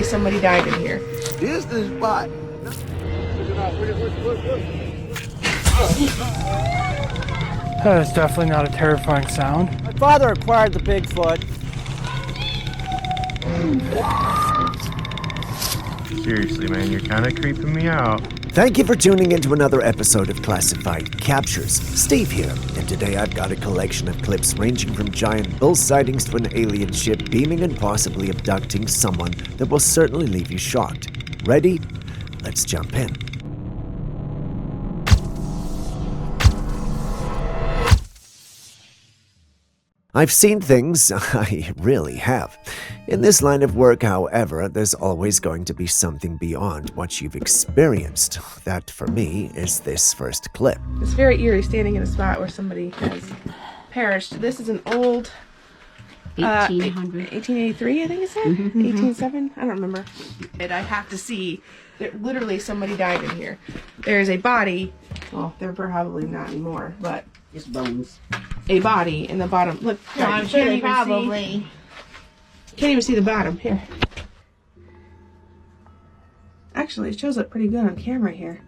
literally somebody died in here. Here's the spot. That is definitely not a terrifying sound. My father acquired the Bigfoot. Seriously, man, you're kind of creeping me out. Thank you for tuning into another episode of Classified Captures. Steve here, and today I've got a collection of clips ranging from giant bull sightings to an alien ship beaming and possibly abducting someone that will certainly leave you shocked. Ready? Let's jump in. I've seen things, I really have. In this line of work, however, there's always going to be something beyond what you've experienced. That, for me, is this first clip. It's very eerie standing in a spot where somebody has perished. This is an old 1883, I think it said? 1807? I don't remember. And I have to see that literally somebody died in here. There is a body. Well, they're probably not anymore, but just bones. A body in the bottom. Look, No, I'm sure they probably. Can't even see the bottom. Here. Actually, it shows up pretty good on camera here.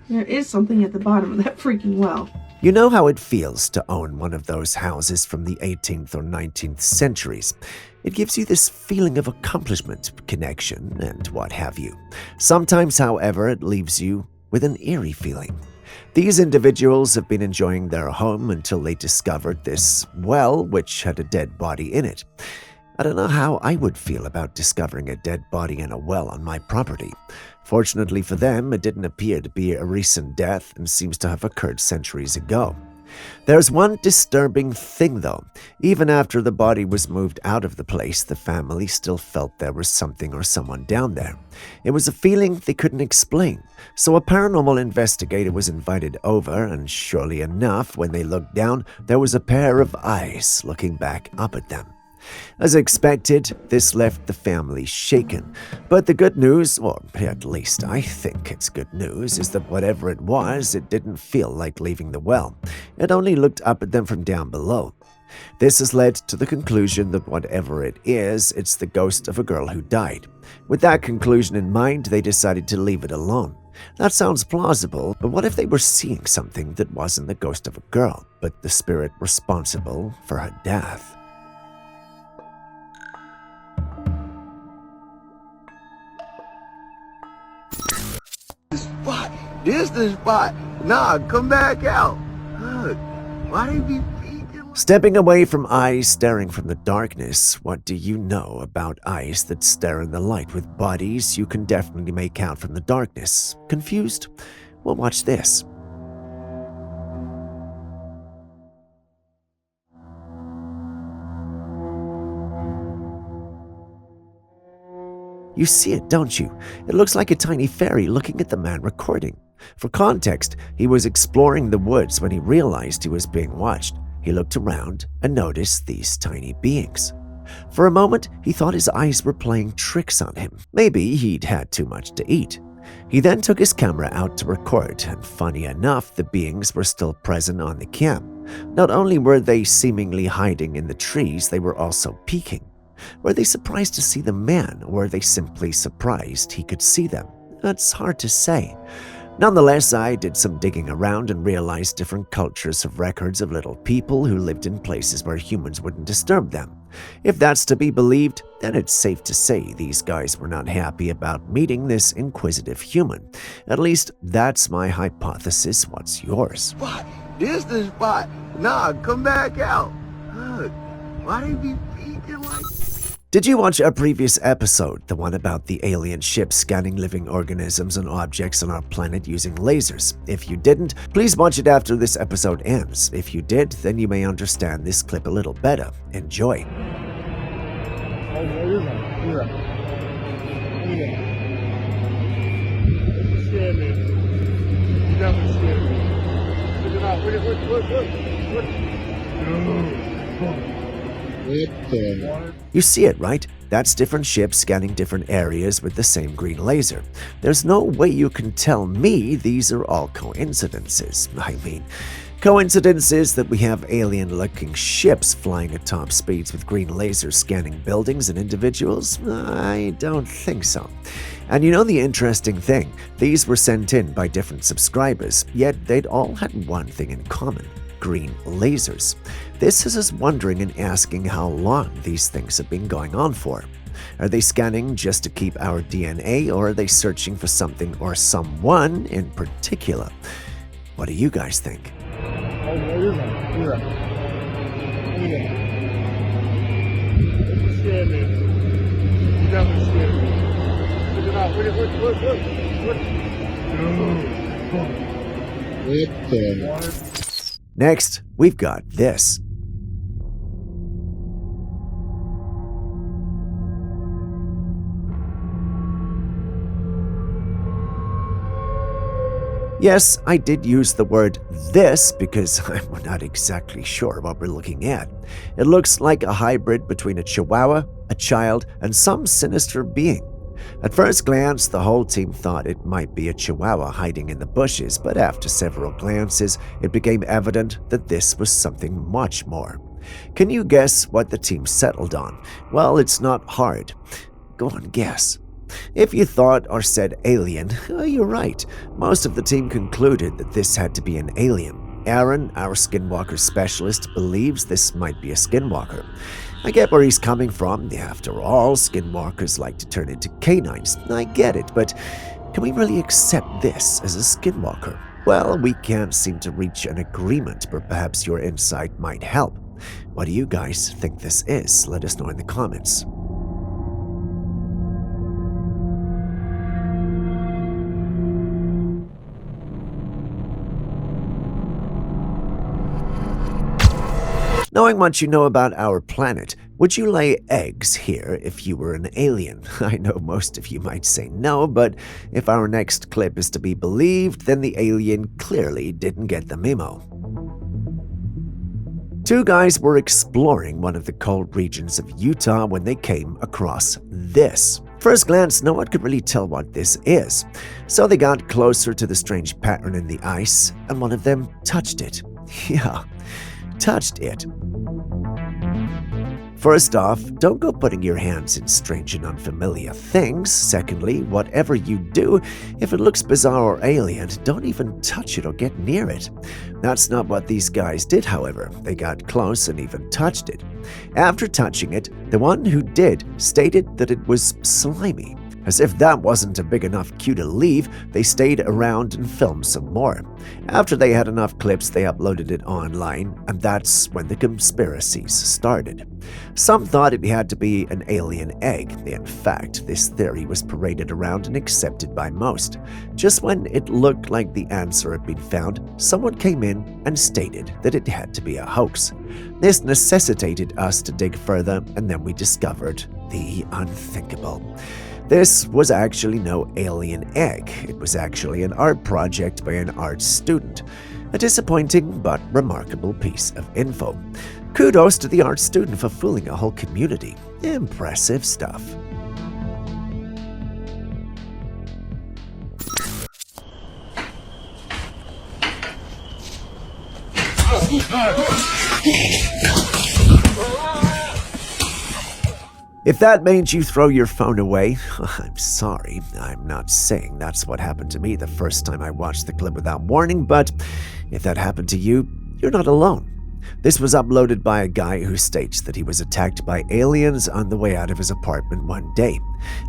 There is something at the bottom of that freaking well. You know how it feels to own one of those houses from the 18th or 19th centuries. It gives you this feeling of accomplishment, connection, and what have you. Sometimes, however, it leaves you with an eerie feeling. These individuals have been enjoying their home until they discovered this well, which had a dead body in it. I don't know how I would feel about discovering a dead body in a well on my property. Fortunately for them, it didn't appear to be a recent death and seems to have occurred centuries ago. There's one disturbing thing, though. Even after the body was moved out of the place, the family still felt there was something or someone down there. It was a feeling they couldn't explain. So a paranormal investigator was invited over, and surely enough, when they looked down, there was a pair of eyes looking back up at them. As expected, this left the family shaken. But the good news, or at least I think it's good news, is that whatever it was, it didn't feel like leaving the well. It only looked up at them from down below. This has led to the conclusion that whatever it is, it's the ghost of a girl who died. With that conclusion in mind, they decided to leave it alone. That sounds plausible, but what if they were seeing something that wasn't the ghost of a girl, but the spirit responsible for her death? This the spot. Nah, come back out. Look, why they be peeking? Stepping away from eyes staring from the darkness, what do you know about eyes that stare in the light with bodies you can definitely make out from the darkness? Confused? Well, watch this. You see it, don't you? It looks like a tiny fairy looking at the man recording. For context, he was exploring the woods when he realized he was being watched. He looked around and noticed these tiny beings. For a moment, he thought his eyes were playing tricks on him. Maybe he'd had too much to eat. He then took his camera out to record, and funny enough, the beings were still present on the cam. Not only were they seemingly hiding in the trees, they were also peeking. Were they surprised to see the man, or were they simply surprised he could see them? That's hard to say. Nonetheless, I did some digging around and realized different cultures have records of little people who lived in places where humans wouldn't disturb them. If that's to be believed, then it's safe to say these guys were not happy about meeting this inquisitive human. At least, that's my hypothesis. What's yours? Spot. This the spot. Nah, come back out. Look, why they be peeking like? Did you watch our previous episode, the one about the alien ship scanning living organisms and objects on our planet using lasers? If you didn't, please watch it after this episode ends. If you did, then you may understand this clip a little better. Enjoy. You see it, right? That's different ships scanning different areas with the same green laser. There's no way you can tell me these are all coincidences. I mean, Coincidence is that we have alien-looking ships flying at top speeds with green lasers scanning buildings and individuals? I don't think so. And you know the interesting thing? These were sent in by different subscribers, yet they'd all had one thing in common: green lasers. This has us wondering and asking how long these things have been going on for. Are they scanning just to keep our DNA, or are they searching for something or someone in particular? What do you guys think? Next, we've got this. Yes, I did use the word "this" because I'm not exactly sure what we're looking at. It looks like a hybrid between a chihuahua, a child, and some sinister being. At first glance, the whole team thought it might be a chihuahua hiding in the bushes, but after several glances, it became evident that this was something much more. Can you guess what the team settled on? Well, it's not hard. Go on, guess. If you thought or said alien, you're right. Most of the team concluded that this had to be an alien. Aaron, our skinwalker specialist, believes this might be a skinwalker. I get where he's coming from. After all, skinwalkers like to turn into canines. I get it, but can we really accept this as a skinwalker? Well, we can't seem to reach an agreement, but perhaps your insight might help. What do you guys think this is? Let us know in the comments. Knowing what you know about our planet, would you lay eggs here if you were an alien? I know most of you might say no, but if our next clip is to be believed, then the alien clearly didn't get the memo. Two guys were exploring one of the cold regions of Utah when they came across this. First glance, no one could really tell what this is. So they got closer to the strange pattern in the ice, and one of them touched it. Yeah, touched it. First off, don't go putting your hands in strange and unfamiliar things. Secondly, whatever you do, if it looks bizarre or alien, don't even touch it or get near it. That's not what these guys did, however. They got close and even touched it. After touching it, the one who did stated that it was slimy. As if that wasn't a big enough cue to leave, they stayed around and filmed some more. After they had enough clips, they uploaded it online, and that's when the conspiracies started. Some thought it had to be an alien egg. In fact, this theory was paraded around and accepted by most. Just when it looked like the answer had been found, someone came in and stated that it had to be a hoax. This necessitated us to dig further, and then we discovered the unthinkable. This was actually no alien egg. It was actually an art project by an art student. A disappointing but remarkable piece of info. Kudos to the art student for fooling a whole community. Impressive stuff. If that made you throw your phone away, I'm sorry. I'm not saying that's what happened to me the first time I watched the clip without warning, but if that happened to you, you're not alone. This was uploaded by a guy who states that he was attacked by aliens on the way out of his apartment one day.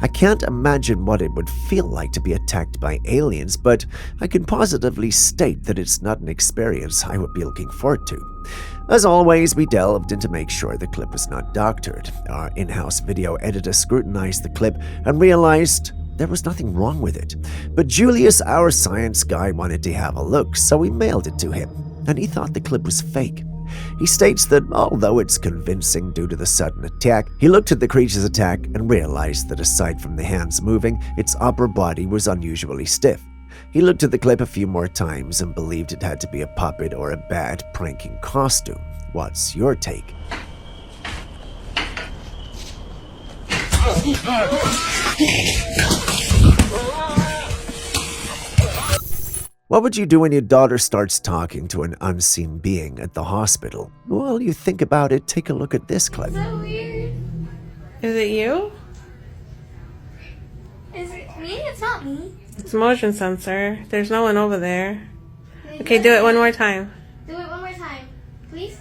I can't imagine what it would feel like to be attacked by aliens, but I can positively state that it's not an experience I would be looking forward to. As always, we delved in to make sure the clip was not doctored. Our in-house video editor scrutinized the clip and realized there was nothing wrong with it. But Julius, our science guy, wanted to have a look, so we mailed it to him, and he thought the clip was fake. He states that although it's convincing due to the sudden attack, he looked at the creature's attack and realized that aside from the hands moving, its upper body was unusually stiff. He looked at the clip a few more times and believed it had to be a puppet or a bad pranking costume. What's your take? What would you do when your daughter starts talking to an unseen being at the hospital? While you think about it, take a look at this clip. So weird. Is it you? Is it me? It's not me. It's motion sensor. There's no one over there. Okay, do it one more time. Do it one more time, please.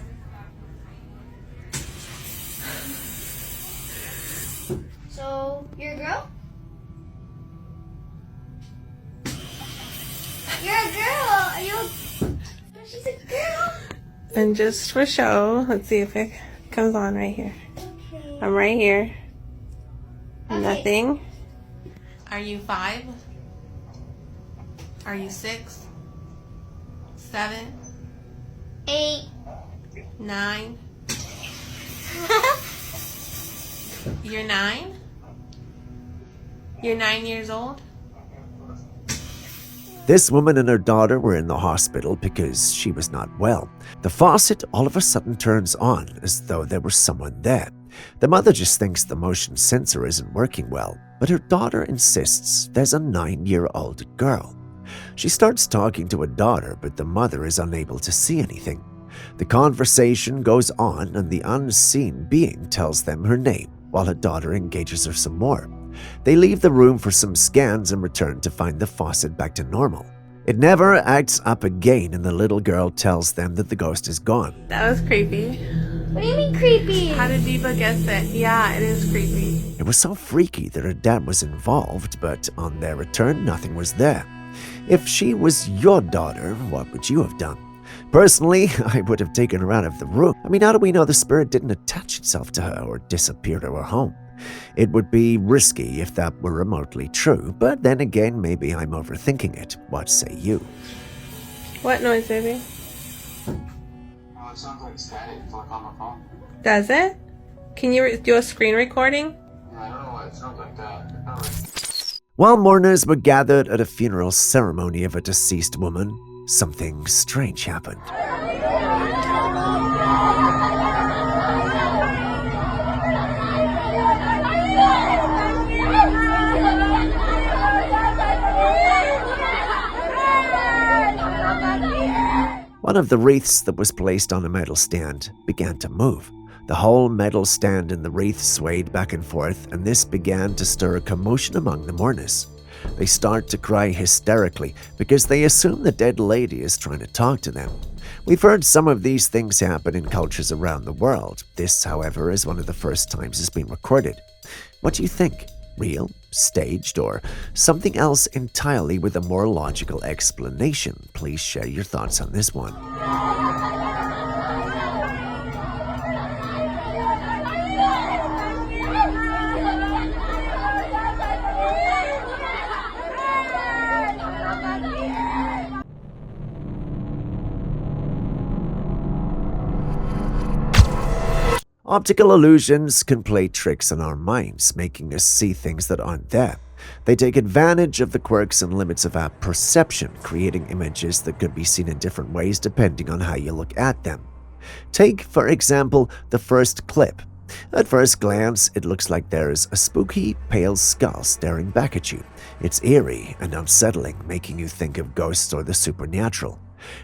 So, you're a girl? You're a girl! Are you a... She's a girl! And just for show, let's see if it comes on right here. Okay. I'm right here. Okay. Nothing. Are you 5? Are you 6? 7? 8. 9? You're 9? You're 9 years old? This woman and her daughter were in the hospital because she was not well. The faucet all of a sudden turns on as though there was someone there. The mother just thinks the motion sensor isn't working well, but her daughter insists there's a 9-year-old girl. She starts talking to her daughter, but the mother is unable to see anything. The conversation goes on and the unseen being tells them her name while her daughter engages her some more. They leave the room for some scans and return to find the faucet back to normal. It never acts up again and the little girl tells them that the ghost is gone. That was creepy. What do you mean creepy? How did Diva guess that? Yeah, it is creepy. It was so freaky that her dad was involved, but on their return, nothing was there. If she was your daughter, what would you have done? Personally, I would have taken her out of the room. I mean, how do we know the spirit didn't attach itself to her or disappear to her home? It would be risky if that were remotely true, but then again, maybe I'm overthinking it. What say you? What noise, baby? Oh, it sounds like static. It's like on my phone. Does it? Can you do a screen recording? I don't know why it sounds like that. While mourners were gathered at a funeral ceremony of a deceased woman, something strange happened. One of the wreaths that was placed on a metal stand began to move. The whole metal stand and the wreath swayed back and forth, and this began to stir a commotion among the mourners. They start to cry hysterically because they assume the dead lady is trying to talk to them. We've heard some of these things happen in cultures around the world. This, however, is one of the first times it's been recorded. What do you think? Real, staged, or something else entirely with a more logical explanation? Please share your thoughts on this one. Optical illusions can play tricks on our minds, making us see things that aren't there. They take advantage of the quirks and limits of our perception, creating images that could be seen in different ways depending on how you look at them. Take, for example, the first clip. At first glance, it looks like there's a spooky, pale skull staring back at you. It's eerie and unsettling, making you think of ghosts or the supernatural.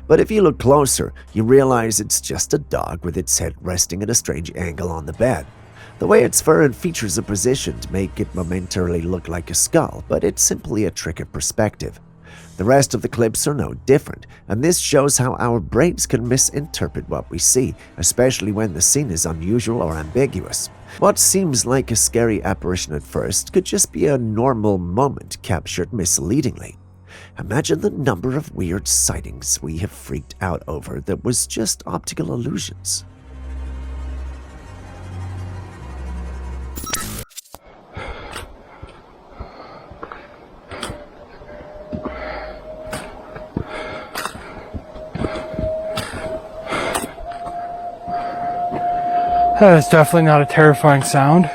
But if you look closer, you realize it's just a dog with its head resting at a strange angle on the bed. The way its fur and features are positioned make it momentarily look like a skull, but it's simply a trick of perspective. The rest of the clips are no different, and this shows how our brains can misinterpret what we see, especially when the scene is unusual or ambiguous. What seems like a scary apparition at first could just be a normal moment captured misleadingly. Imagine the number of weird sightings we have freaked out over that was just optical illusions. That is definitely not a terrifying sound.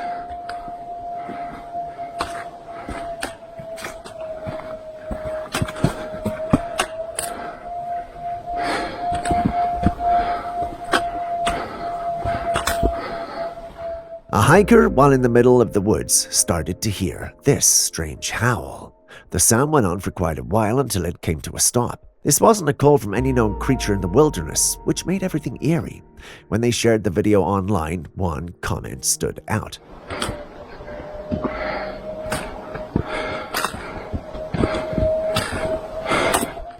A hiker, while in the middle of the woods, started to hear this strange howl. The sound went on for quite a while until it came to a stop. This wasn't a call from any known creature in the wilderness, which made everything eerie. When they shared the video online, one comment stood out.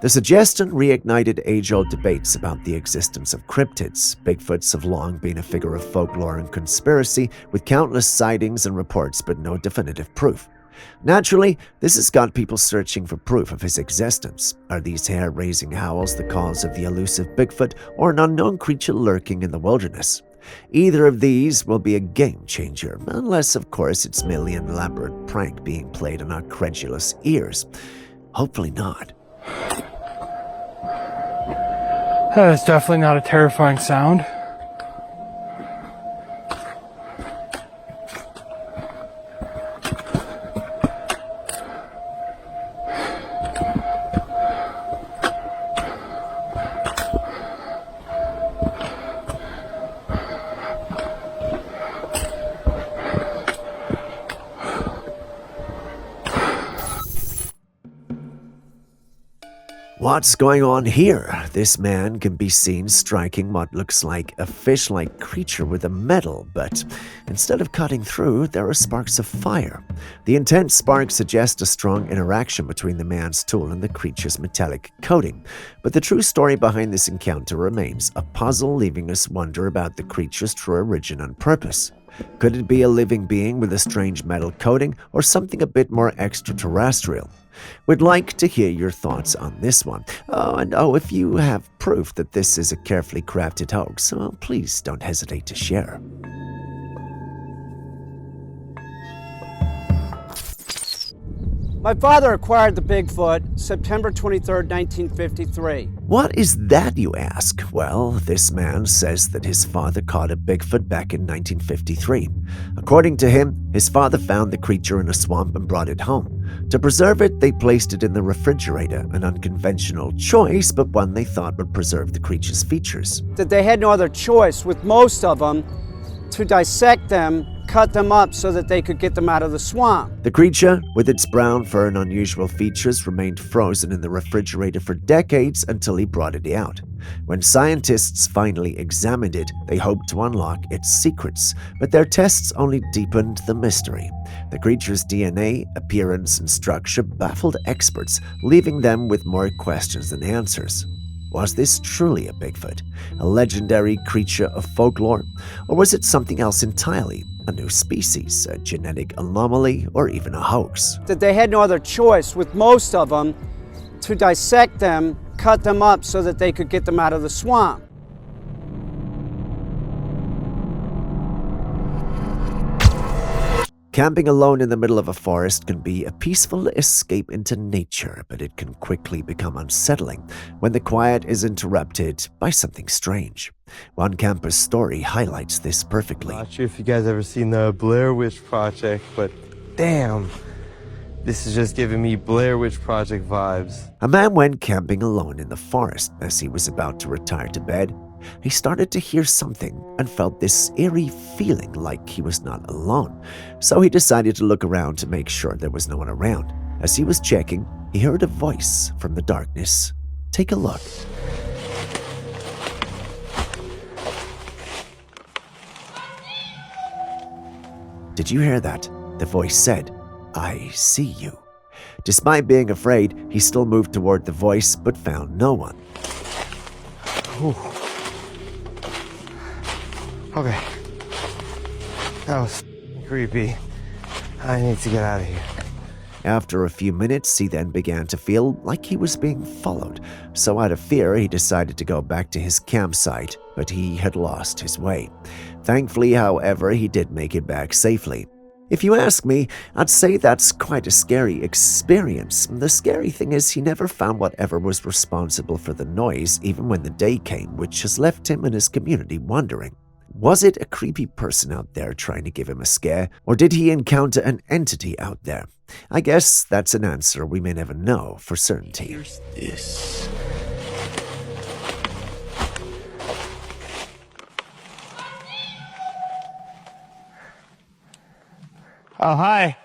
The suggestion reignited age-old debates about the existence of cryptids. Bigfoots have long been a figure of folklore and conspiracy, with countless sightings and reports but no definitive proof. Naturally, this has got people searching for proof of his existence. Are these hair-raising howls the cause of the elusive Bigfoot, or an unknown creature lurking in the wilderness? Either of these will be a game-changer, unless, of course, it's merely an elaborate prank being played on our credulous ears. Hopefully not. That is definitely not a terrifying sound. What's going on here? This man can be seen striking what looks like a fish-like creature with a metal, but instead of cutting through, there are sparks of fire. The intense sparks suggest a strong interaction between the man's tool and the creature's metallic coating. But the true story behind this encounter remains a puzzle, leaving us wonder about the creature's true origin and purpose. Could it be a living being with a strange metal coating, or something a bit more extraterrestrial? We'd like to hear your thoughts on this one. If you have proof that this is a carefully crafted hoax, please don't hesitate to share. My father acquired the Bigfoot September 23rd, 1953. What is that, you ask? Well, this man says that his father caught a Bigfoot back in 1953. According to him, his father found the creature in a swamp and brought it home. To preserve it, they placed it in the refrigerator, an unconventional choice, but one they thought would preserve the creature's features. That they had no other choice, with most of them, to dissect them, cut them up so that they could get them out of the swamp. The creature, with its brown fur and unusual features, remained frozen in the refrigerator for decades until he brought it out. When scientists finally examined it, they hoped to unlock its secrets, but their tests only deepened the mystery. The creature's DNA, appearance, and structure baffled experts, leaving them with more questions than answers. Was this truly a Bigfoot, a legendary creature of folklore, or was it something else entirely, a new species, a genetic anomaly, or even a hoax? That they had no other choice, with most of them, to dissect them, cut them up so that they could get them out of the swamp. Camping alone in the middle of a forest can be a peaceful escape into nature, but it can quickly become unsettling when the quiet is interrupted by something strange. One camper's story highlights this perfectly. Not sure if you guys ever seen the Blair Witch Project, but damn, this is just giving me Blair Witch Project vibes. A man went camping alone in the forest. As he was about to retire to bed, he started to hear something and felt this eerie feeling like he was not alone. So he decided to look around to make sure there was no one around. As he was checking, he heard a voice from the darkness. Take a look. Did you hear that? The voice said, "I see you." Despite being afraid, he still moved toward the voice but found no one. Ooh. Okay. That was creepy. I need to get out of here. After a few minutes, he then began to feel like he was being followed. So out of fear, he decided to go back to his campsite, but he had lost his way. Thankfully, however, he did make it back safely. If you ask me, I'd say that's quite a scary experience. The scary thing is he never found whatever was responsible for the noise, even when the day came, which has left him and his community wondering. Was it a creepy person out there trying to give him a scare, or did he encounter an entity out there? I guess that's an answer we may never know for certainty. Here's this. Oh, hi.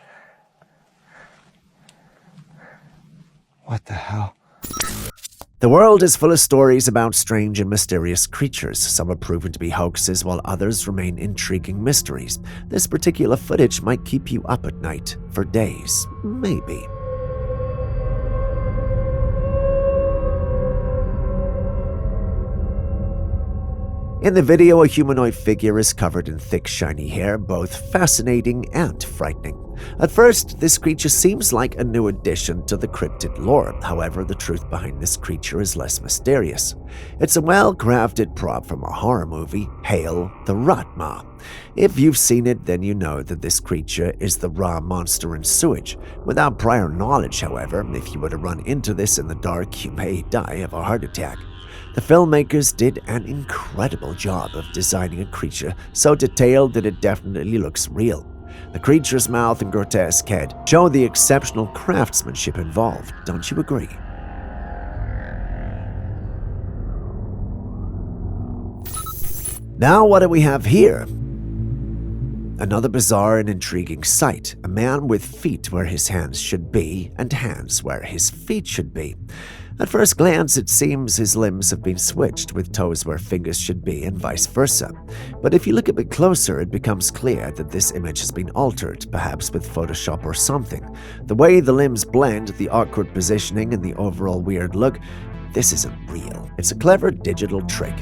What the hell? The world is full of stories about strange and mysterious creatures. Some are proven to be hoaxes, while others remain intriguing mysteries. This particular footage might keep you up at night for days, maybe. In the video, a humanoid figure is covered in thick, shiny hair, both fascinating and frightening. At first, this creature seems like a new addition to the cryptid lore. However, the truth behind this creature is less mysterious. It's a well-crafted prop from a horror movie, Hail the Ratma. If you've seen it, then you know that this creature is the raw monster in sewage. Without prior knowledge, however, if you were to run into this in the dark, you may die of a heart attack. The filmmakers did an incredible job of designing a creature so detailed that it definitely looks real. The creature's mouth and grotesque head show the exceptional craftsmanship involved, don't you agree? Now what do we have here? Another bizarre and intriguing sight. A man with feet where his hands should be and hands where his feet should be. At first glance, it seems his limbs have been switched, with toes where fingers should be and vice versa. But if you look a bit closer, it becomes clear that this image has been altered, perhaps with Photoshop or something. The way the limbs blend, the awkward positioning, and the overall weird look, this isn't real. It's a clever digital trick.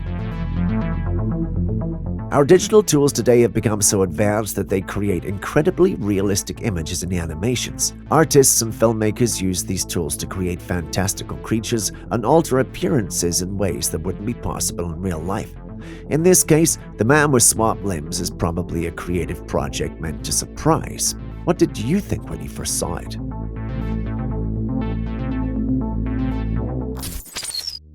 Our digital tools today have become so advanced that they create incredibly realistic images and animations. Artists and filmmakers use these tools to create fantastical creatures and alter appearances in ways that wouldn't be possible in real life. In this case, the man with swapped limbs is probably a creative project meant to surprise. What did you think when you first saw it?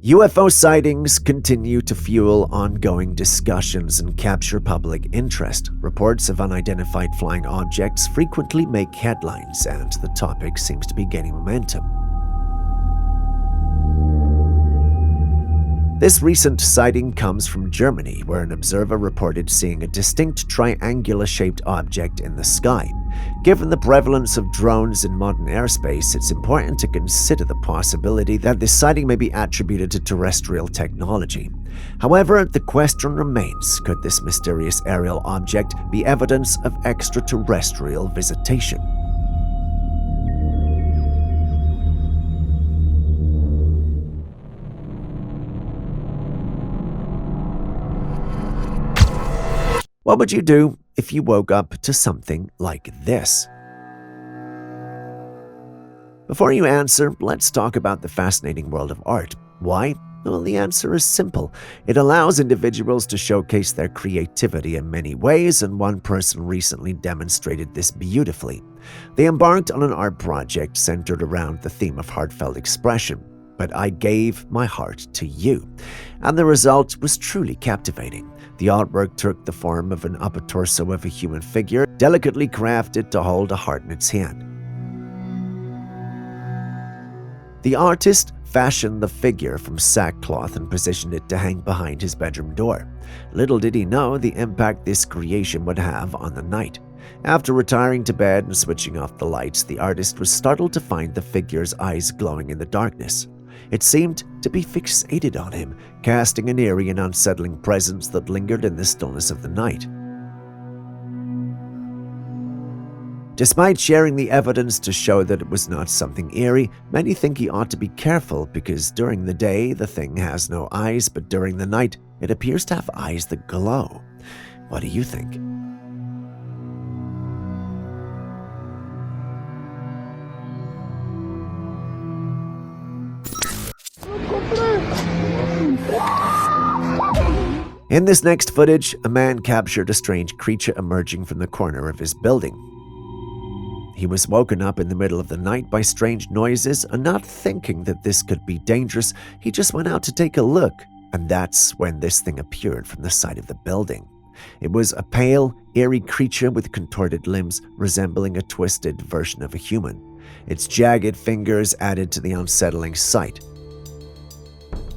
UFO sightings continue to fuel ongoing discussions and capture public interest. Reports of unidentified flying objects frequently make headlines, and the topic seems to be gaining momentum. This recent sighting comes from Germany, where an observer reported seeing a distinct triangular-shaped object in the sky. Given the prevalence of drones in modern airspace, it's important to consider the possibility that this sighting may be attributed to terrestrial technology. However, the question remains, could this mysterious aerial object be evidence of extraterrestrial visitation? What would you do if you woke up to something like this? Before you answer, let's talk about the fascinating world of art. Why? Well, the answer is simple. It allows individuals to showcase their creativity in many ways, and one person recently demonstrated this beautifully. They embarked on an art project centered around the theme of heartfelt expression. But I gave my heart to you, and the result was truly captivating. The artwork took the form of an upper torso of a human figure, delicately crafted to hold a heart in its hand. The artist fashioned the figure from sackcloth and positioned it to hang behind his bedroom door. Little did he know the impact this creation would have on the night. After retiring to bed and switching off the lights, the artist was startled to find the figure's eyes glowing in the darkness. It seemed to be fixated on him, casting an eerie and unsettling presence that lingered in the stillness of the night. Despite sharing the evidence to show that it was not something eerie, many think he ought to be careful because during the day the thing has no eyes, but during the night it appears to have eyes that glow. What do you think? In this next footage, a man captured a strange creature emerging from the corner of his building. He was woken up in the middle of the night by strange noises, and not thinking that this could be dangerous, he just went out to take a look, and that's when this thing appeared from the side of the building. It was a pale, eerie creature with contorted limbs resembling a twisted version of a human. Its jagged fingers added to the unsettling sight.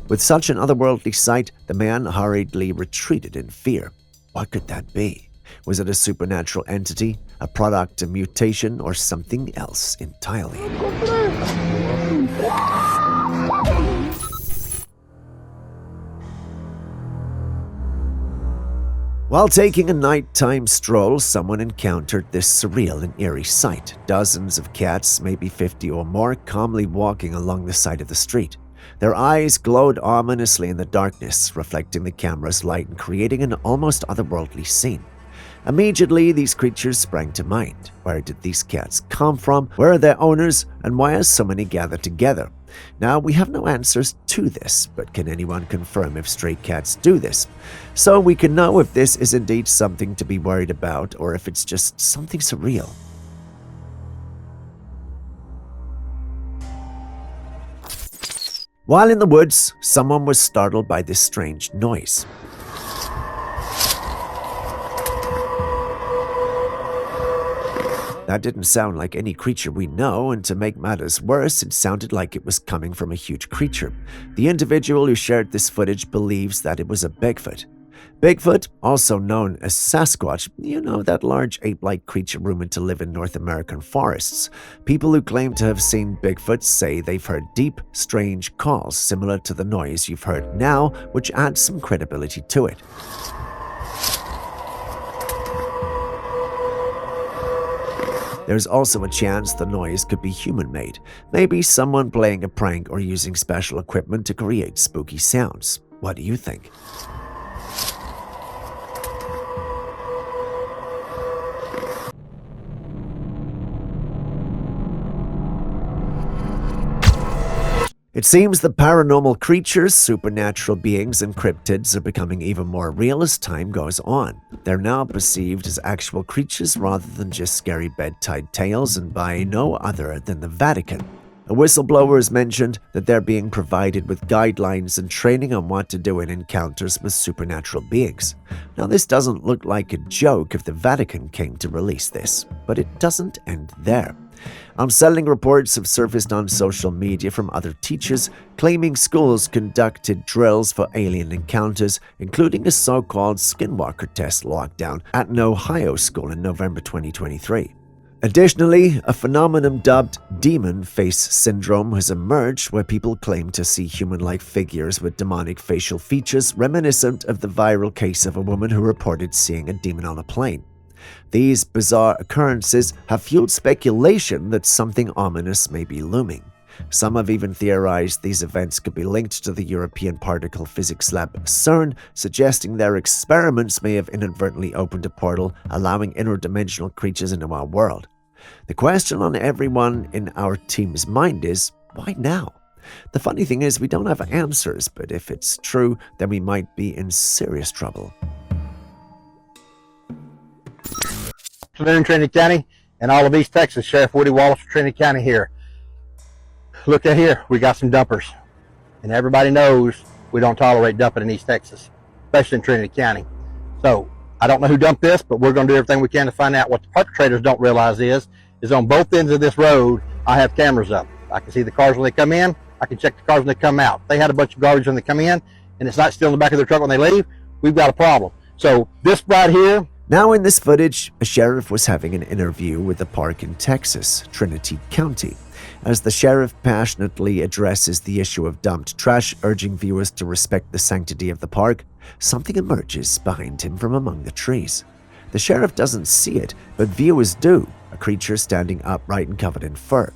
With such an otherworldly sight, the man hurriedly retreated in fear. What could that be? Was it a supernatural entity, a product of mutation, or something else entirely? While taking a nighttime stroll, someone encountered this surreal and eerie sight. Dozens of cats, maybe 50 or more, calmly walking along the side of the street. Their eyes glowed ominously in the darkness, reflecting the camera's light and creating an almost otherworldly scene. Immediately, these creatures sprang to mind. Where did these cats come from? Where are their owners? And why are so many gathered together? Now, we have no answers to this, but can anyone confirm if stray cats do this? So we can know if this is indeed something to be worried about or if it's just something surreal. While in the woods, someone was startled by this strange noise. That didn't sound like any creature we know, and to make matters worse, it sounded like it was coming from a huge creature. The individual who shared this footage believes that it was a Bigfoot. Bigfoot, also known as Sasquatch, that large ape-like creature rumored to live in North American forests. People who claim to have seen Bigfoot say they've heard deep, strange calls similar to the noise you've heard now, which adds some credibility to it. There's also a chance the noise could be human-made, maybe someone playing a prank or using special equipment to create spooky sounds. What do you think? It seems the paranormal creatures, supernatural beings, and cryptids are becoming even more real as time goes on. They're now perceived as actual creatures rather than just scary bedtime tales, and by no other than the Vatican. A whistleblower has mentioned that they're being provided with guidelines and training on what to do in encounters with supernatural beings. Now, this doesn't look like a joke if the Vatican came to release this, but it doesn't end there. Unsettling reports have surfaced on social media from other teachers claiming schools conducted drills for alien encounters, including a so-called skinwalker test lockdown at an Ohio school in November 2023. Additionally, a phenomenon dubbed demon face syndrome has emerged where people claim to see human-like figures with demonic facial features reminiscent of the viral case of a woman who reported seeing a demon on a plane. These bizarre occurrences have fueled speculation that something ominous may be looming. Some have even theorized these events could be linked to the European particle physics lab CERN, suggesting their experiments may have inadvertently opened a portal, allowing interdimensional creatures into our world. The question on everyone in our team's mind is, why now? The funny thing is, we don't have answers, but if it's true, then we might be in serious trouble. In Trinity County and all of East Texas, Sheriff Woody Wallace from Trinity County here. Look at here, we got some dumpers. And everybody knows we don't tolerate dumping in East Texas, especially in Trinity County. So, I don't know who dumped this, but we're going to do everything we can to find out. What the perpetrators don't realize is on both ends of this road, I have cameras up. I can see the cars when they come in, I can check the cars when they come out. They had a bunch of garbage when they come in, and it's not still in the back of their truck when they leave, we've got a problem. So, this right here. Now in this footage, a sheriff was having an interview with a park in Texas, Trinity County. As the sheriff passionately addresses the issue of dumped trash, urging viewers to respect the sanctity of the park, something emerges behind him from among the trees. The sheriff doesn't see it, but viewers do, a creature standing upright and covered in fur.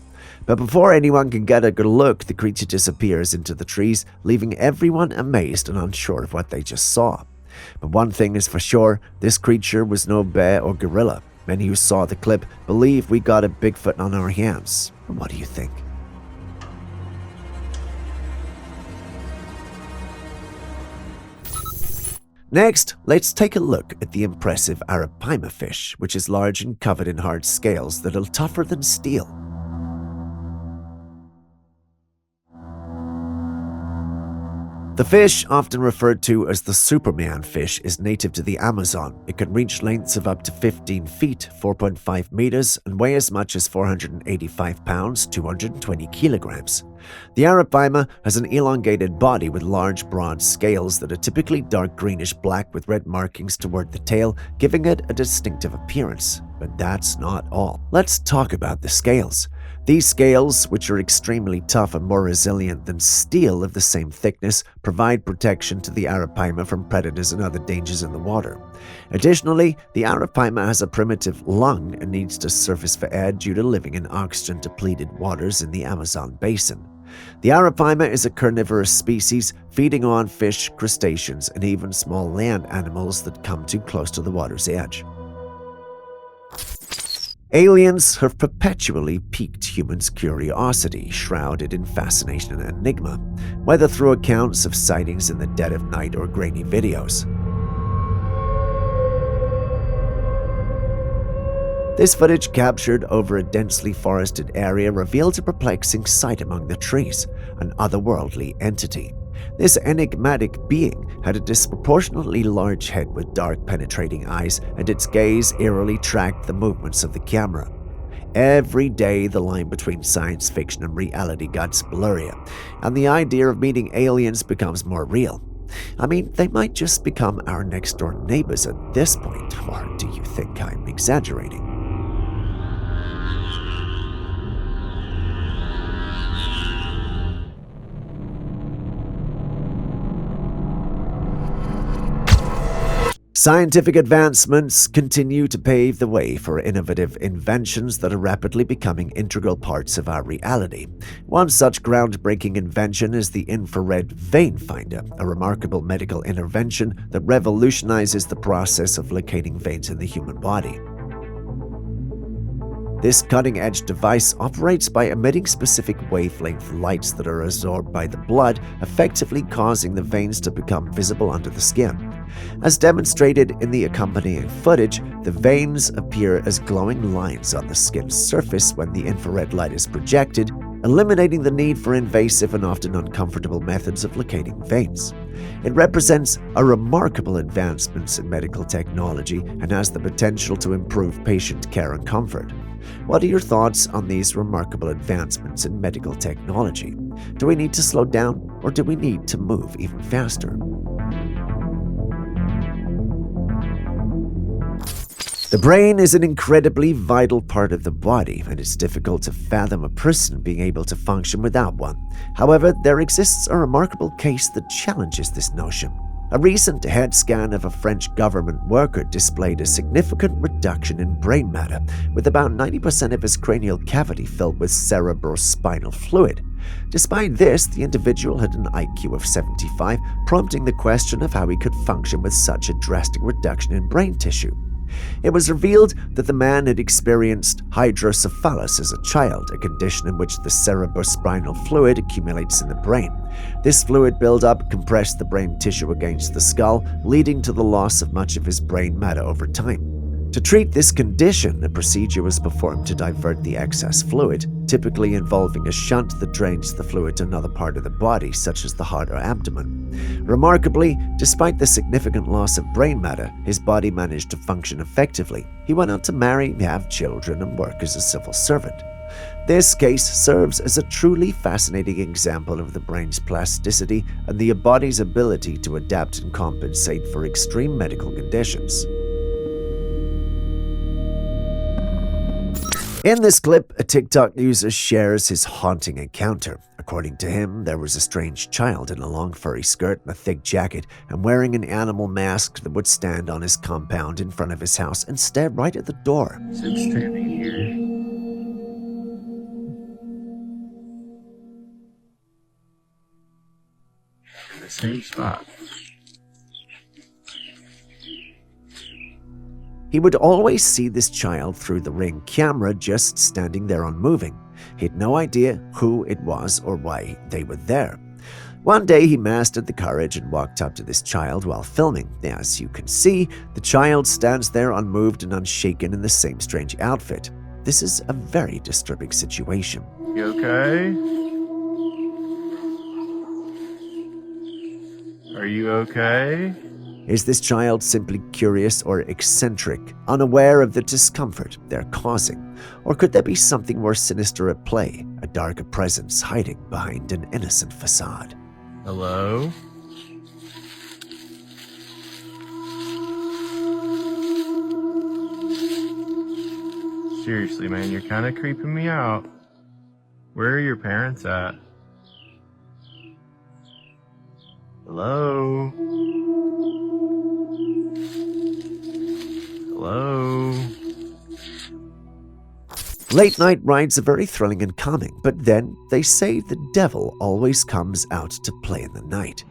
But before anyone can get a good look, the creature disappears into the trees, leaving everyone amazed and unsure of what they just saw. But one thing is for sure, this creature was no bear or gorilla. Many who saw the clip believe we got a Bigfoot on our hands. What do you think? Next, let's take a look at the impressive arapaima fish, which is large and covered in hard scales that are tougher than steel. The fish, often referred to as the Superman fish, is native to the Amazon. It can reach lengths of up to 15 feet, 4.5 meters, and weigh as much as 485 pounds, 220 kilograms. The arapaima has an elongated body with large, broad scales that are typically dark greenish-black with red markings toward the tail, giving it a distinctive appearance. But that's not all. Let's talk about the scales. These scales, which are extremely tough and more resilient than steel of the same thickness, provide protection to the arapaima from predators and other dangers in the water. Additionally, the arapaima has a primitive lung and needs to surface for air due to living in oxygen-depleted waters in the Amazon basin. The arapaima is a carnivorous species, feeding on fish, crustaceans, and even small land animals that come too close to the water's edge. Aliens have perpetually piqued humans' curiosity, shrouded in fascination and enigma, whether through accounts of sightings in the dead of night or grainy videos. This footage captured over a densely forested area revealed a perplexing sight among the trees, an otherworldly entity. This enigmatic being had a disproportionately large head with dark penetrating eyes, and its gaze eerily tracked the movements of the camera. Every day, the line between science fiction and reality gets blurrier, and the idea of meeting aliens becomes more real. I mean, they might just become our next-door neighbors at this point, or do you think I'm exaggerating? Scientific advancements continue to pave the way for innovative inventions that are rapidly becoming integral parts of our reality. One such groundbreaking invention is the infrared vein finder, a remarkable medical intervention that revolutionizes the process of locating veins in the human body. This cutting-edge device operates by emitting specific wavelength lights that are absorbed by the blood, effectively causing the veins to become visible under the skin. As demonstrated in the accompanying footage, the veins appear as glowing lines on the skin's surface when the infrared light is projected, eliminating the need for invasive and often uncomfortable methods of locating veins. It represents a remarkable advancement in medical technology and has the potential to improve patient care and comfort. What are your thoughts on these remarkable advancements in medical technology? Do we need to slow down, or do we need to move even faster? The brain is an incredibly vital part of the body, and it's difficult to fathom a person being able to function without one. However, there exists a remarkable case that challenges this notion. A recent head scan of a French government worker displayed a significant reduction in brain matter, with about 90% of his cranial cavity filled with cerebrospinal fluid. Despite this, the individual had an IQ of 75, prompting the question of how he could function with such a drastic reduction in brain tissue. It was revealed that the man had experienced hydrocephalus as a child, a condition in which the cerebrospinal fluid accumulates in the brain. This fluid buildup compressed the brain tissue against the skull, leading to the loss of much of his brain matter over time. To treat this condition, a procedure was performed to divert the excess fluid, typically involving a shunt that drains the fluid to another part of the body, such as the heart or abdomen. Remarkably, despite the significant loss of brain matter, his body managed to function effectively. He went on to marry, have children, and work as a civil servant. This case serves as a truly fascinating example of the brain's plasticity and the body's ability to adapt and compensate for extreme medical conditions. In this clip, a TikTok user shares his haunting encounter. According to him, there was a strange child in a long furry skirt and a thick jacket and wearing an animal mask that would stand on his compound in front of his house and stare right at the door. Standing here. In the same spot. He would always see this child through the Ring camera just standing there unmoving. He had no idea who it was or why they were there. One day he mastered the courage and walked up to this child while filming. As you can see, the child stands there unmoved and unshaken in the same strange outfit. This is a very disturbing situation. You okay? Are you okay? Is this child simply curious or eccentric, unaware of the discomfort they're causing? Or could there be something more sinister at play, a darker presence hiding behind an innocent facade? Hello? Seriously, man, you're kind of creeping me out. Where are your parents at? Hello? Hello? Late night rides are very thrilling and calming, but then they say the devil always comes out to play in the night.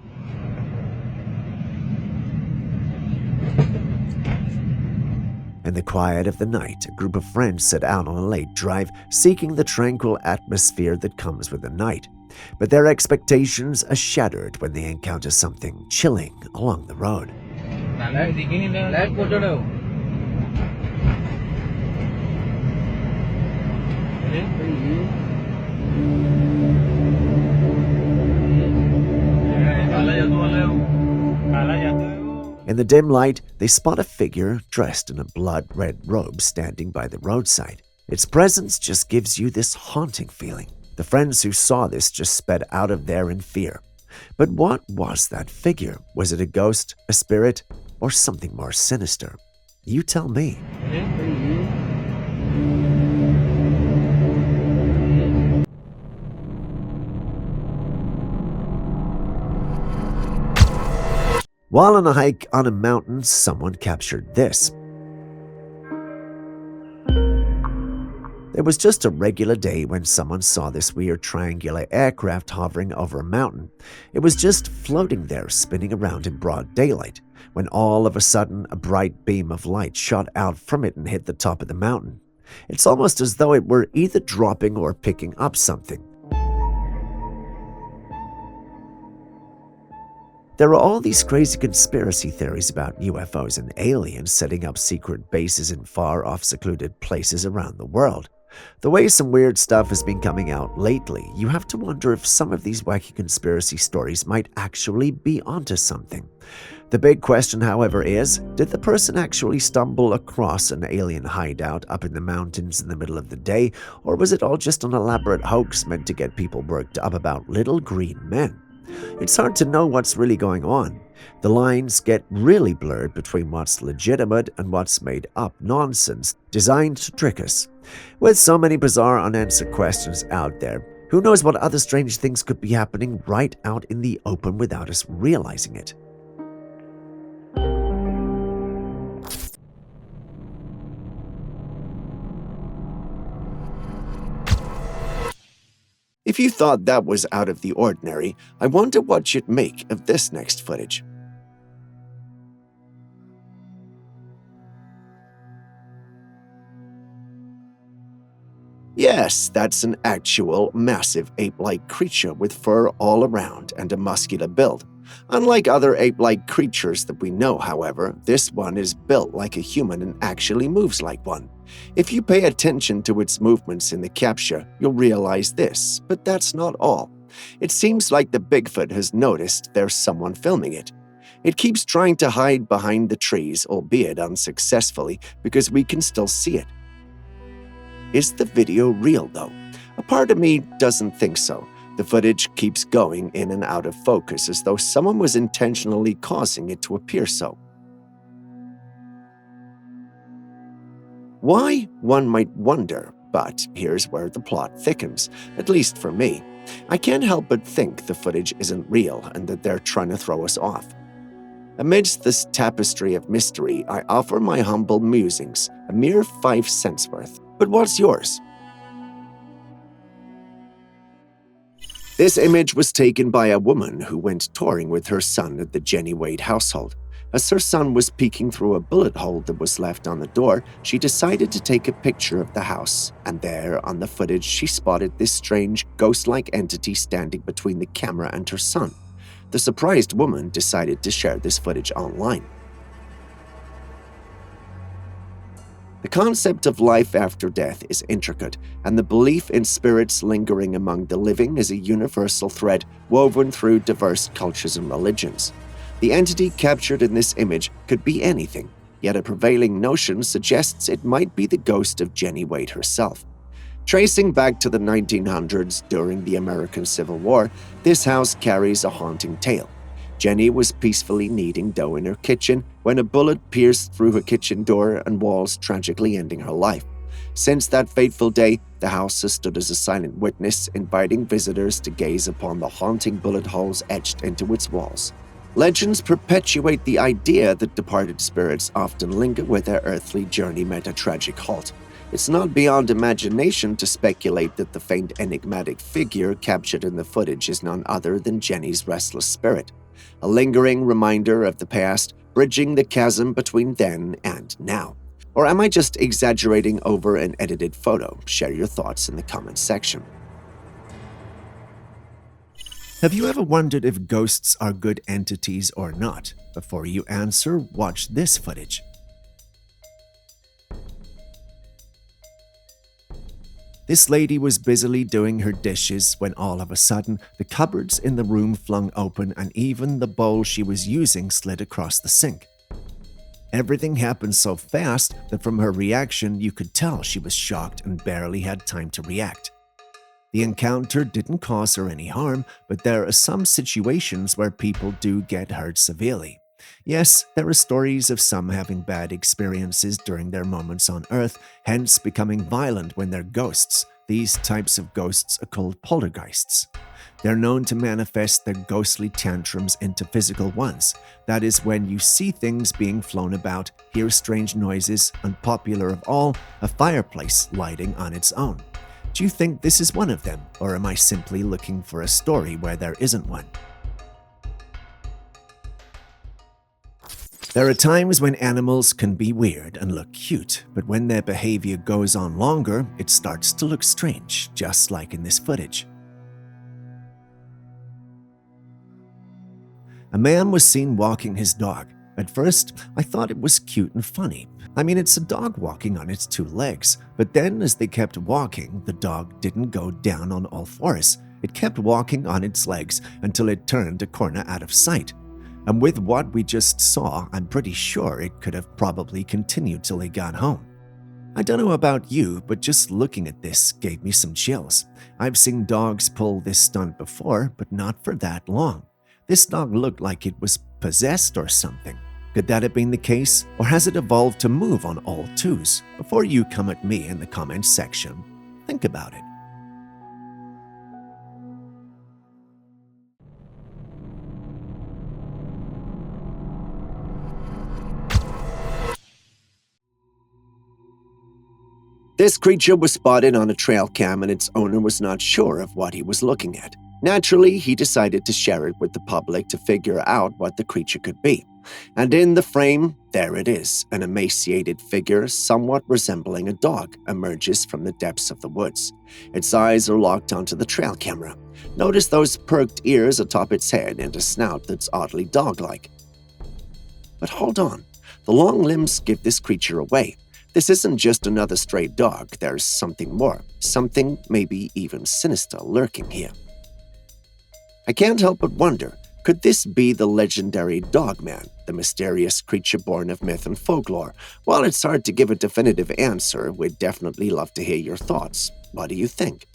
In the quiet of the night, a group of friends set out on a late drive, seeking the tranquil atmosphere that comes with the night. But their expectations are shattered when they encounter something chilling along the road. In the dim light, they spot a figure dressed in a blood-red robe standing by the roadside. Its presence just gives you this haunting feeling. The friends who saw this just sped out of there in fear. But what was that figure? Was it a ghost, a spirit, or something more sinister? You tell me. While on a hike on a mountain, someone captured this. It was just a regular day when someone saw this weird triangular aircraft hovering over a mountain. It was just floating there, spinning around in broad daylight, when all of a sudden a bright beam of light shot out from it and hit the top of the mountain. It's almost as though it were either dropping or picking up something. There are all these crazy conspiracy theories about UFOs and aliens setting up secret bases in far-off secluded places around the world. The way some weird stuff has been coming out lately, you have to wonder if some of these wacky conspiracy stories might actually be onto something. The big question, however, is, did the person actually stumble across an alien hideout up in the mountains in the middle of the day, or was it all just an elaborate hoax meant to get people worked up about little green men? It's hard to know what's really going on. The lines get really blurred between what's legitimate and what's made up nonsense designed to trick us. With so many bizarre unanswered questions out there, who knows what other strange things could be happening right out in the open without us realizing it? If you thought that was out of the ordinary, I wonder what you'd make of this next footage. Yes, that's an actual massive ape-like creature with fur all around and a muscular build. Unlike other ape-like creatures that we know, however, this one is built like a human and actually moves like one. If you pay attention to its movements in the capture, you'll realize this, but that's not all. It seems like the Bigfoot has noticed there's someone filming it. It keeps trying to hide behind the trees, albeit unsuccessfully, because we can still see it. Is the video real, though? A part of me doesn't think so. The footage keeps going in and out of focus as though someone was intentionally causing it to appear so. Why, one might wonder, but here's where the plot thickens, at least for me. I can't help but think the footage isn't real and that they're trying to throw us off. Amidst this tapestry of mystery, I offer my humble musings, a mere 5 cents worth. But what's yours? This image was taken by a woman who went touring with her son at the Jenny Wade household. As her son was peeking through a bullet hole that was left on the door, she decided to take a picture of the house, and there on the footage she spotted this strange, ghost-like entity standing between the camera and her son. The surprised woman decided to share this footage online. The concept of life after death is intricate, and the belief in spirits lingering among the living is a universal thread woven through diverse cultures and religions. The entity captured in this image could be anything, yet a prevailing notion suggests it might be the ghost of Jenny Wade herself. Tracing back to the 1900s during the American Civil War, this house carries a haunting tale. Jenny was peacefully kneading dough in her kitchen when a bullet pierced through her kitchen door and walls, tragically ending her life. Since that fateful day, the house has stood as a silent witness, inviting visitors to gaze upon the haunting bullet holes etched into its walls. Legends perpetuate the idea that departed spirits often linger where their earthly journey met a tragic halt. It's not beyond imagination to speculate that the faint enigmatic figure captured in the footage is none other than Jenny's restless spirit, a lingering reminder of the past, bridging the chasm between then and now. Or am I just exaggerating over an edited photo? Share your thoughts in the comments section. Have you ever wondered if ghosts are good entities or not? Before you answer, watch this footage. This lady was busily doing her dishes when all of a sudden, the cupboards in the room flung open and even the bowl she was using slid across the sink. Everything happened so fast that from her reaction, you could tell she was shocked and barely had time to react. The encounter didn't cause her any harm, but there are some situations where people do get hurt severely. Yes, there are stories of some having bad experiences during their moments on Earth, hence becoming violent when they're ghosts. These types of ghosts are called poltergeists. They're known to manifest their ghostly tantrums into physical ones. That is when you see things being flown about, hear strange noises, and popular of all, a fireplace lighting on its own. Do you think this is one of them, or am I simply looking for a story where there isn't one? There are times when animals can be weird and look cute, but when their behavior goes on longer, it starts to look strange, just like in this footage. A man was seen walking his dog. At first, I thought it was cute and funny. I mean, it's a dog walking on its two legs, but then as they kept walking, the dog didn't go down on all fours. It kept walking on its legs until it turned a corner out of sight. And with what we just saw, I'm pretty sure it could have probably continued till he got home. I don't know about you, but just looking at this gave me some chills. I've seen dogs pull this stunt before, but not for that long. This dog looked like it was possessed or something. Could that have been the case, or has it evolved to move on all twos? Before you come at me in the comments section, think about it. This creature was spotted on a trail cam and its owner was not sure of what he was looking at. Naturally, he decided to share it with the public to figure out what the creature could be. And in the frame, there it is, an emaciated figure somewhat resembling a dog emerges from the depths of the woods. Its eyes are locked onto the trail camera. Notice those perked ears atop its head and a snout that's oddly dog-like. But hold on, the long limbs give this creature away. This isn't just another stray dog, there's something more, something maybe even sinister lurking here. I can't help but wonder, could this be the legendary Dogman, the mysterious creature born of myth and folklore? While it's hard to give a definitive answer, we'd definitely love to hear your thoughts. What do you think?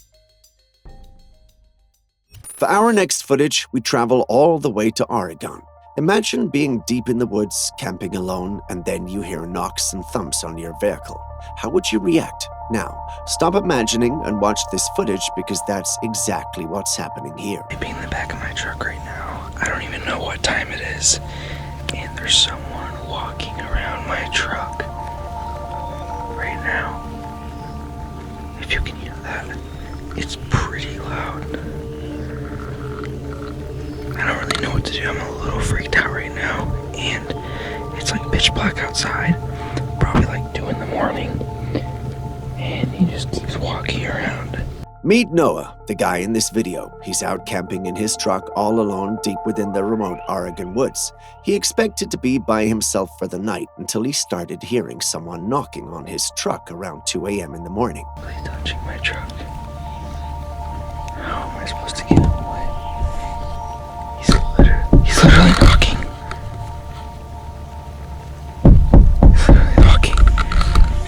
For our next footage, we travel all the way to Oregon. Imagine being deep in the woods, camping alone, and then you hear knocks and thumps on your vehicle. How would you react? Now, stop imagining and watch this footage because that's exactly what's happening here. I'd be in the back of my truck right now. I don't even know what time it is. And there's someone walking around my truck right now. If you can hear that, it's pretty loud. I don't really know what to do. I'm a little freaked out right now. And it's like pitch black outside. Probably like 2 in the morning. And he just keeps walking around. Meet Noah, the guy in this video. He's out camping in his truck all alone deep within the remote Oregon woods. He expected to be by himself for the night until he started hearing someone knocking on his truck around 2 a.m. in the morning. He's touching my truck. How am I supposed to get him away? He's literally knocking. He's literally knocking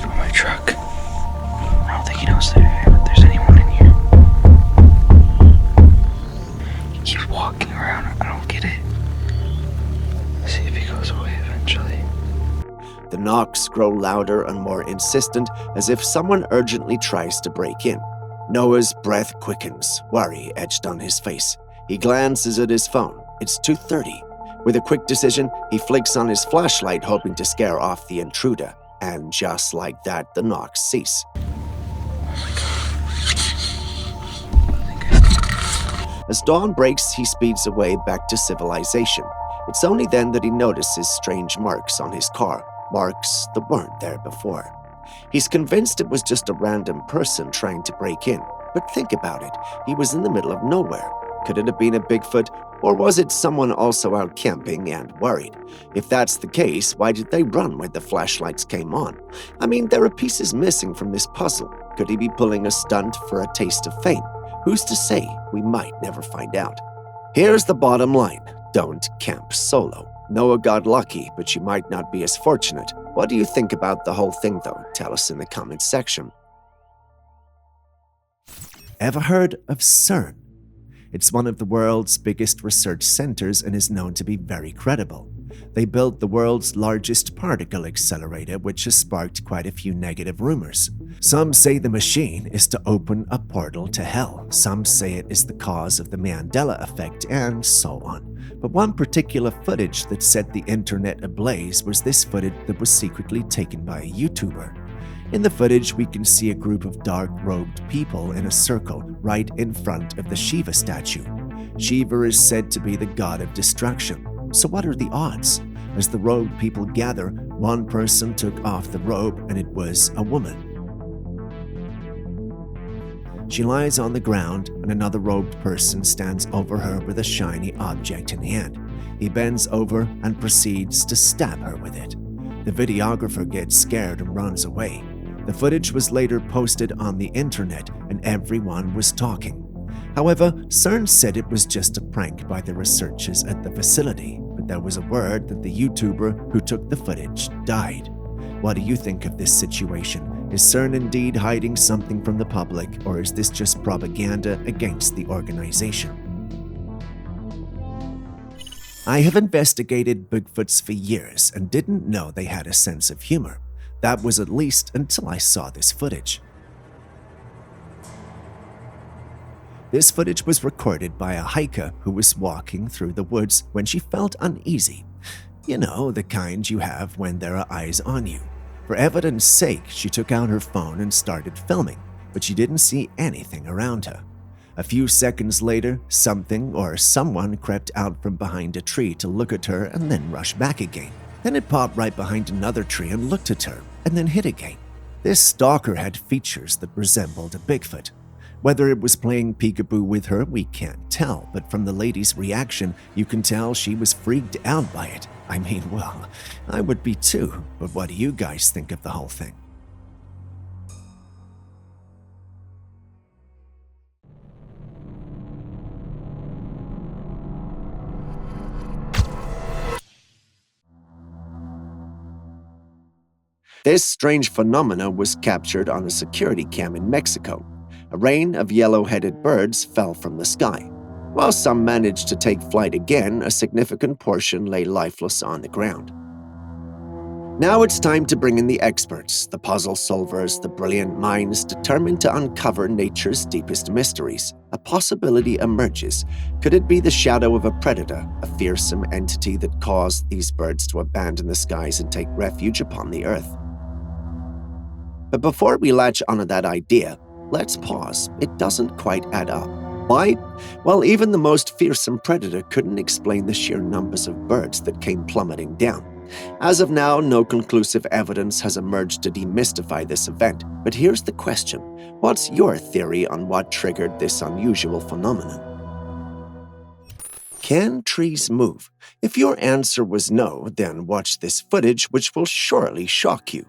on my truck. I don't think he knows that there's anyone in here. He keeps walking around. I don't get it. Let's see if he goes away eventually. The knocks grow louder and more insistent, as if someone urgently tries to break in. Noah's breath quickens, worry etched on his face. He glances at his phone. It's 2:30. With a quick decision, he flicks on his flashlight, hoping to scare off the intruder. And just like that, the knocks cease. As dawn breaks, he speeds away back to civilization. It's only then that he notices strange marks on his car, marks that weren't there before. He's convinced it was just a random person trying to break in. But think about it, he was in the middle of nowhere. Could it have been a Bigfoot, or was it someone also out camping and worried? If that's the case, why did they run when the flashlights came on? I mean, there are pieces missing from this puzzle. Could he be pulling a stunt for a taste of fame? Who's to say? We might never find out. Here's the bottom line. Don't camp solo. Noah got lucky, but you might not be as fortunate. What do you think about the whole thing, though? Tell us in the comments section. Ever heard of CERN? It's one of the world's biggest research centers and is known to be very credible. They built the world's largest particle accelerator, which has sparked quite a few negative rumors. Some say the machine is to open a portal to hell. Some say it is the cause of the Mandela effect, and so on. But one particular footage that set the internet ablaze was this footage that was secretly taken by a YouTuber. In the footage, we can see a group of dark-robed people in a circle right in front of the Shiva statue. Shiva is said to be the god of destruction. So what are the odds? As the robed people gather, one person took off the robe and it was a woman. She lies on the ground and another robed person stands over her with a shiny object in hand. He bends over and proceeds to stab her with it. The videographer gets scared and runs away. The footage was later posted on the internet and everyone was talking. However, CERN said it was just a prank by the researchers at the facility, but there was a word that the YouTuber who took the footage died. What do you think of this situation? Is CERN indeed hiding something from the public, or is this just propaganda against the organization? I have investigated Bigfoots for years and didn't know they had a sense of humor. That was at least until I saw this footage. This footage was recorded by a hiker who was walking through the woods when she felt uneasy. You know, the kind you have when there are eyes on you. For evidence sake, she took out her phone and started filming, but she didn't see anything around her. A few seconds later, something or someone crept out from behind a tree to look at her and then rush back again. Then it popped right behind another tree and looked at her, and then hid again. This stalker had features that resembled a Bigfoot. Whether it was playing peekaboo with her, we can't tell, but from the lady's reaction, you can tell she was freaked out by it. I mean, well, I would be too, but what do you guys think of the whole thing? This strange phenomena was captured on a security cam in Mexico. A rain of yellow-headed birds fell from the sky. While some managed to take flight again, a significant portion lay lifeless on the ground. Now it's time to bring in the experts, the puzzle solvers, the brilliant minds determined to uncover nature's deepest mysteries. A possibility emerges. Could it be the shadow of a predator, a fearsome entity that caused these birds to abandon the skies and take refuge upon the earth? But before we latch onto that idea, let's pause. It doesn't quite add up. Why? Well, even the most fearsome predator couldn't explain the sheer numbers of birds that came plummeting down. As of now, no conclusive evidence has emerged to demystify this event. But here's the question. What's your theory on what triggered this unusual phenomenon? Can trees move? If your answer was no, then watch this footage, which will surely shock you.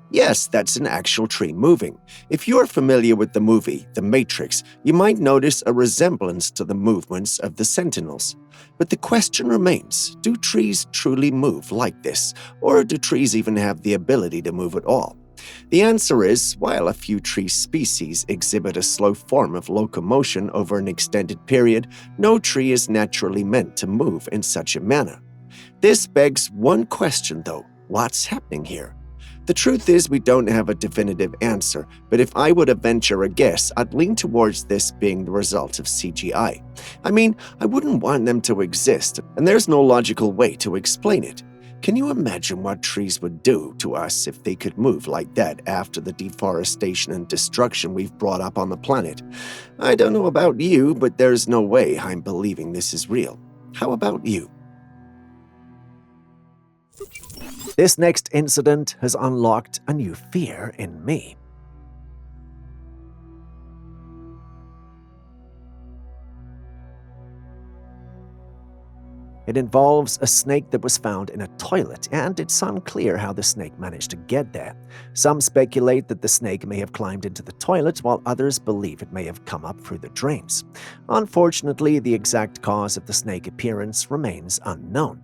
Yes, that's an actual tree moving. If you're familiar with the movie The Matrix, you might notice a resemblance to the movements of the Sentinels. But the question remains, do trees truly move like this? Or do trees even have the ability to move at all? The answer is, while a few tree species exhibit a slow form of locomotion over an extended period, no tree is naturally meant to move in such a manner. This begs one question though: what's happening here? The truth is we don't have a definitive answer, but if I were to venture a guess, I'd lean towards this being the result of CGI. I mean, I wouldn't want them to exist, and there's no logical way to explain it. Can you imagine what trees would do to us if they could move like that after the deforestation and destruction we've brought up on the planet? I don't know about you, but there's no way I'm believing this is real. How about you? This next incident has unlocked a new fear in me. It involves a snake that was found in a toilet, and it's unclear how the snake managed to get there. Some speculate that the snake may have climbed into the toilet, while others believe it may have come up through the drains. Unfortunately, the exact cause of the snake appearance remains unknown.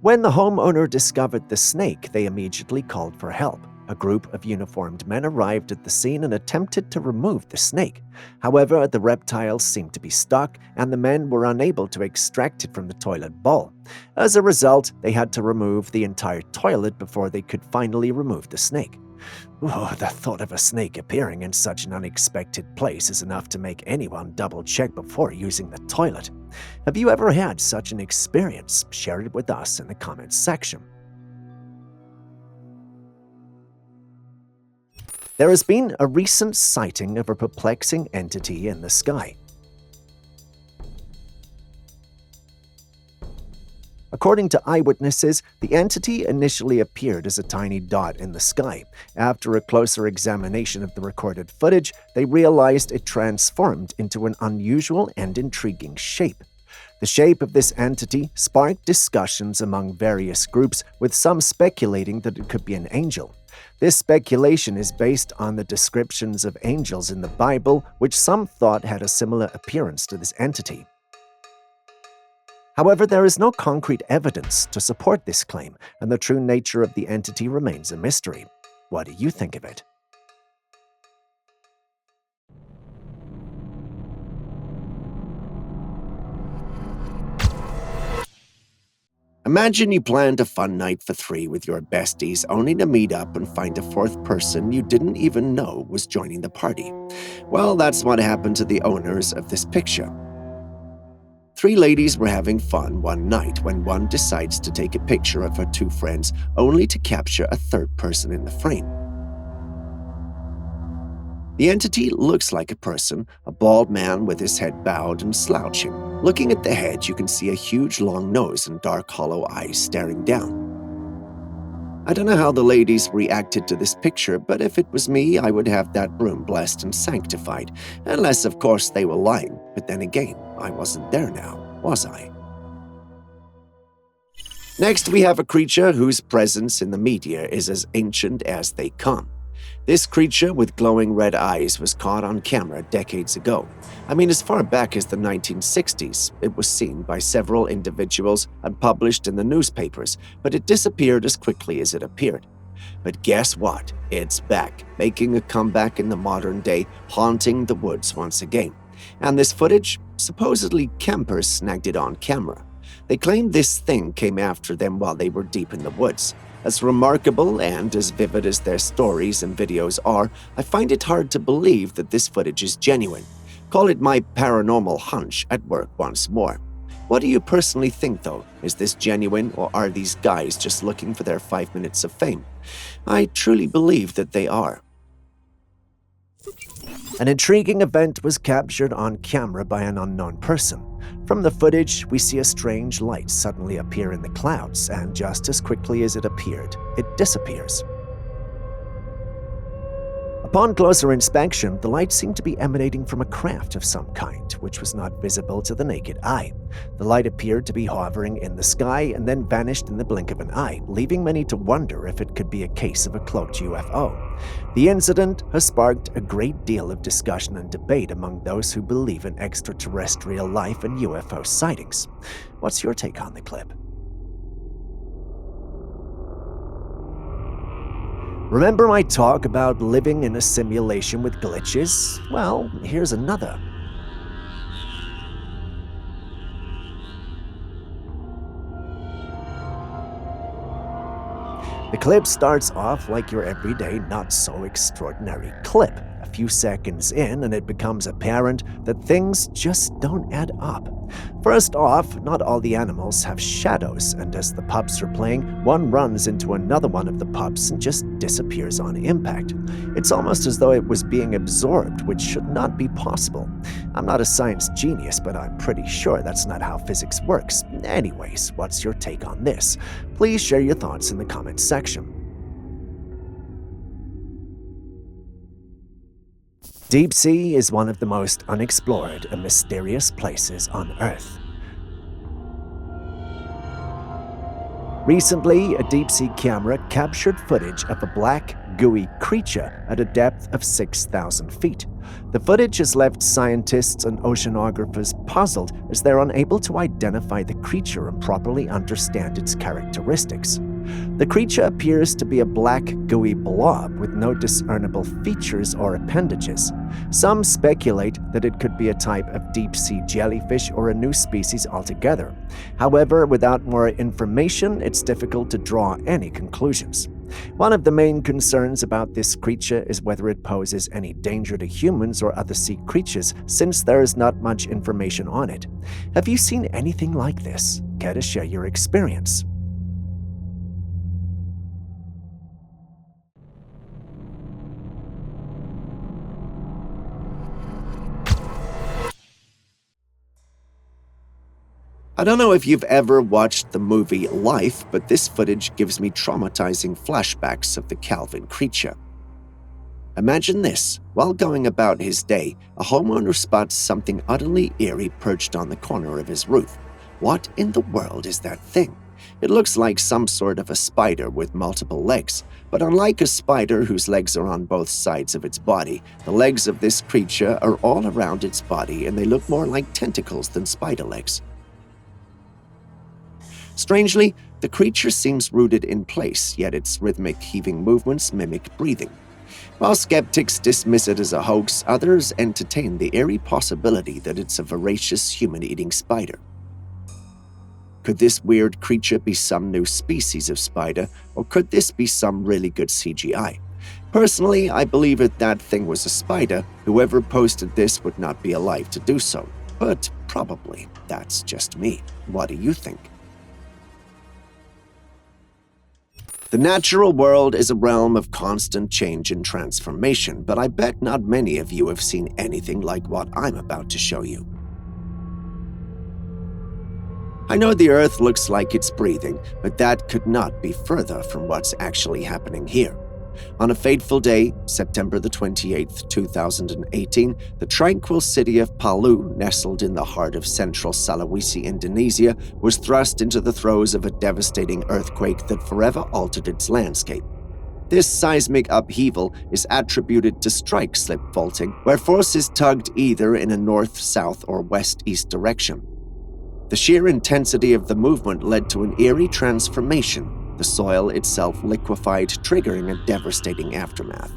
When the homeowner discovered the snake, they immediately called for help. A group of uniformed men arrived at the scene and attempted to remove the snake. However, the reptile seemed to be stuck, and the men were unable to extract it from the toilet bowl. As a result, they had to remove the entire toilet before they could finally remove the snake. Oh, the thought of a snake appearing in such an unexpected place is enough to make anyone double-check before using the toilet. Have you ever had such an experience? Share it with us in the comments section. There has been a recent sighting of a perplexing entity in the sky. According to eyewitnesses, the entity initially appeared as a tiny dot in the sky. After a closer examination of the recorded footage, they realized it transformed into an unusual and intriguing shape. The shape of this entity sparked discussions among various groups, with some speculating that it could be an angel. This speculation is based on the descriptions of angels in the Bible, which some thought had a similar appearance to this entity. However, there is no concrete evidence to support this claim, and the true nature of the entity remains a mystery. What do you think of it? Imagine you planned a fun night for 3 with your besties, only to meet up and find a 4th person you didn't even know was joining the party. Well, that's what happened to the owners of this picture. 3 ladies were having fun one night when one decides to take a picture of her 2 friends, only to capture a 3rd person in the frame. The entity looks like a person, a bald man with his head bowed and slouching. Looking at the head, you can see a huge long nose and dark hollow eyes staring down. I don't know how the ladies reacted to this picture, but if it was me, I would have that room blessed and sanctified. Unless, of course, they were lying. But then again, I wasn't there now, was I? Next, we have a creature whose presence in the media is as ancient as they come. This creature with glowing red eyes was caught on camera decades ago. I mean, as far back as the 1960s, it was seen by several individuals and published in the newspapers, but it disappeared as quickly as it appeared. But guess what? It's back, making a comeback in the modern day, haunting the woods once again. And this footage, supposedly campers snagged it on camera. They claim this thing came after them while they were deep in the woods. As remarkable and as vivid as their stories and videos are, I find it hard to believe that this footage is genuine. Call it my paranormal hunch at work once more. What do you personally think, though? Is this genuine, or are these guys just looking for their 5 minutes of fame? I truly believe that they are. An intriguing event was captured on camera by an unknown person. From the footage, we see a strange light suddenly appear in the clouds, and just as quickly as it appeared, it disappears. Upon closer inspection, the light seemed to be emanating from a craft of some kind, which was not visible to the naked eye. The light appeared to be hovering in the sky and then vanished in the blink of an eye, leaving many to wonder if it could be a case of a cloaked UFO. The incident has sparked a great deal of discussion and debate among those who believe in extraterrestrial life and UFO sightings. What's your take on the clip? Remember my talk about living in a simulation with glitches? Well, here's another. The clip starts off like your everyday not-so-extraordinary clip. A few seconds in, and it becomes apparent that things just don't add up. First off, not all the animals have shadows, and as the pups are playing, one runs into another one of the pups and just disappears on impact. It's almost as though it was being absorbed, which should not be possible. I'm not a science genius, but I'm pretty sure that's not how physics works. Anyways, what's your take on this? Please share your thoughts in the comments section. Deep sea is one of the most unexplored and mysterious places on Earth. Recently, a deep-sea camera captured footage of a black, gooey creature at a depth of 6,000 feet. The footage has left scientists and oceanographers puzzled as they're unable to identify the creature and properly understand its characteristics. The creature appears to be a black, gooey blob with no discernible features or appendages. Some speculate that it could be a type of deep-sea jellyfish or a new species altogether. However, without more information, it's difficult to draw any conclusions. One of the main concerns about this creature is whether it poses any danger to humans or other sea creatures, since there is not much information on it. Have you seen anything like this? Care to share your experience? I don't know if you've ever watched the movie Life, but this footage gives me traumatizing flashbacks of the Calvin creature. Imagine this. While going about his day, a homeowner spots something utterly eerie perched on the corner of his roof. What in the world is that thing? It looks like some sort of a spider with multiple legs, but unlike a spider whose legs are on both sides of its body, the legs of this creature are all around its body and they look more like tentacles than spider legs. Strangely, the creature seems rooted in place, yet its rhythmic heaving movements mimic breathing. While skeptics dismiss it as a hoax, others entertain the eerie possibility that it's a voracious human-eating spider. Could this weird creature be some new species of spider, or could this be some really good CGI? Personally, I believe if that thing was a spider, whoever posted this would not be alive to do so. But probably that's just me. What do you think? The natural world is a realm of constant change and transformation, but I bet not many of you have seen anything like what I'm about to show you. I know the Earth looks like it's breathing, but that could not be further from what's actually happening here. On a fateful day, September the 28th, 2018, the tranquil city of Palu, nestled in the heart of central Sulawesi, Indonesia, was thrust into the throes of a devastating earthquake that forever altered its landscape. This seismic upheaval is attributed to strike-slip faulting, where forces tugged either in a north-south or west-east direction. The sheer intensity of the movement led to an eerie transformation. The soil itself liquefied, triggering a devastating aftermath.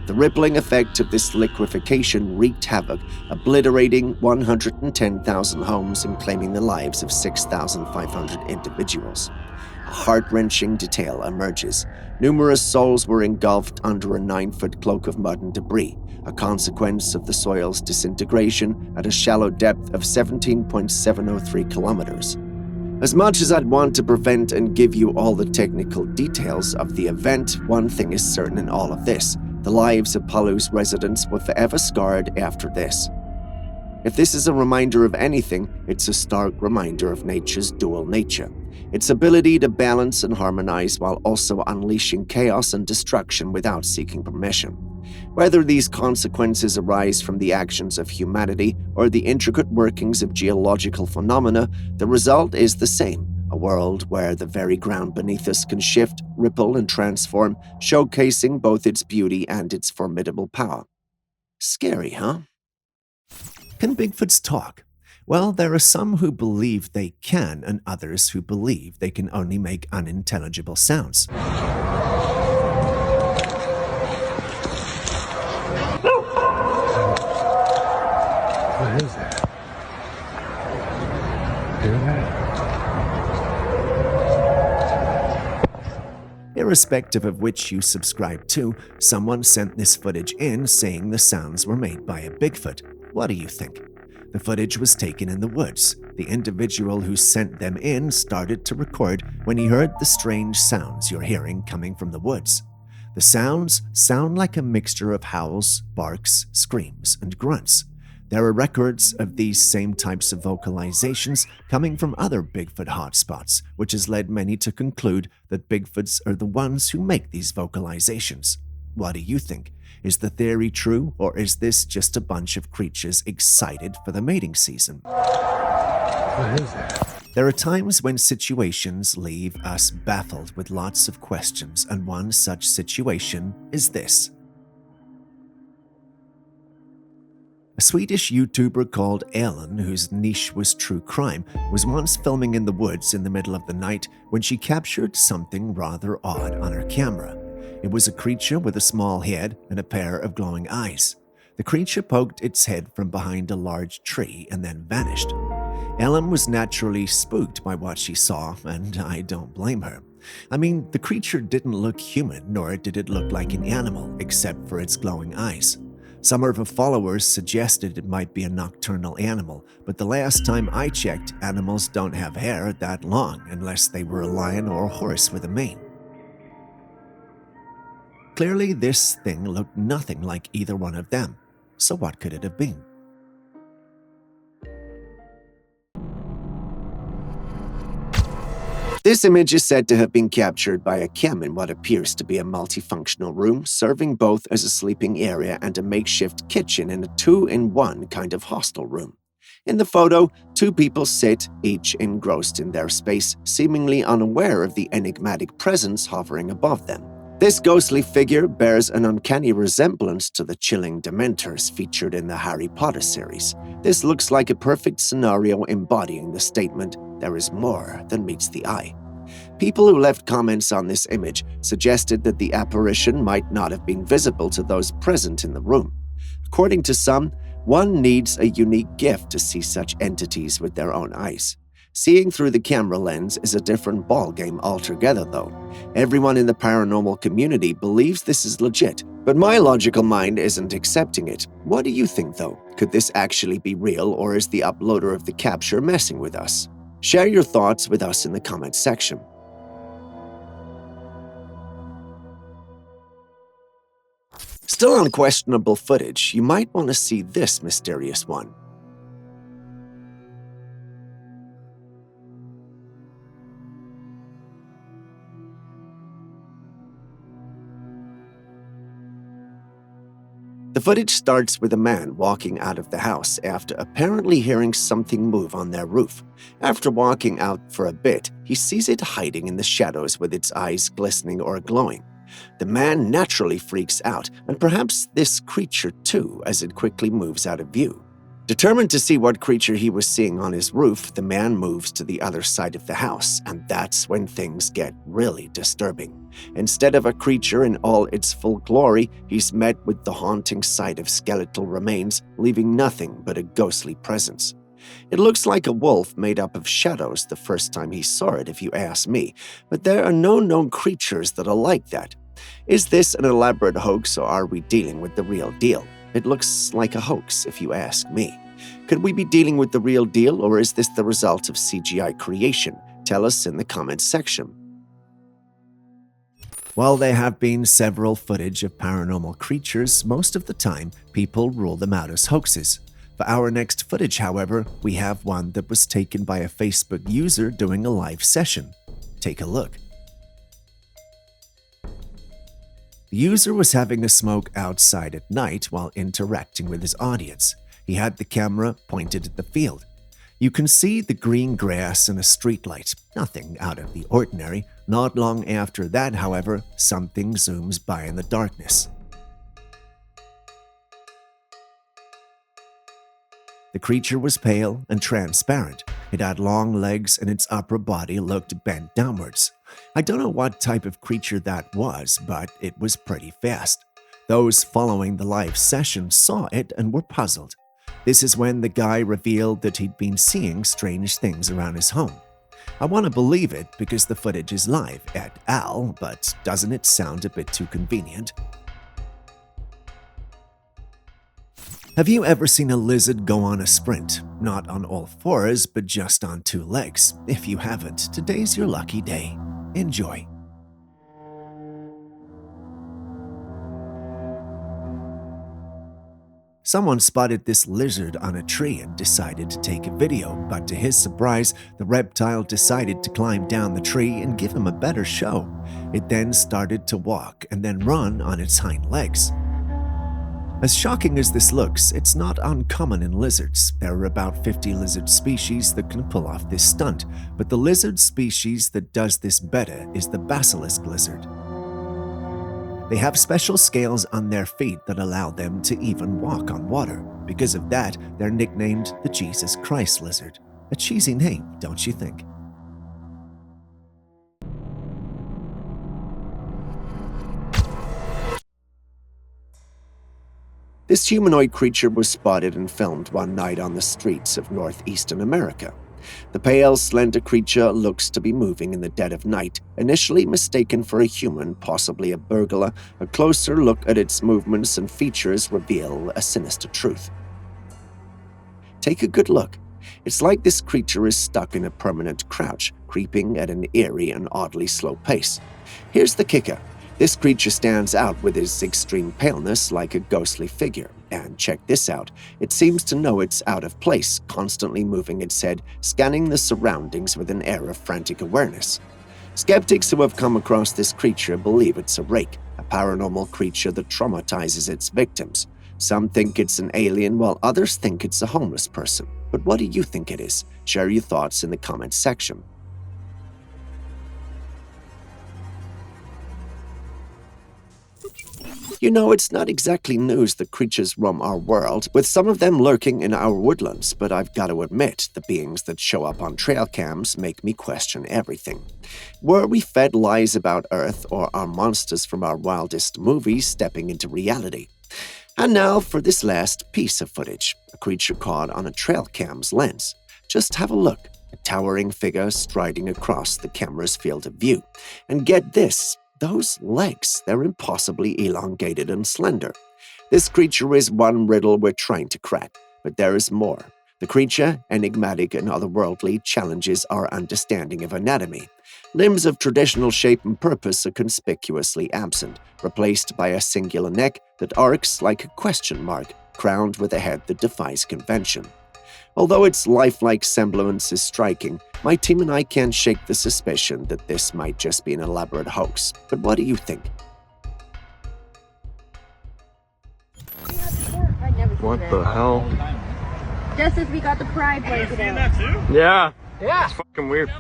The rippling effect of this liquefaction wreaked havoc, obliterating 110,000 homes and claiming the lives of 6,500 individuals. A heart-wrenching detail emerges. Numerous souls were engulfed under a 9-foot cloak of mud and debris, a consequence of the soil's disintegration at a shallow depth of 17.703 kilometers. As much as I'd want to prevent and give you all the technical details of the event, one thing is certain in all of this. The lives of Palu's residents were forever scarred after this. If this is a reminder of anything, it's a stark reminder of nature's dual nature. Its ability to balance and harmonize while also unleashing chaos and destruction without seeking permission. Whether these consequences arise from the actions of humanity or the intricate workings of geological phenomena, the result is the same, a world where the very ground beneath us can shift, ripple, and transform, showcasing both its beauty and its formidable power. Scary, huh? Can Bigfoots talk? Well, there are some who believe they can, and others who believe they can only make unintelligible sounds. Irrespective of which you subscribe to, someone sent this footage in saying the sounds were made by a Bigfoot. What do you think? The footage was taken in the woods. The individual who sent them in started to record when he heard the strange sounds you're hearing coming from the woods. The sounds sound like a mixture of howls, barks, screams, and grunts. There are records of these same types of vocalizations coming from other Bigfoot hotspots, which has led many to conclude that Bigfoots are the ones who make these vocalizations. What do you think? Is the theory true, or is this just a bunch of creatures excited for the mating season? What is that? There are times when situations leave us baffled with lots of questions, and one such situation is this. A Swedish YouTuber called Ellen, whose niche was true crime, was once filming in the woods in the middle of the night when she captured something rather odd on her camera. It was a creature with a small head and a pair of glowing eyes. The creature poked its head from behind a large tree and then vanished. Ellen was naturally spooked by what she saw, and I don't blame her. I mean, the creature didn't look human, nor did it look like an animal, except for its glowing eyes. Some of her followers suggested it might be a nocturnal animal, but the last time I checked, animals don't have hair that long unless they were a lion or a horse with a mane. Clearly, this thing looked nothing like either one of them. So what could it have been? This image is said to have been captured by a cam in what appears to be a multifunctional room, serving both as a sleeping area and a makeshift kitchen in a two-in-one kind of hostel room. In the photo, two people sit, each engrossed in their space, seemingly unaware of the enigmatic presence hovering above them. This ghostly figure bears an uncanny resemblance to the chilling dementors featured in the Harry Potter series. This looks like a perfect scenario embodying the statement, "There is more than meets the eye." People who left comments on this image suggested that the apparition might not have been visible to those present in the room. According to some, one needs a unique gift to see such entities with their own eyes. Seeing through the camera lens is a different ballgame altogether, though. Everyone in the paranormal community believes this is legit, but my logical mind isn't accepting it. What do you think, though? Could this actually be real, or is the uploader of the capture messing with us? Share your thoughts with us in the comments section. Still on questionable footage, you might want to see this mysterious one. The footage starts with a man walking out of the house after apparently hearing something move on their roof. After walking out for a bit, he sees it hiding in the shadows with its eyes glistening or glowing. The man naturally freaks out, and perhaps this creature too, as it quickly moves out of view. Determined to see what creature he was seeing on his roof, the man moves to the other side of the house, and that's when things get really disturbing. Instead of a creature in all its full glory, he's met with the haunting sight of skeletal remains, leaving nothing but a ghostly presence. It looks like a wolf made up of shadows the first time he saw it, if you ask me, but there are no known creatures that are like that. Is this an elaborate hoax, or are we dealing with the real deal? It looks like a hoax, if you ask me. Could we be dealing with the real deal, or is this the result of CGI creation? Tell us in the comments section. While there have been several footage of paranormal creatures, most of the time people rule them out as hoaxes. For our next footage, however, we have one that was taken by a Facebook user doing a live session. Take a look. The user was having a smoke outside at night while interacting with his audience. He had the camera pointed at the field. You can see the green grass and a streetlight, nothing out of the ordinary. Not long after that, however, something zooms by in the darkness. The creature was pale and transparent. It had long legs and its upper body looked bent downwards. I don't know what type of creature that was, but it was pretty fast. Those following the live session saw it and were puzzled. This is when the guy revealed that he'd been seeing strange things around his home. I want to believe it because the footage is live et al., but doesn't it sound a bit too convenient? Have you ever seen a lizard go on a sprint? Not on all fours, but just on two legs. If you haven't, today's your lucky day. Enjoy. Someone spotted this lizard on a tree and decided to take a video, but to his surprise, the reptile decided to climb down the tree and give him a better show. It then started to walk and then run on its hind legs. As shocking as this looks, it's not uncommon in lizards. There are about 50 lizard species that can pull off this stunt, but the lizard species that does this better is the basilisk lizard. They have special scales on their feet that allow them to even walk on water. Because of that, they're nicknamed the Jesus Christ lizard. A cheesy name, don't you think? This humanoid creature was spotted and filmed one night on the streets of northeastern America. The pale, slender creature looks to be moving in the dead of night. Initially mistaken for a human, possibly a burglar, a closer look at its movements and features reveal a sinister truth. Take a good look. It's like this creature is stuck in a permanent crouch, creeping at an eerie and oddly slow pace. Here's the kicker. This creature stands out with its extreme paleness like a ghostly figure. And check this out, it seems to know it's out of place, constantly moving its head, scanning the surroundings with an air of frantic awareness. Skeptics who have come across this creature believe it's a rake, a paranormal creature that traumatizes its victims. Some think it's an alien, while others think it's a homeless person. But what do you think it is? Share your thoughts in the comments section. You know, it's not exactly news that creatures roam our world, with some of them lurking in our woodlands, but I've got to admit, the beings that show up on trail cams make me question everything. Were we fed lies about Earth, or are monsters from our wildest movies stepping into reality? And now for this last piece of footage, a creature caught on a trail cam's lens. Just have a look, a towering figure striding across the camera's field of view. And get this, those legs, they're impossibly elongated and slender. This creature is one riddle we're trying to crack, but there is more. The creature, enigmatic and otherworldly, challenges our understanding of anatomy. Limbs of traditional shape and purpose are conspicuously absent, replaced by a singular neck that arcs like a question mark, crowned with a head that defies convention. Although its lifelike semblance is striking, my team and I can't shake the suspicion that this might just be an elaborate hoax. But what do you think? What the hell? Just as we got the pride blanket out. that too? Yeah. It's fucking weird.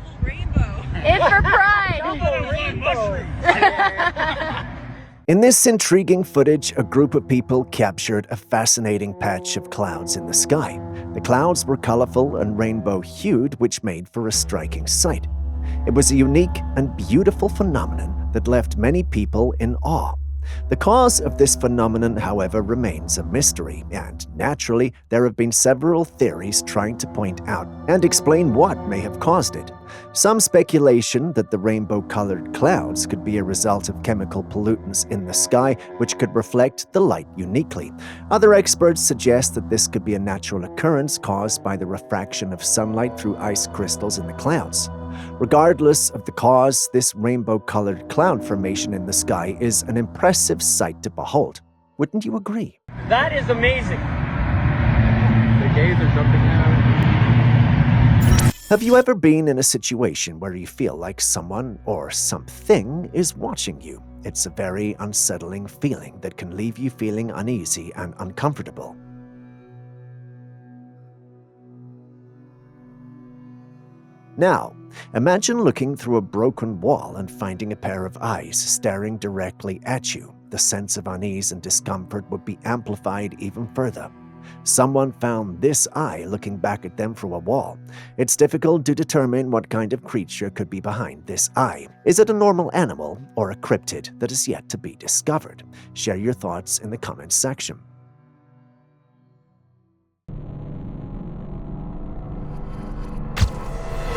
It's for pride. In this intriguing footage, a group of people captured a fascinating patch of clouds in the sky. The clouds were colorful and rainbow-hued, which made for a striking sight. It was a unique and beautiful phenomenon that left many people in awe. The cause of this phenomenon, however, remains a mystery, and naturally, there have been several theories trying to point out and explain what may have caused it. Some speculation that the rainbow-colored clouds could be a result of chemical pollutants in the sky, which could reflect the light uniquely. Other experts suggest that this could be a natural occurrence caused by the refraction of sunlight through ice crystals in the clouds. Regardless of the cause, this rainbow-colored cloud formation in the sky is an impressive sight to behold. Wouldn't you agree? That is amazing. The gays or something now. Have you ever been in a situation where you feel like someone or something is watching you? It's a very unsettling feeling that can leave you feeling uneasy and uncomfortable. Now, imagine looking through a broken wall and finding a pair of eyes staring directly at you. The sense of unease and discomfort would be amplified even further. Someone found this eye looking back at them through a wall. It's difficult to determine what kind of creature could be behind this eye. Is it a normal animal or a cryptid that is yet to be discovered? Share your thoughts in the comments section.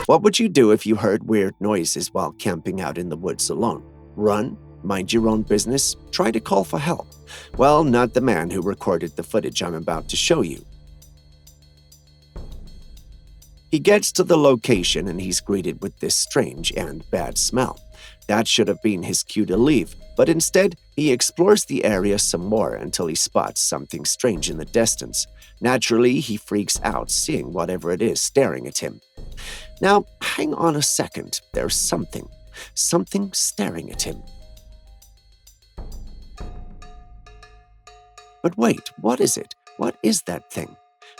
What would you do if you heard weird noises while camping out in the woods alone? Run? Mind your own business? Try to call for help? Well, not the man who recorded the footage I'm about to show you. He gets to the location and he's greeted with this strange and bad smell. That should have been his cue to leave, but instead, he explores the area some more until he spots something strange in the distance. Naturally, he freaks out seeing whatever it is staring at him. Now, hang on a second. There's something staring at him. But wait, what is it? What is that thing?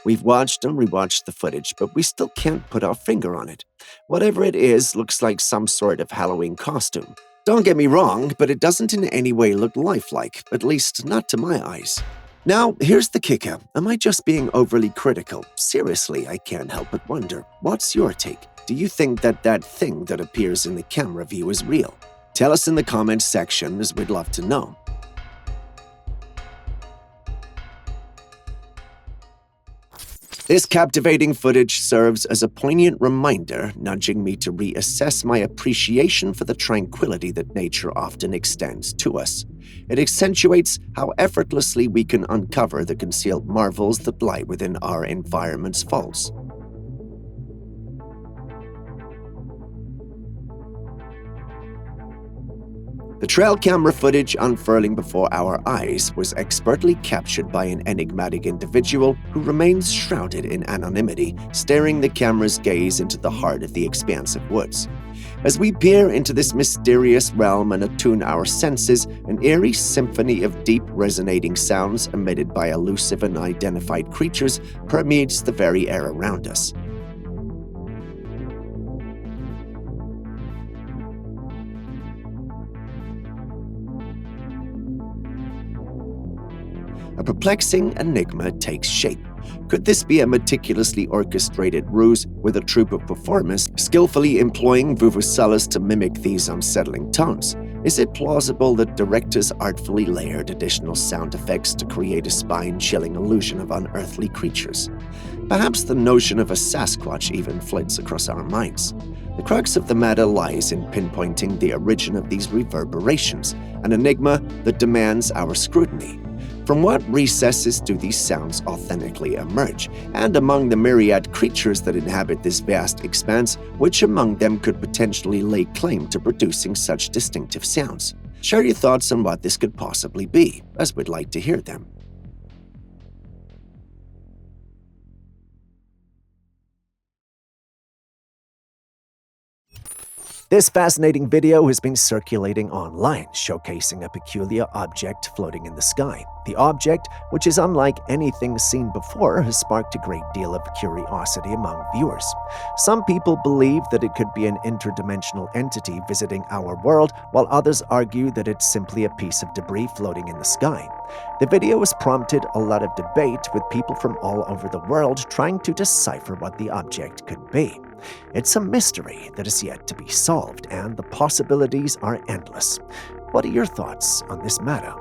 We've watched and rewatched the footage, but we still can't put our finger on it. Whatever it is looks like some sort of Halloween costume. Don't get me wrong, but it doesn't in any way look lifelike, at least not to my eyes. Now, here's the kicker. Am I just being overly critical? Seriously, I can't help but wonder. What's your take? Do you think that thing that appears in the camera view is real? Tell us in the comments section, as we'd love to know. This captivating footage serves as a poignant reminder, nudging me to reassess my appreciation for the tranquility that nature often extends to us. It accentuates how effortlessly we can uncover the concealed marvels that lie within our environment's folds. The trail camera footage unfurling before our eyes was expertly captured by an enigmatic individual who remains shrouded in anonymity, staring the camera's gaze into the heart of the expansive woods. As we peer into this mysterious realm and attune our senses, an eerie symphony of deep resonating sounds emitted by elusive and unidentified creatures permeates the very air around us. A perplexing enigma takes shape. Could this be a meticulously orchestrated ruse with a troupe of performers skillfully employing vuvuzelas to mimic these unsettling tones? Is it plausible that directors artfully layered additional sound effects to create a spine-chilling illusion of unearthly creatures? Perhaps the notion of a Sasquatch even flits across our minds. The crux of the matter lies in pinpointing the origin of these reverberations, an enigma that demands our scrutiny. From what recesses do these sounds authentically emerge? And among the myriad creatures that inhabit this vast expanse, which among them could potentially lay claim to producing such distinctive sounds? Share your thoughts on what this could possibly be, as we'd like to hear them. This fascinating video has been circulating online, showcasing a peculiar object floating in the sky. The object, which is unlike anything seen before, has sparked a great deal of curiosity among viewers. Some people believe that it could be an interdimensional entity visiting our world, while others argue that it's simply a piece of debris floating in the sky. The video has prompted a lot of debate, with people from all over the world trying to decipher what the object could be. It's a mystery that is yet to be solved, and the possibilities are endless. What are your thoughts on this matter?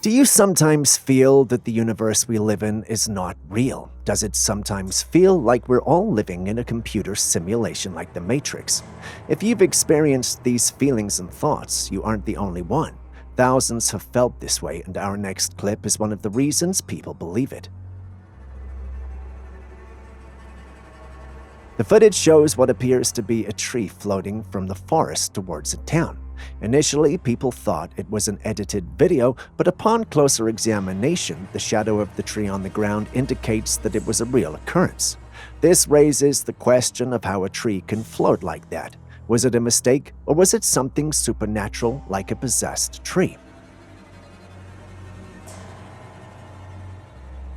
Do you sometimes feel that the universe we live in is not real? Does it sometimes feel like we're all living in a computer simulation like the Matrix? If you've experienced these feelings and thoughts, you aren't the only one. Thousands have felt this way, and our next clip is one of the reasons people believe it. The footage shows what appears to be a tree floating from the forest towards a town. Initially, people thought it was an edited video, but upon closer examination, the shadow of the tree on the ground indicates that it was a real occurrence. This raises the question of how a tree can float like that. Was it a mistake, or was it something supernatural like a possessed tree?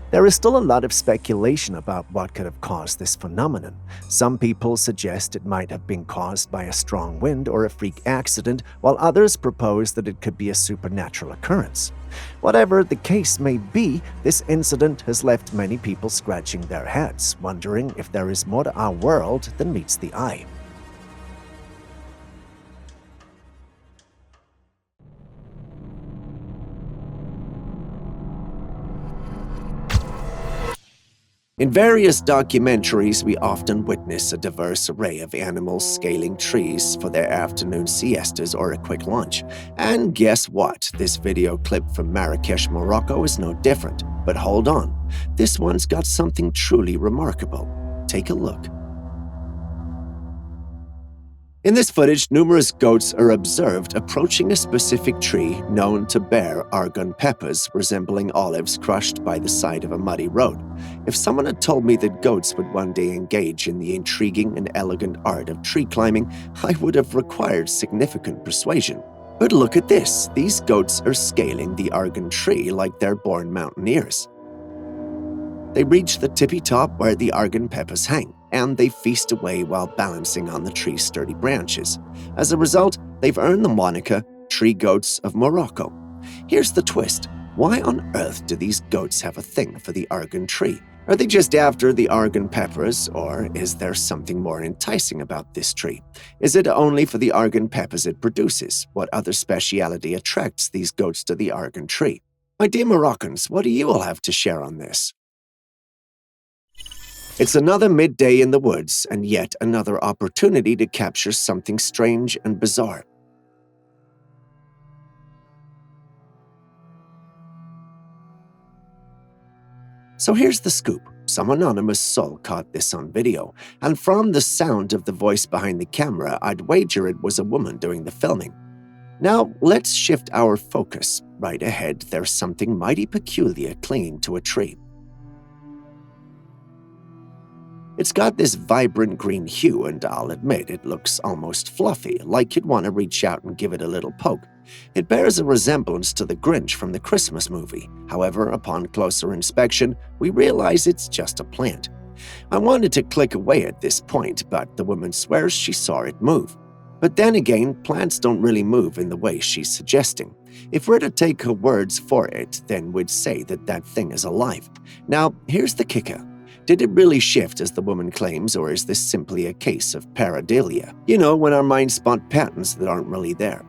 There is still a lot of speculation about what could have caused this phenomenon. Some people suggest it might have been caused by a strong wind or a freak accident, while others propose that it could be a supernatural occurrence. Whatever the case may be, this incident has left many people scratching their heads, wondering if there is more to our world than meets the eye. In various documentaries, we often witness a diverse array of animals scaling trees for their afternoon siestas or a quick lunch. And guess what? This video clip from Marrakesh, Morocco is no different. But hold on, this one's got something truly remarkable. Take a look. In this footage, numerous goats are observed approaching a specific tree known to bear argon peppers resembling olives crushed by the side of a muddy road. If someone had told me that goats would one day engage in the intriguing and elegant art of tree climbing, I would have required significant persuasion. But look at this, these goats are scaling the argon tree like they're born mountaineers. They reach the tippy top where the argon peppers hang, and they feast away while balancing on the tree's sturdy branches. As a result, they've earned the moniker Tree Goats of Morocco. Here's the twist. Why on earth do these goats have a thing for the argon tree? Are they just after the argon peppers, or is there something more enticing about this tree? Is it only for the argon peppers it produces? What other speciality attracts these goats to the argon tree? My dear Moroccans, what do you all have to share on this? It's another midday in the woods, and yet another opportunity to capture something strange and bizarre. So here's the scoop. Some anonymous soul caught this on video, and from the sound of the voice behind the camera, I'd wager it was a woman doing the filming. Now, let's shift our focus. Right ahead, there's something mighty peculiar clinging to a tree. It's got this vibrant green hue, and I'll admit it looks almost fluffy, like you'd want to reach out and give it a little poke. It bears a resemblance to the Grinch from the Christmas movie. However, upon closer inspection, we realize it's just a plant. I wanted to click away at this point, but the woman swears she saw it move. But then again, plants don't really move in the way she's suggesting. If we're to take her words for it, then we'd say that that thing is alive. Now, here's the kicker. Did it really shift as the woman claims, or is this simply a case of pareidolia? You know, when our minds spot patterns that aren't really there.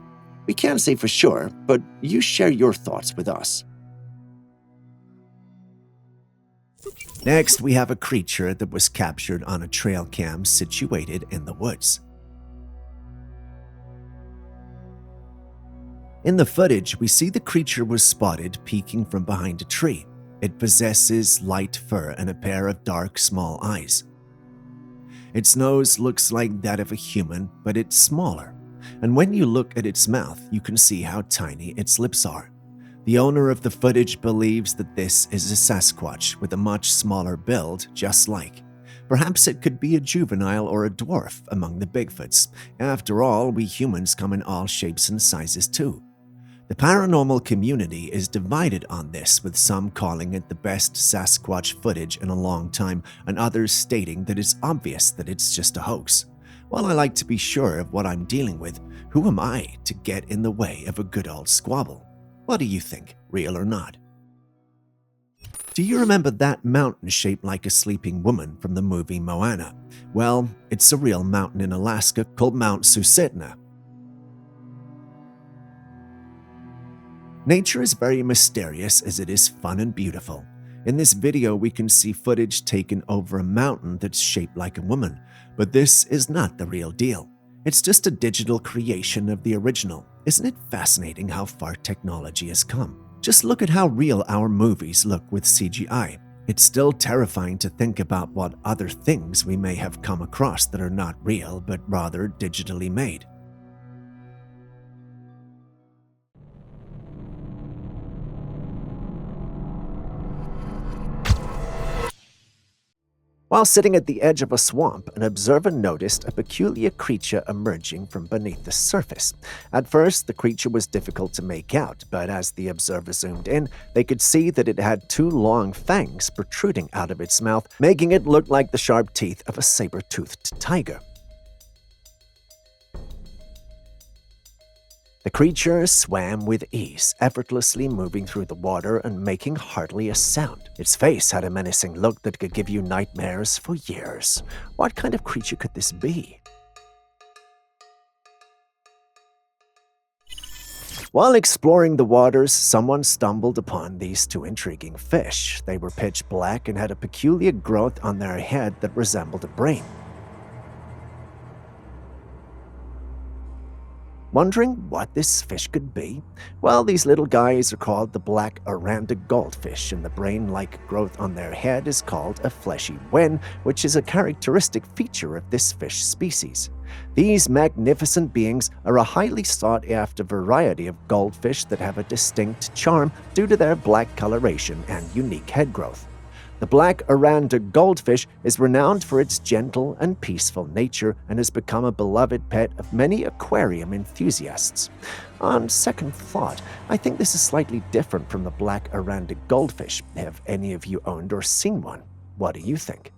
We can't say for sure, but you share your thoughts with us. Next, we have a creature that was captured on a trail cam situated in the woods. In the footage, we see the creature was spotted peeking from behind a tree. It possesses light fur and a pair of dark, small eyes. Its nose looks like that of a human, but it's smaller. And when you look at its mouth, you can see how tiny its lips are. The owner of the footage believes that this is a Sasquatch with a much smaller build, just like. Perhaps it could be a juvenile or a dwarf among the Bigfoots. After all, we humans come in all shapes and sizes too. The paranormal community is divided on this, with some calling it the best Sasquatch footage in a long time and others stating that it's obvious that it's just a hoax. While I like to be sure of what I'm dealing with, who am I to get in the way of a good old squabble? What do you think, real or not? Do you remember that mountain shaped like a sleeping woman from the movie Moana? Well, it's a real mountain in Alaska called Mount Susitna. Nature is very mysterious as it is fun and beautiful. In this video, we can see footage taken over a mountain that's shaped like a woman, but this is not the real deal. It's just a digital creation of the original. Isn't it fascinating how far technology has come? Just look at how real our movies look with CGI. It's still terrifying to think about what other things we may have come across that are not real, but rather digitally made. While sitting at the edge of a swamp, an observer noticed a peculiar creature emerging from beneath the surface. At first, the creature was difficult to make out, but as the observer zoomed in, they could see that it had two long fangs protruding out of its mouth, making it look like the sharp teeth of a saber-toothed tiger. The creature swam with ease, effortlessly moving through the water and making hardly a sound. Its face had a menacing look that could give you nightmares for years. What kind of creature could this be? While exploring the waters, someone stumbled upon these two intriguing fish. They were pitch black and had a peculiar growth on their head that resembled a brain. Wondering what this fish could be? Well, these little guys are called the black Aranda goldfish, and the brain-like growth on their head is called a fleshy wen, which is a characteristic feature of this fish species. These magnificent beings are a highly sought-after variety of goldfish that have a distinct charm due to their black coloration and unique head growth. The black Aranda goldfish is renowned for its gentle and peaceful nature and has become a beloved pet of many aquarium enthusiasts. On second thought, I think this is slightly different from the black Aranda goldfish. Have any of you owned or seen one? What do you think?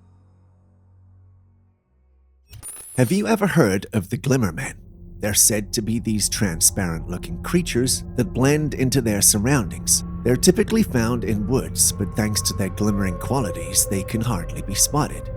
Have you ever heard of the Glimmermen? They're said to be these transparent-looking creatures that blend into their surroundings. They're typically found in woods, but thanks to their glimmering qualities, they can hardly be spotted.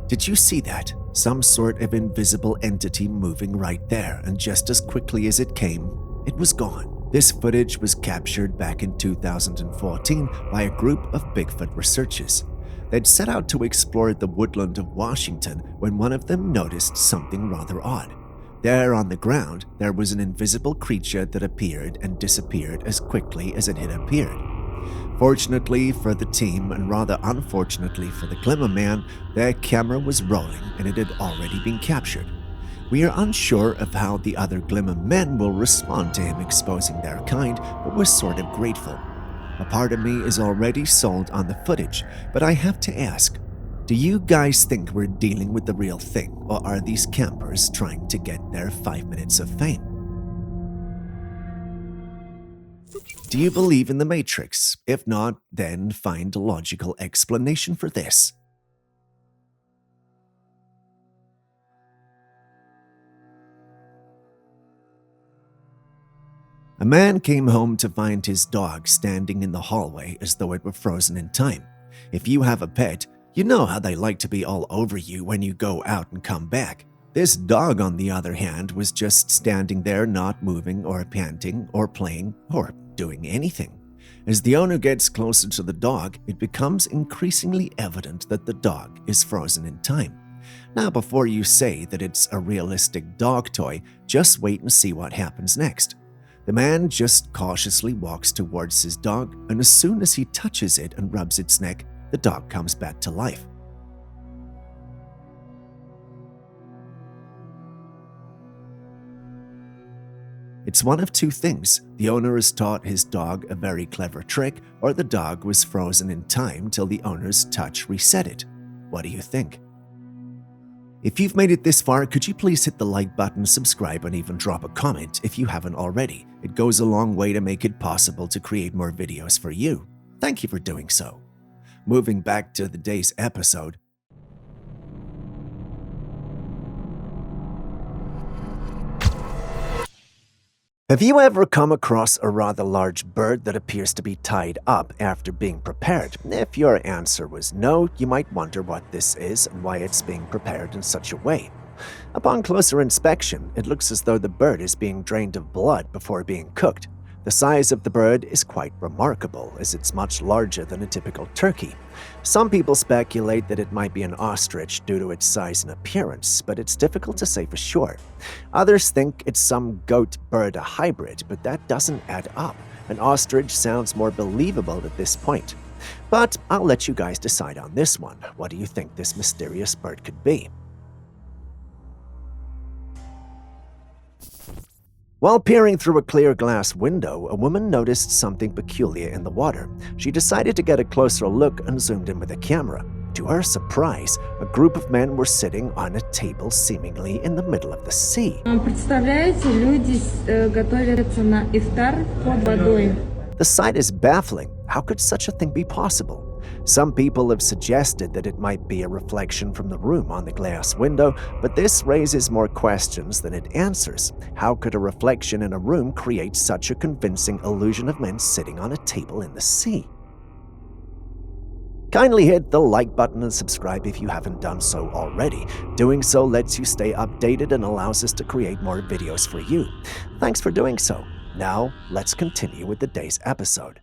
Did you see that? Some sort of invisible entity moving right there, and just as quickly as it came, it was gone. This footage was captured back in 2014 by a group of Bigfoot researchers. They'd set out to explore the woodland of Washington when one of them noticed something rather odd. There on the ground, there was an invisible creature that appeared and disappeared as quickly as it had appeared. Fortunately for the team, and rather unfortunately for the Glimmerman, their camera was rolling and it had already been captured. We are unsure of how the other Glimmermen will respond to him exposing their kind, but we're sort of grateful. A part of me is already sold on the footage, but I have to ask, do you guys think we're dealing with the real thing, or are these campers trying to get their 5 minutes of fame? Do you believe in the Matrix? If not, then find a logical explanation for this. A man came home to find his dog standing in the hallway as though it were frozen in time. If you have a pet, you know how they like to be all over you when you go out and come back. This dog, on the other hand, was just standing there not moving or panting or playing or doing anything. As the owner gets closer to the dog, it becomes increasingly evident that the dog is frozen in time. Now, before you say that it's a realistic dog toy, just wait and see what happens next. The man just cautiously walks towards his dog, and as soon as he touches it and rubs its neck, the dog comes back to life. It's one of two things. The owner has taught his dog a very clever trick, or the dog was frozen in time till the owner's touch reset it. What do you think? If you've made it this far, could you please hit the like button, subscribe, and even drop a comment if you haven't already? It goes a long way to make it possible to create more videos for you. Thank you for doing so. Moving back to the day's episode. Have you ever come across a rather large bird that appears to be tied up after being prepared? If your answer was no, you might wonder what this is and why it's being prepared in such a way. Upon closer inspection, it looks as though the bird is being drained of blood before being cooked. The size of the bird is quite remarkable, as it's much larger than a typical turkey. Some people speculate that it might be an ostrich due to its size and appearance, but it's difficult to say for sure. Others think it's some goat-bird hybrid, but that doesn't add up. An ostrich sounds more believable at this point. But I'll let you guys decide on this one. What do you think this mysterious bird could be? While peering through a clear glass window, a woman noticed something peculiar in the water. She decided to get a closer look and zoomed in with a camera. To her surprise, a group of men were sitting on a table seemingly in the middle of the sea. Представляете, люди готовятся на ифтар под водой. The sight is baffling. How could such a thing be possible? Some people have suggested that it might be a reflection from the room on the glass window, but this raises more questions than it answers. How could a reflection in a room create such a convincing illusion of men sitting on a table in the sea? Kindly hit the like button and subscribe if you haven't done so already. Doing so lets you stay updated and allows us to create more videos for you. Thanks for doing so. Now, let's continue with the day's episode.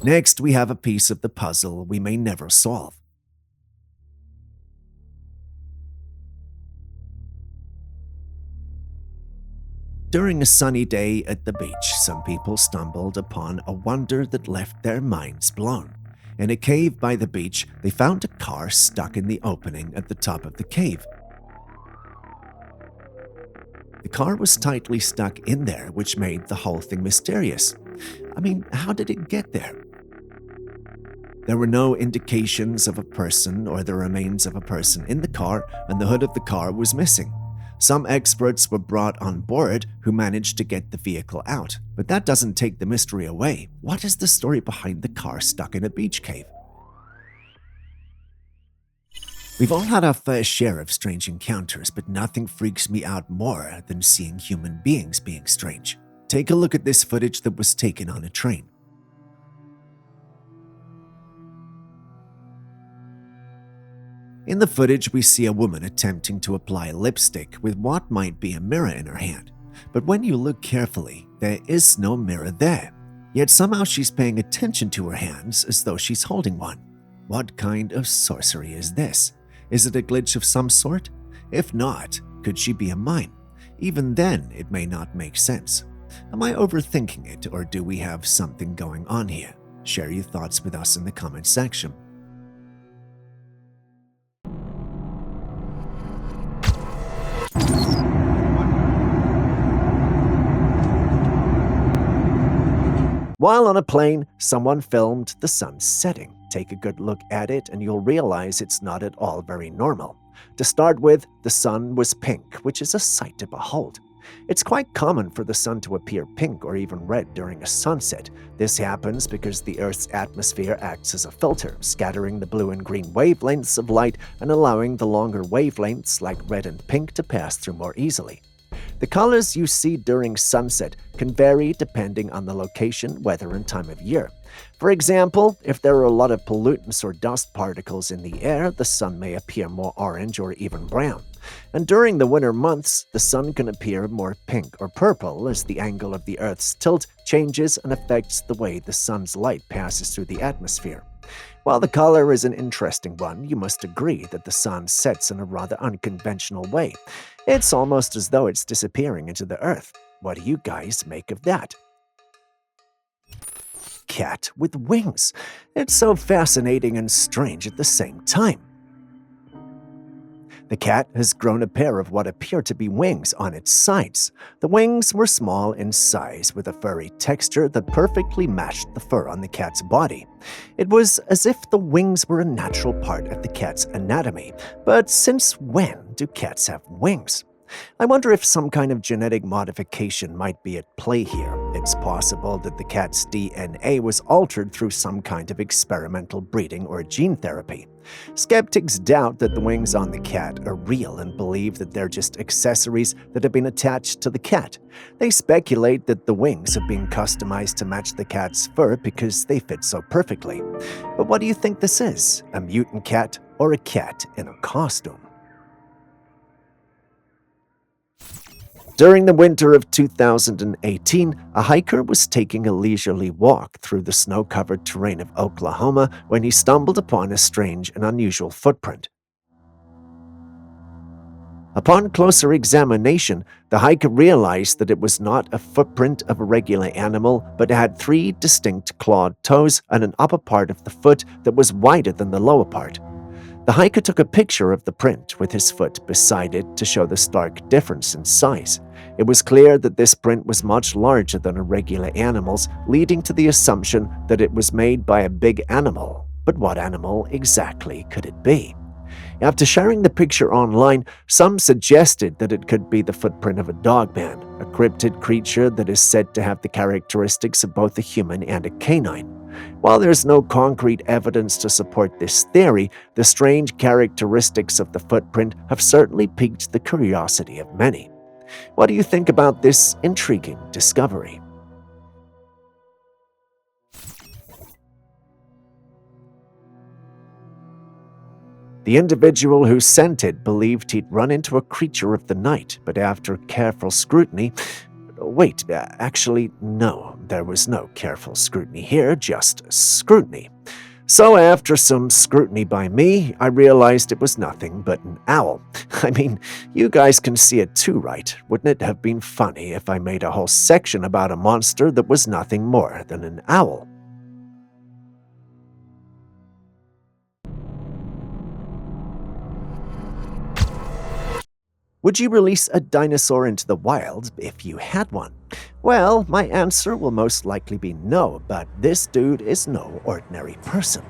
Next, we have a piece of the puzzle we may never solve. During a sunny day at the beach, some people stumbled upon a wonder that left their minds blown. In a cave by the beach, they found a car stuck in the opening at the top of the cave. The car was tightly stuck in there, which made the whole thing mysterious. I mean, how did it get there? There were no indications of a person or the remains of a person in the car, and the hood of the car was missing. Some experts were brought on board who managed to get the vehicle out, but that doesn't take the mystery away. What is the story behind the car stuck in a beach cave? We've all had our fair share of strange encounters, but nothing freaks me out more than seeing human beings being strange. Take a look at this footage that was taken on a train. In the footage, we see a woman attempting to apply lipstick with what might be a mirror in her hand. But when you look carefully, there is no mirror there. Yet somehow she's paying attention to her hands as though she's holding one. What kind of sorcery is this? Is it a glitch of some sort? If not, could she be a mime? Even then, it may not make sense. Am I overthinking it, or do we have something going on here? Share your thoughts with us in the comment section. While on a plane, someone filmed the sun setting. Take a good look at it and you'll realize it's not at all very normal. To start with, the sun was pink, which is a sight to behold. It's quite common for the sun to appear pink or even red during a sunset. This happens because the Earth's atmosphere acts as a filter, scattering the blue and green wavelengths of light and allowing the longer wavelengths like red and pink to pass through more easily. The colors you see during sunset can vary depending on the location, weather, and time of year. For example, if there are a lot of pollutants or dust particles in the air, the sun may appear more orange or even brown. And during the winter months, the sun can appear more pink or purple as the angle of the Earth's tilt changes and affects the way the sun's light passes through the atmosphere. While the color is an interesting one, you must agree that the sun sets in a rather unconventional way. It's almost as though it's disappearing into the earth. What do you guys make of that? Cat with wings. It's so fascinating and strange at the same time. The cat has grown a pair of what appear to be wings on its sides. The wings were small in size with a furry texture that perfectly matched the fur on the cat's body. It was as if the wings were a natural part of the cat's anatomy. But since when do cats have wings? I wonder if some kind of genetic modification might be at play here. It's possible that the cat's DNA was altered through some kind of experimental breeding or gene therapy. Skeptics doubt that the wings on the cat are real and believe that they're just accessories that have been attached to the cat. They speculate that the wings have been customized to match the cat's fur because they fit so perfectly. But what do you think this is? A mutant cat or a cat in a costume? During the winter of 2018, a hiker was taking a leisurely walk through the snow-covered terrain of Oklahoma when he stumbled upon a strange and unusual footprint. Upon closer examination, the hiker realized that it was not a footprint of a regular animal, but had 3 distinct clawed toes and an upper part of the foot that was wider than the lower part. The hiker took a picture of the print with his foot beside it to show the stark difference in size. It was clear that this print was much larger than a regular animal's, leading to the assumption that it was made by a big animal. But what animal exactly could it be? After sharing the picture online, some suggested that it could be the footprint of a dogman, a cryptid creature that is said to have the characteristics of both a human and a canine. While there's no concrete evidence to support this theory, the strange characteristics of the footprint have certainly piqued the curiosity of many. What do you think about this intriguing discovery? The individual who sent it believed he'd run into a creature of the night, but after careful scrutiny— wait, actually, no, there was no careful scrutiny here, just scrutiny. So after some scrutiny by me, I realized it was nothing but an owl. I mean, you guys can see it too, right? Wouldn't it have been funny if I made a whole section about a monster that was nothing more than an owl? Would you release a dinosaur into the wild if you had one? Well, my answer will most likely be no, but this dude is no ordinary person.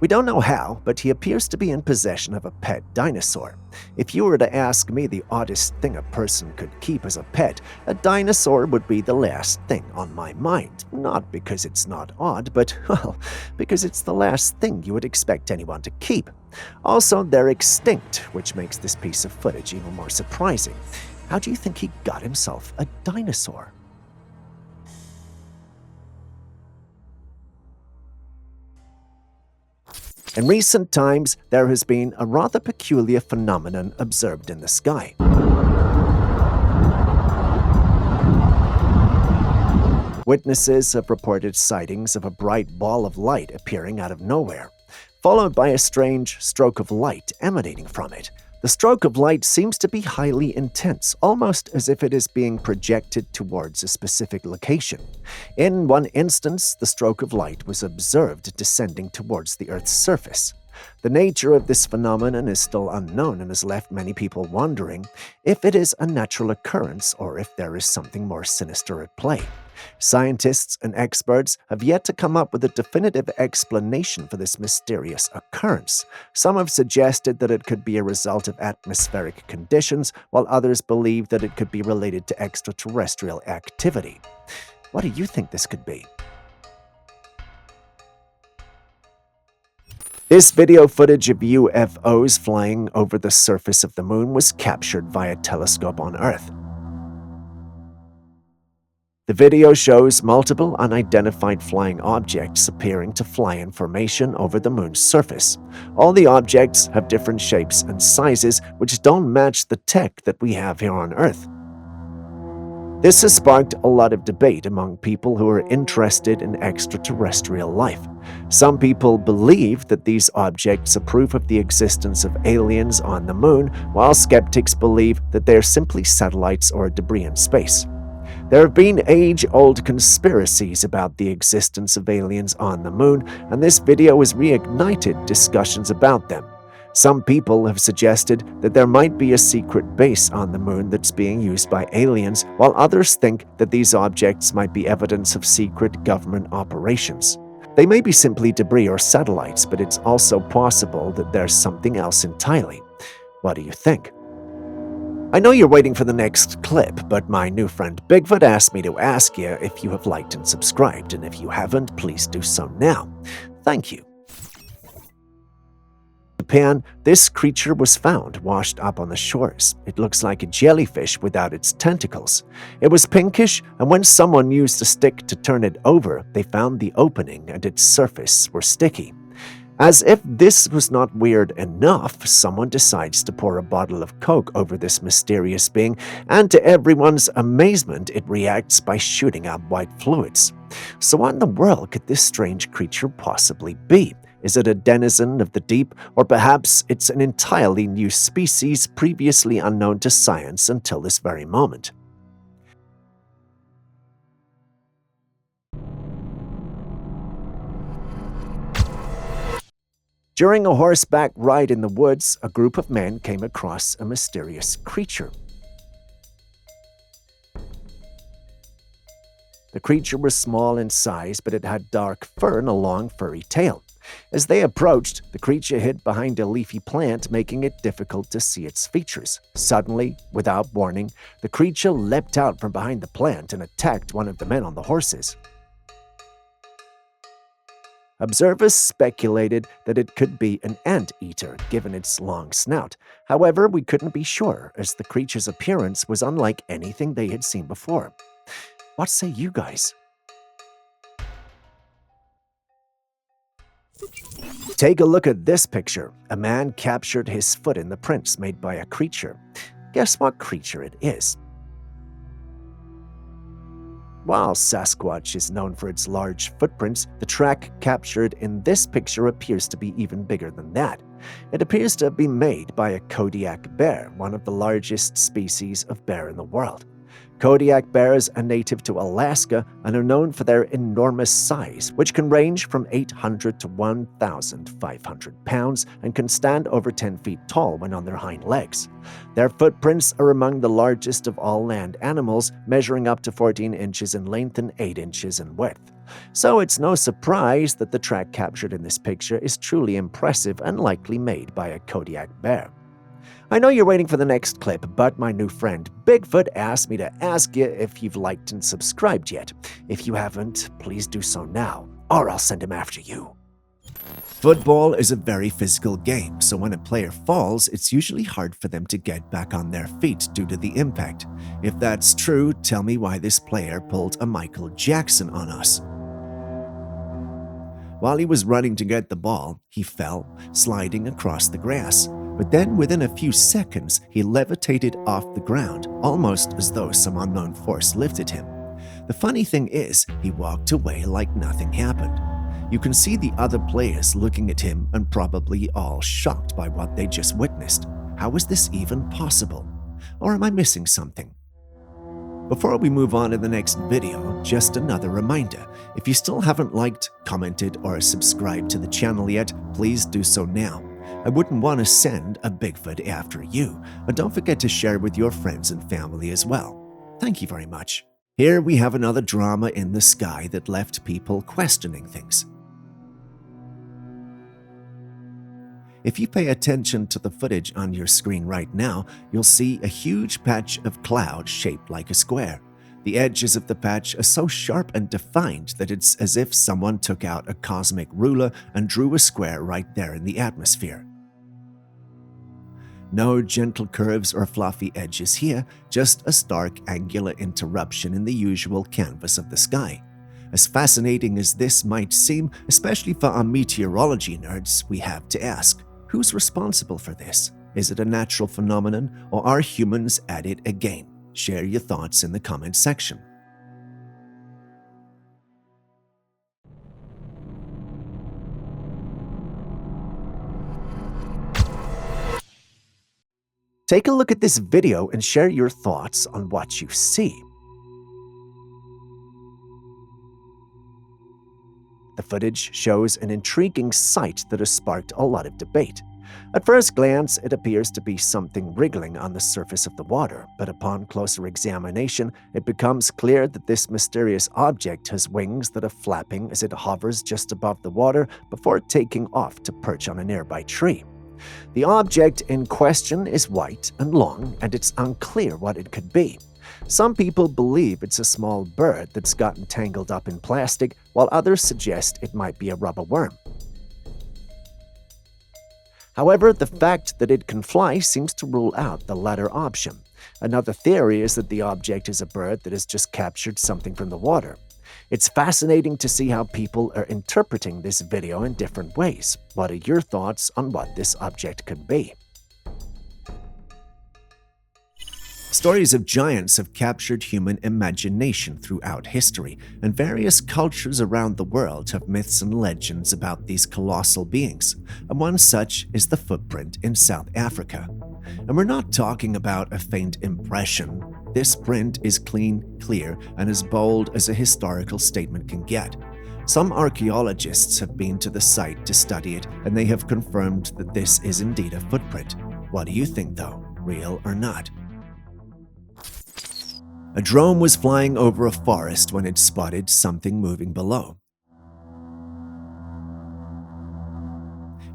We don't know how, but he appears to be in possession of a pet dinosaur. If you were to ask me the oddest thing a person could keep as a pet, a dinosaur would be the last thing on my mind. Not because it's not odd, but, well, because it's the last thing you would expect anyone to keep. Also, they're extinct, which makes this piece of footage even more surprising. How do you think he got himself a dinosaur? In recent times, there has been a rather peculiar phenomenon observed in the sky. Witnesses have reported sightings of a bright ball of light appearing out of nowhere, followed by a strange stroke of light emanating from it. The stroke of light seems to be highly intense, almost as if it is being projected towards a specific location. In one instance, the stroke of light was observed descending towards the Earth's surface. The nature of this phenomenon is still unknown and has left many people wondering if it is a natural occurrence or if there is something more sinister at play. Scientists and experts have yet to come up with a definitive explanation for this mysterious occurrence. Some have suggested that it could be a result of atmospheric conditions, while others believe that it could be related to extraterrestrial activity. What do you think this could be? This video footage of UFOs flying over the surface of the moon was captured via telescope on Earth. The video shows multiple unidentified flying objects appearing to fly in formation over the moon's surface. All the objects have different shapes and sizes which don't match the tech that we have here on Earth. This has sparked a lot of debate among people who are interested in extraterrestrial life. Some people believe that these objects are proof of the existence of aliens on the moon, while skeptics believe that they are simply satellites or debris in space. There have been age-old conspiracies about the existence of aliens on the moon, and this video has reignited discussions about them. Some people have suggested that there might be a secret base on the moon that's being used by aliens, while others think that these objects might be evidence of secret government operations. They may be simply debris or satellites, but it's also possible that there's something else entirely. What do you think? I know you're waiting for the next clip, but my new friend Bigfoot asked me to ask you if you have liked and subscribed, and if you haven't, please do so now. Thank you. In Japan, this creature was found washed up on the shores. It looks like a jellyfish without its tentacles. It was pinkish, and when someone used a stick to turn it over, they found the opening and its surface were sticky. As if this was not weird enough, someone decides to pour a bottle of Coke over this mysterious being, and to everyone's amazement, it reacts by shooting out white fluids. So what in the world could this strange creature possibly be? Is it a denizen of the deep, or perhaps it's an entirely new species previously unknown to science until this very moment? During a horseback ride in the woods, a group of men came across a mysterious creature. The creature was small in size, but it had dark fur and a long, furry tail. As they approached, the creature hid behind a leafy plant, making it difficult to see its features. Suddenly, without warning, the creature leapt out from behind the plant and attacked one of the men on the horses. Observers speculated that it could be an anteater, given its long snout. However, we couldn't be sure, as the creature's appearance was unlike anything they had seen before. What say you guys? Take a look at this picture. A man captured his foot in the prints made by a creature. Guess what creature it is? While Sasquatch is known for its large footprints, the track captured in this picture appears to be even bigger than that. It appears to be made by a Kodiak bear, one of the largest species of bear in the world. Kodiak bears are native to Alaska and are known for their enormous size, which can range from 800 to 1,500 pounds and can stand over 10 feet tall when on their hind legs. Their footprints are among the largest of all land animals, measuring up to 14 inches in length and 8 inches in width. So it's no surprise that the track captured in this picture is truly impressive and likely made by a Kodiak bear. I know you're waiting for the next clip, but my new friend Bigfoot asked me to ask you if you've liked and subscribed yet. If you haven't, please do so now, or I'll send him after you. Football is a very physical game, so when a player falls, it's usually hard for them to get back on their feet due to the impact. If that's true, tell me why this player pulled a Michael Jackson on us. While he was running to get the ball, he fell, sliding across the grass. But then within a few seconds, he levitated off the ground, almost as though some unknown force lifted him. The funny thing is, he walked away like nothing happened. You can see the other players looking at him and probably all shocked by what they just witnessed. How is this even possible? Or am I missing something? Before we move on to the next video, just another reminder. If you still haven't liked, commented, or subscribed to the channel yet, please do so now. I wouldn't want to send a Bigfoot after you, and don't forget to share with your friends and family as well. Thank you very much. Here we have another drama in the sky that left people questioning things. If you pay attention to the footage on your screen right now, you'll see a huge patch of cloud shaped like a square. The edges of the patch are so sharp and defined that it's as if someone took out a cosmic ruler and drew a square right there in the atmosphere. No gentle curves or fluffy edges here, just a stark angular interruption in the usual canvas of the sky. As fascinating as this might seem, especially for our meteorology nerds, we have to ask, who's responsible for this? Is it a natural phenomenon, or are humans at it again? Share your thoughts in the comment section. Take a look at this video and share your thoughts on what you see. The footage shows an intriguing sight that has sparked a lot of debate. At first glance, it appears to be something wriggling on the surface of the water, but upon closer examination, it becomes clear that this mysterious object has wings that are flapping as it hovers just above the water before taking off to perch on a nearby tree. The object in question is white and long, and it's unclear what it could be. Some people believe it's a small bird that's gotten tangled up in plastic, while others suggest it might be a rubber worm. However, the fact that it can fly seems to rule out the latter option. Another theory is that the object is a bird that has just captured something from the water. It's fascinating to see how people are interpreting this video in different ways. What are your thoughts on what this object could be? Stories of giants have captured human imagination throughout history, and various cultures around the world have myths and legends about these colossal beings, and one such is the footprint in South Africa. And we're not talking about a faint impression. This print is clean, clear, and as bold as a historical statement can get. Some archaeologists have been to the site to study it, and they have confirmed that this is indeed a footprint. What do you think though, real or not? A drone was flying over a forest when it spotted something moving below.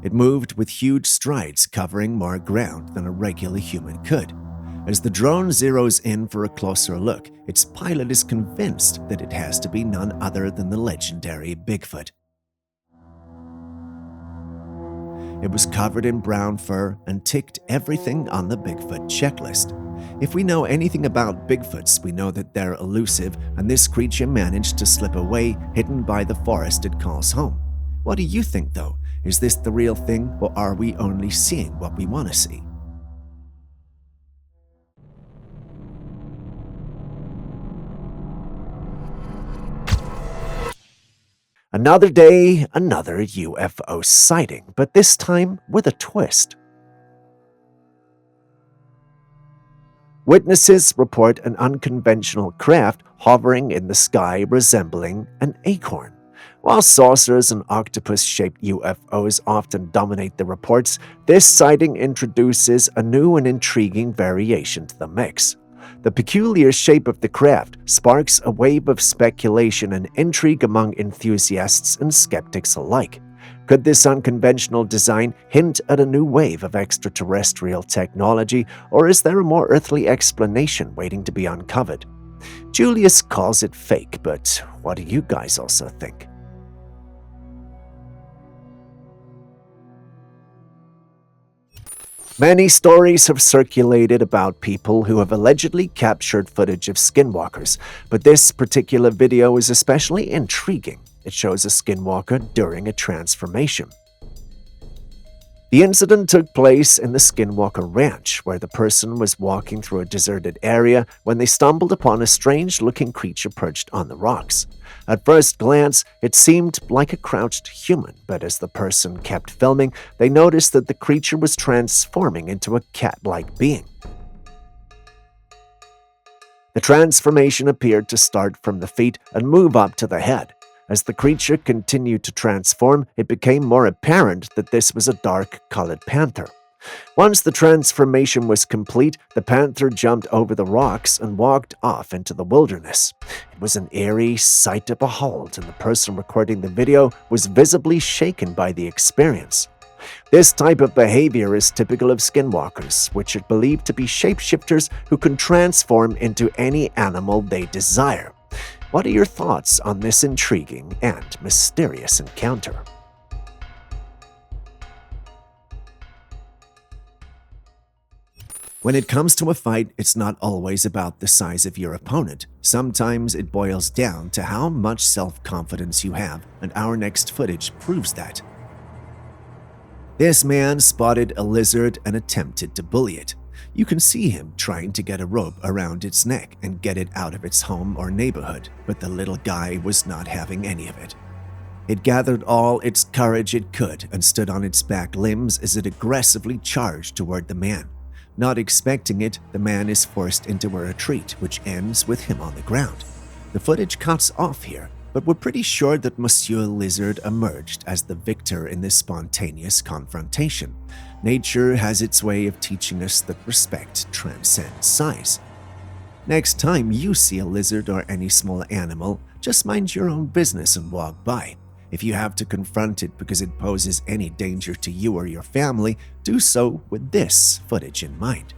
It moved with huge strides, covering more ground than a regular human could. As the drone zeroes in for a closer look, its pilot is convinced that it has to be none other than the legendary Bigfoot. It was covered in brown fur and ticked everything on the Bigfoot checklist. If we know anything about Bigfoots, we know that they're elusive, and this creature managed to slip away, hidden by the forest it calls home. What do you think, though? Is this the real thing, or are we only seeing what we want to see? Another day, another UFO sighting, but this time with a twist. Witnesses report an unconventional craft hovering in the sky resembling an acorn. While saucers and octopus-shaped UFOs often dominate the reports, this sighting introduces a new and intriguing variation to the mix. The peculiar shape of the craft sparks a wave of speculation and intrigue among enthusiasts and skeptics alike. Could this unconventional design hint at a new wave of extraterrestrial technology, or is there a more earthly explanation waiting to be uncovered? Julius calls it fake, but what do you guys also think? Many stories have circulated about people who have allegedly captured footage of skinwalkers, but this particular video is especially intriguing. It shows a skinwalker during a transformation. The incident took place in the Skinwalker Ranch, where the person was walking through a deserted area when they stumbled upon a strange-looking creature perched on the rocks. At first glance, it seemed like a crouched human, but as the person kept filming, they noticed that the creature was transforming into a cat-like being. The transformation appeared to start from the feet and move up to the head. As the creature continued to transform, it became more apparent that this was a dark-colored panther. Once the transformation was complete, the panther jumped over the rocks and walked off into the wilderness. It was an eerie sight to behold, and the person recording the video was visibly shaken by the experience. This type of behavior is typical of skinwalkers, which are believed to be shapeshifters who can transform into any animal they desire. What are your thoughts on this intriguing and mysterious encounter? When it comes to a fight, it's not always about the size of your opponent. Sometimes it boils down to how much self-confidence you have, and our next footage proves that. This man spotted a lizard and attempted to bully it. You can see him trying to get a rope around its neck and get it out of its home or neighborhood, but the little guy was not having any of it. It gathered all its courage it could and stood on its back limbs as it aggressively charged toward the man. Not expecting it, the man is forced into a retreat, which ends with him on the ground. The footage cuts off here, but we're pretty sure that Monsieur Lizard emerged as the victor in this spontaneous confrontation. Nature has its way of teaching us that respect transcends size. Next time you see a lizard or any small animal, just mind your own business and walk by. If you have to confront it because it poses any danger to you or your family, do so with this footage in mind.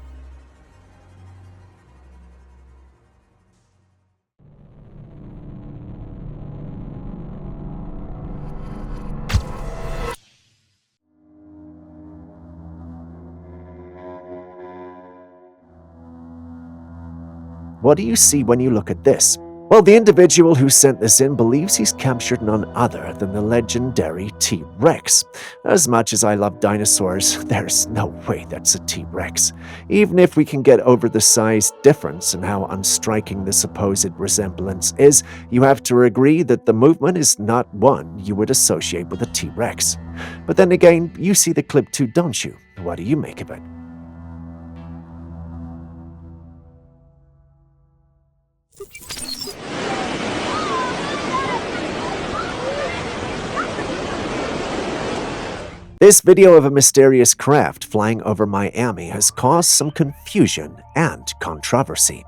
What do you see when you look at this? Well, the individual who sent this in believes he's captured none other than the legendary T-Rex. As much as I love dinosaurs, there's no way that's a T-Rex. Even if we can get over the size difference and how unstriking the supposed resemblance is, you have to agree that the movement is not one you would associate with a T-Rex. But then again, you see the clip too, don't you? What do you make of it? This video of a mysterious craft flying over Miami has caused some confusion and controversy.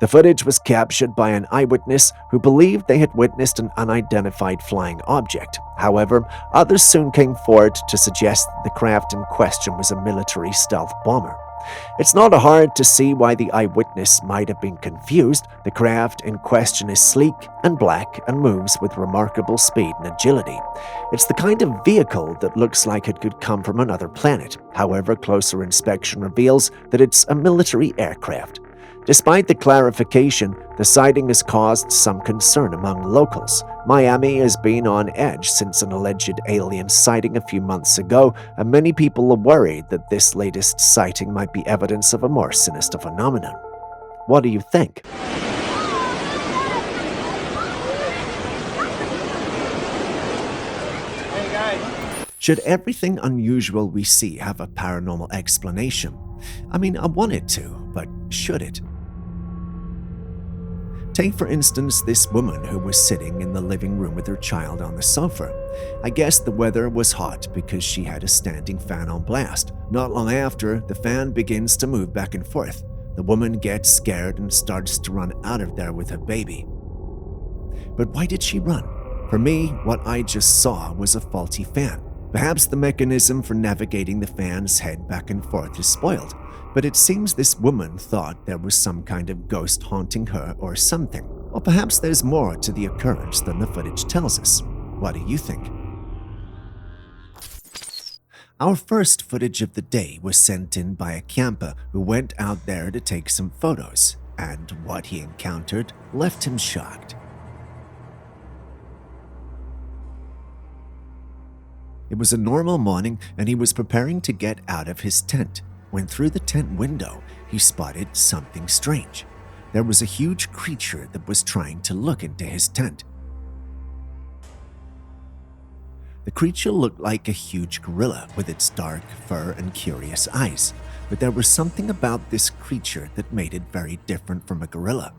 The footage was captured by an eyewitness who believed they had witnessed an unidentified flying object. However, others soon came forward to suggest that the craft in question was a military stealth bomber. It's not hard to see why the eyewitness might have been confused. The craft in question is sleek and black and moves with remarkable speed and agility. It's the kind of vehicle that looks like it could come from another planet. However, closer inspection reveals that it's a military aircraft. Despite the clarification, the sighting has caused some concern among locals. Miami has been on edge since an alleged alien sighting a few months ago, and many people are worried that this latest sighting might be evidence of a more sinister phenomenon. What do you think? Should everything unusual we see have a paranormal explanation? I mean, I want it to, but should it? Take, for instance, this woman who was sitting in the living room with her child on the sofa. I guess the weather was hot because she had a standing fan on blast. Not long after, the fan begins to move back and forth. The woman gets scared and starts to run out of there with her baby. But why did she run? For me, what I just saw was a faulty fan. Perhaps the mechanism for navigating the fan's head back and forth is spoiled, but it seems this woman thought there was some kind of ghost haunting her or something. Or perhaps there's more to the occurrence than the footage tells us. What do you think? Our first footage of the day was sent in by a camper who went out there to take some photos, and what he encountered left him shocked. It was a normal morning, and he was preparing to get out of his tent when through the tent window he spotted something strange. There was a huge creature that was trying to look into his tent. The creature looked like a huge gorilla with its dark fur and curious eyes, but there was something about this creature that made it very different from a gorilla.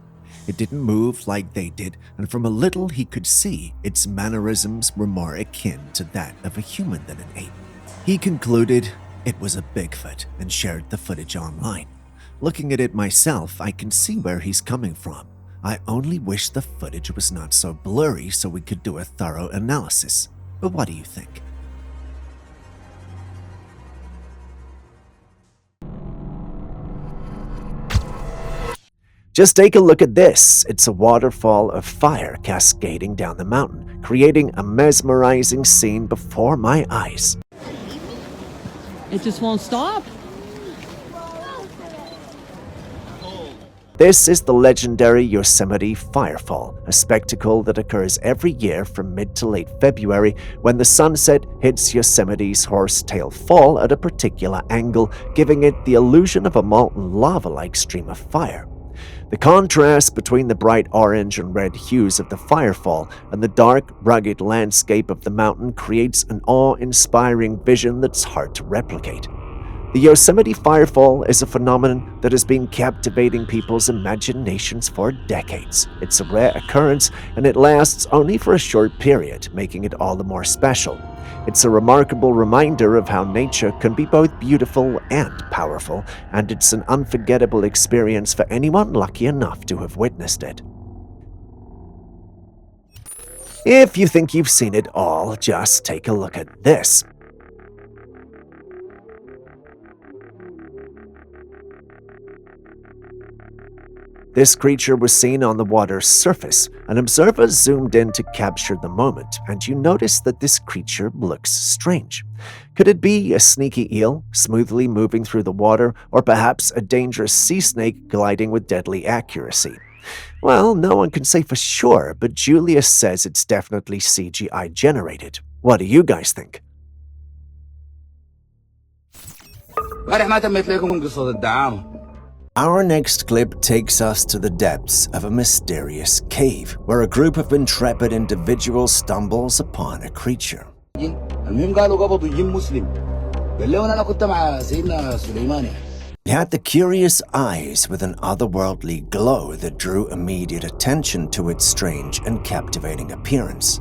It didn't move like they did, and from a little he could see, its mannerisms were more akin to that of a human than an ape. He concluded it was a Bigfoot and shared the footage online. Looking at it myself, I can see where he's coming from. I only wish the footage was not so blurry so we could do a thorough analysis. But what do you think? Just take a look at this. It's a waterfall of fire cascading down the mountain, creating a mesmerizing scene before my eyes. It just won't stop. This is the legendary Yosemite Firefall, a spectacle that occurs every year from mid to late February when the sunset hits Yosemite's Horsetail Fall at a particular angle, giving it the illusion of a molten lava-like stream of fire. The contrast between the bright orange and red hues of the firefall and the dark, rugged landscape of the mountain creates an awe-inspiring vision that's hard to replicate. The Yosemite Firefall is a phenomenon that has been captivating people's imaginations for decades. It's a rare occurrence, and it lasts only for a short period, making it all the more special. It's a remarkable reminder of how nature can be both beautiful and powerful, and it's an unforgettable experience for anyone lucky enough to have witnessed it. If you think you've seen it all, just take a look at this. This creature was seen on the water's surface. An observer zoomed in to capture the moment, and you notice that this creature looks strange. Could it be a sneaky eel, smoothly moving through the water, or perhaps a dangerous sea snake gliding with deadly accuracy? Well, no one can say for sure, but Julius says it's definitely CGI generated. What do you guys think? Our next clip takes us to the depths of a mysterious cave, where a group of intrepid individuals stumbles upon a creature. It had the curious eyes with an otherworldly glow that drew immediate attention to its strange and captivating appearance.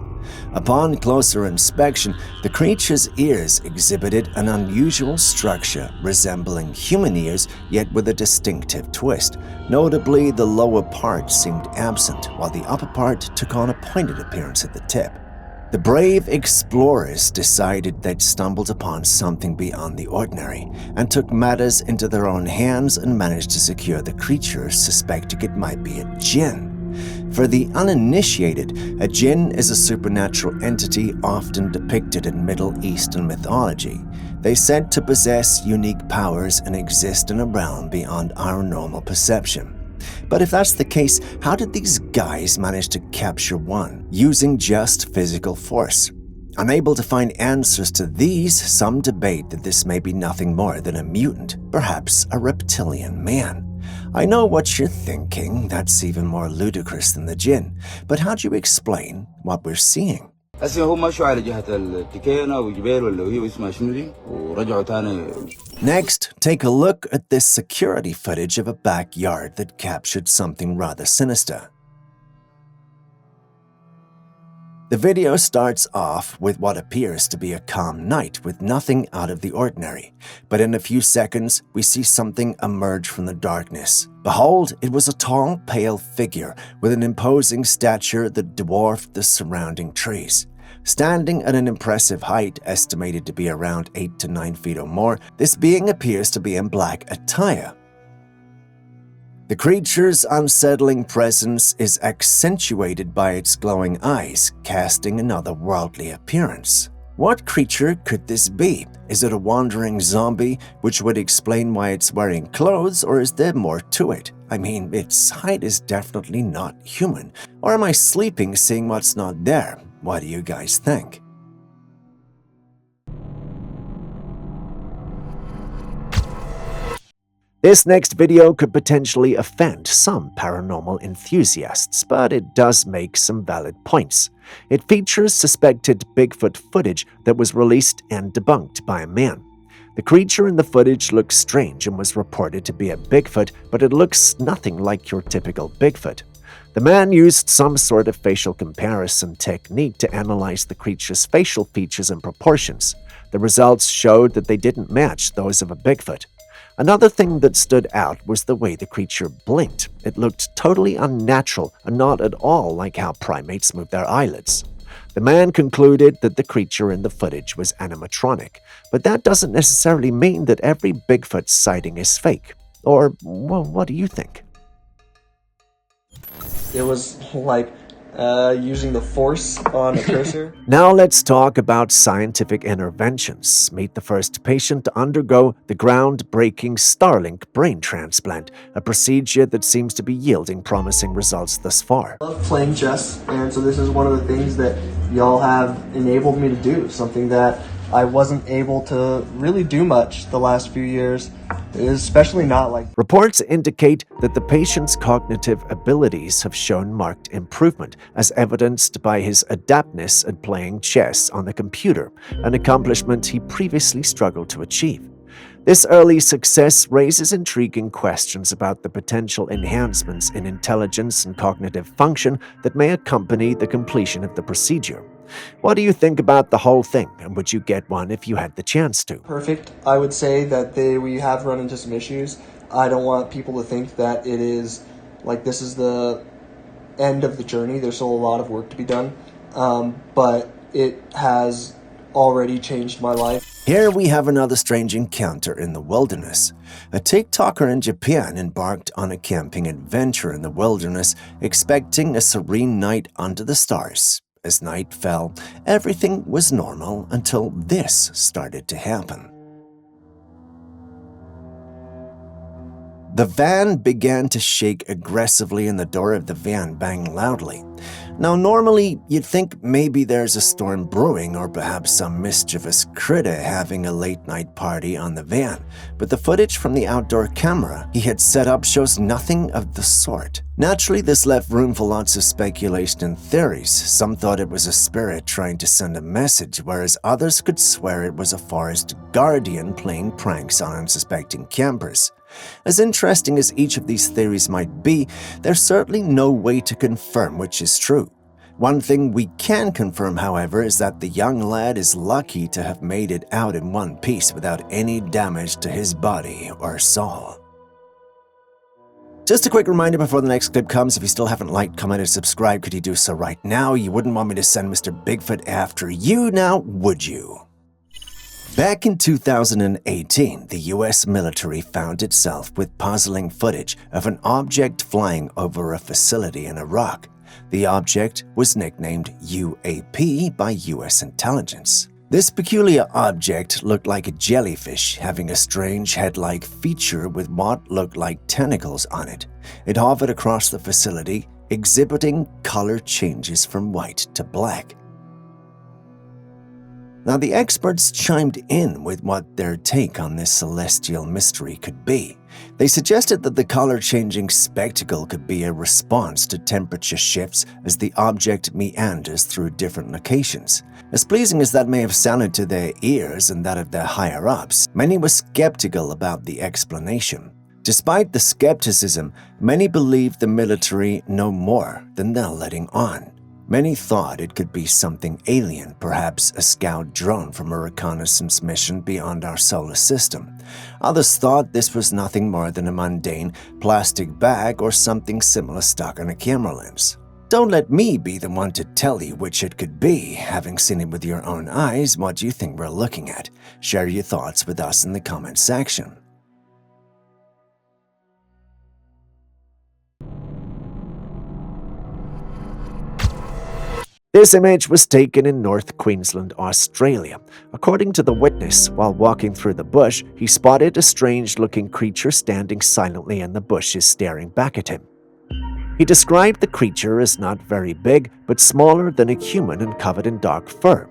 Upon closer inspection, the creature's ears exhibited an unusual structure resembling human ears, yet with a distinctive twist. Notably, the lower part seemed absent, while the upper part took on a pointed appearance at the tip. The brave explorers decided they'd stumbled upon something beyond the ordinary, and took matters into their own hands and managed to secure the creature, suspecting it might be a jinn. For the uninitiated, a jinn is a supernatural entity often depicted in Middle Eastern mythology. They said to possess unique powers and exist in a realm beyond our normal perception. But if that's the case, how did these guys manage to capture one using just physical force? Unable to find answers to these, some debate that this may be nothing more than a mutant, perhaps a reptilian man. I know what you're thinking, that's even more ludicrous than the jinn, but how do you explain what we're seeing? Next, take a look at this security footage of a backyard that captured something rather sinister. The video starts off with what appears to be a calm night with nothing out of the ordinary, but in a few seconds we see something emerge from the darkness. Behold, it was a tall, pale figure with an imposing stature that dwarfed the surrounding trees. Standing at an impressive height, estimated to be around 8 to 9 feet or more, this being appears to be in black attire. The creature's unsettling presence is accentuated by its glowing eyes, casting an otherworldly appearance. What creature could this be? Is it a wandering zombie, which would explain why it's wearing clothes, or is there more to it? I mean, its height is definitely not human. Or am I sleeping seeing what's not there? What do you guys think? This next video could potentially offend some paranormal enthusiasts, but it does make some valid points. It features suspected Bigfoot footage that was released and debunked by a man. The creature in the footage looks strange and was reported to be a Bigfoot, but it looks nothing like your typical Bigfoot. The man used some sort of facial comparison technique to analyze the creature's facial features and proportions. The results showed that they didn't match those of a Bigfoot. Another thing that stood out was the way the creature blinked. It looked totally unnatural and not at all like how primates move their eyelids. The man concluded that the creature in the footage was animatronic, but that doesn't necessarily mean that every Bigfoot sighting is fake. Or, well, what do you think? It was like using the force on a cursor. Now let's talk about scientific interventions. Meet the first patient to undergo the groundbreaking Starlink brain transplant, a procedure that seems to be yielding promising results thus far. I love playing chess, and so this is one of the things that y'all have enabled me to do, something that I wasn't able to really do much the last few years, especially not like... Reports indicate that the patient's cognitive abilities have shown marked improvement, as evidenced by his adeptness at playing chess on the computer, an accomplishment he previously struggled to achieve. This early success raises intriguing questions about the potential enhancements in intelligence and cognitive function that may accompany the completion of the procedure. What do you think about the whole thing, and would you get one if you had the chance to? Perfect. I would say that we have run into some issues. I don't want people to think that it is like this is the end of the journey. There's still a lot of work to be done, but it has already changed my life. Here we have another strange encounter in the wilderness. A TikToker in Japan embarked on a camping adventure in the wilderness, expecting a serene night under the stars. As night fell, everything was normal until this started to happen. The van began to shake aggressively and the door of the van banged loudly. Now, normally, you'd think maybe there's a storm brewing or perhaps some mischievous critter having a late-night party on the van, but the footage from the outdoor camera he had set up shows nothing of the sort. Naturally, this left room for lots of speculation and theories. Some thought it was a spirit trying to send a message, whereas others could swear it was a forest guardian playing pranks on unsuspecting campers. As interesting as each of these theories might be, there's certainly no way to confirm which is true. One thing we can confirm, however, is that the young lad is lucky to have made it out in one piece without any damage to his body or soul. Just a quick reminder before the next clip comes, if you still haven't liked, commented, subscribed, could you do so right now? You wouldn't want me to send Mr. Bigfoot after you now, would you? Back in 2018, the US military found itself with puzzling footage of an object flying over a facility in Iraq. The object was nicknamed UAP by US intelligence. This peculiar object looked like a jellyfish, having a strange head-like feature with what looked like tentacles on it. It hovered across the facility, exhibiting color changes from white to black. Now, the experts chimed in with what their take on this celestial mystery could be. They suggested that the color-changing spectacle could be a response to temperature shifts as the object meanders through different locations. As pleasing as that may have sounded to their ears and that of their higher-ups, many were skeptical about the explanation. Despite the skepticism, many believed the military know more than they're letting on. Many thought it could be something alien, perhaps a scout drone from a reconnaissance mission beyond our solar system. Others thought this was nothing more than a mundane plastic bag or something similar stuck on a camera lens. Don't let me be the one to tell you which it could be. Having seen it with your own eyes, what do you think we're looking at? Share your thoughts with us in the comment section. This image was taken in North Queensland, Australia. According to the witness, while walking through the bush, he spotted a strange-looking creature standing silently in the bushes staring back at him. He described the creature as not very big, but smaller than a human and covered in dark fur.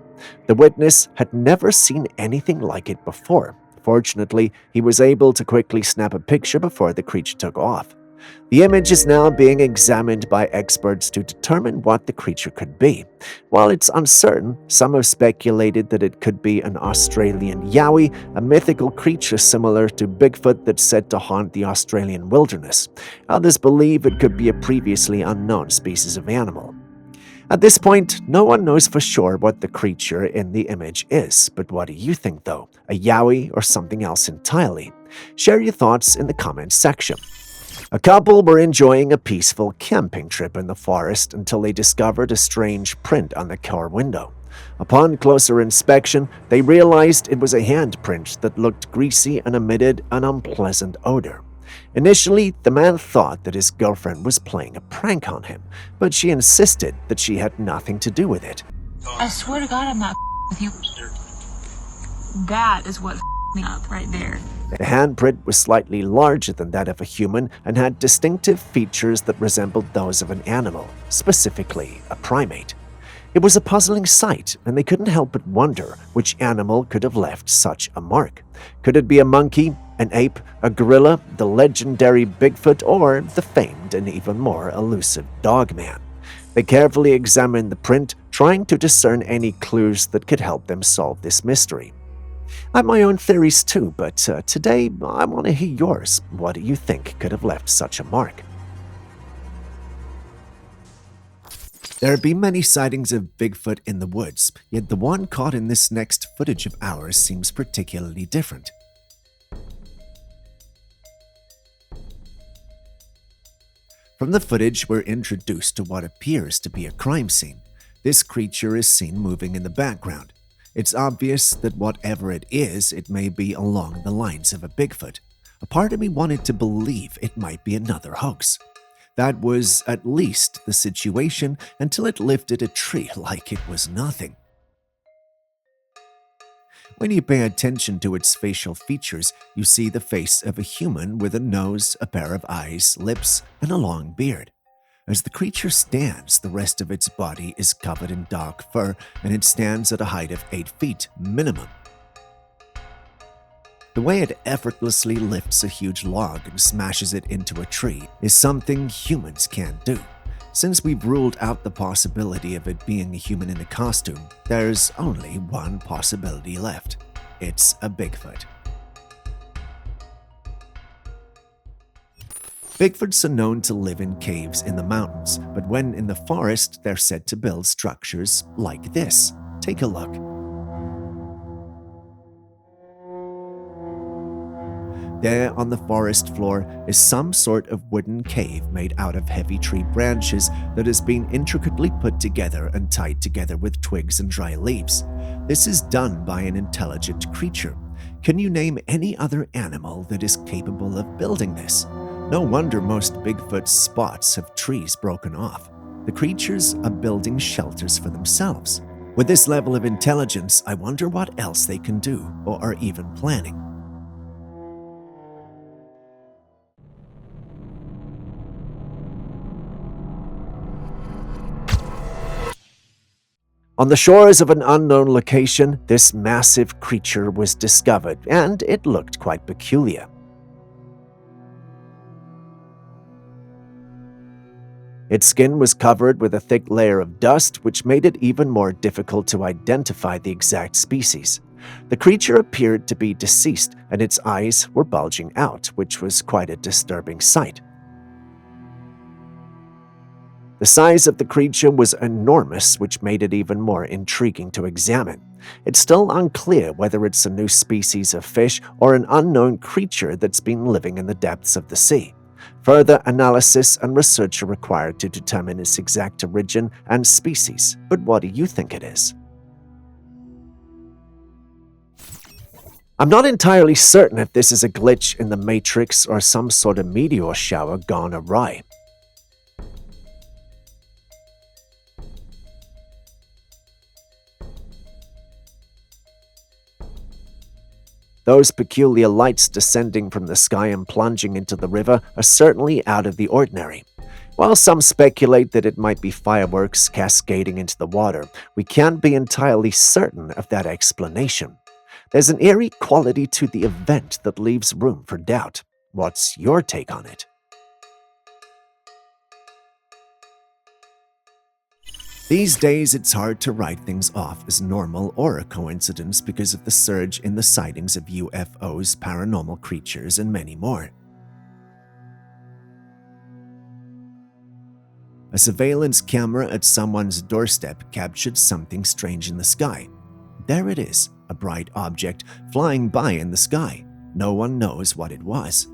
The witness had never seen anything like it before. Fortunately, he was able to quickly snap a picture before the creature took off. The image is now being examined by experts to determine what the creature could be. While it's uncertain, some have speculated that it could be an Australian yowie, a mythical creature similar to Bigfoot that's said to haunt the Australian wilderness. Others believe it could be a previously unknown species of animal. At this point, no one knows for sure what the creature in the image is, but what do you think though? A yowie or something else entirely? Share your thoughts in the comments section. A couple were enjoying a peaceful camping trip in the forest until they discovered a strange print on the car window. Upon closer inspection, they realized it was a handprint that looked greasy and emitted an unpleasant odor. Initially, the man thought that his girlfriend was playing a prank on him, but she insisted that she had nothing to do with it. I swear to God I'm not with you. That is what me up right there. The handprint was slightly larger than that of a human and had distinctive features that resembled those of an animal, specifically a primate. It was a puzzling sight, and they couldn't help but wonder which animal could have left such a mark. Could it be a monkey, an ape, a gorilla, the legendary Bigfoot, or the famed and even more elusive Dogman? They carefully examined the print, trying to discern any clues that could help them solve this mystery. I have my own theories too, but today I want to hear yours. What do you think could have left such a mark? There have been many sightings of Bigfoot in the woods, yet the one caught in this next footage of ours seems particularly different. From the footage, we're introduced to what appears to be a crime scene. This creature is seen moving in the background. It's obvious that whatever it is, it may be along the lines of a Bigfoot. A part of me wanted to believe it might be another hoax. That was at least the situation until it lifted a tree like it was nothing. When you pay attention to its facial features, you see the face of a human with a nose, a pair of eyes, lips, and a long beard. As the creature stands, the rest of its body is covered in dark fur, and it stands at a height of 8 feet minimum. The way it effortlessly lifts a huge log and smashes it into a tree is something humans can't do. Since we've ruled out the possibility of it being a human in a costume, there's only one possibility left. It's a Bigfoot. Bigfoots are known to live in caves in the mountains, but when in the forest, they're said to build structures like this. Take a look. There on the forest floor is some sort of wooden cave made out of heavy tree branches that has been intricately put together and tied together with twigs and dry leaves. This is done by an intelligent creature. Can you name any other animal that is capable of building this? No wonder most Bigfoot spots have trees broken off. The creatures are building shelters for themselves. With this level of intelligence, I wonder what else they can do or are even planning. On the shores of an unknown location, this massive creature was discovered, and it looked quite peculiar. Its skin was covered with a thick layer of dust, which made it even more difficult to identify the exact species. The creature appeared to be deceased, and its eyes were bulging out, which was quite a disturbing sight. The size of the creature was enormous, which made it even more intriguing to examine. It's still unclear whether it's a new species of fish or an unknown creature that's been living in the depths of the sea. Further analysis and research are required to determine its exact origin and species, but what do you think it is? I'm not entirely certain if this is a glitch in the Matrix or some sort of meteor shower gone awry. Those peculiar lights descending from the sky and plunging into the river are certainly out of the ordinary. While some speculate that it might be fireworks cascading into the water, we can't be entirely certain of that explanation. There's an eerie quality to the event that leaves room for doubt. What's your take on it? These days, it's hard to write things off as normal or a coincidence because of the surge in the sightings of UFOs, paranormal creatures, and many more. A surveillance camera at someone's doorstep captured something strange in the sky. There it is, a bright object flying by in the sky. No one knows what it was.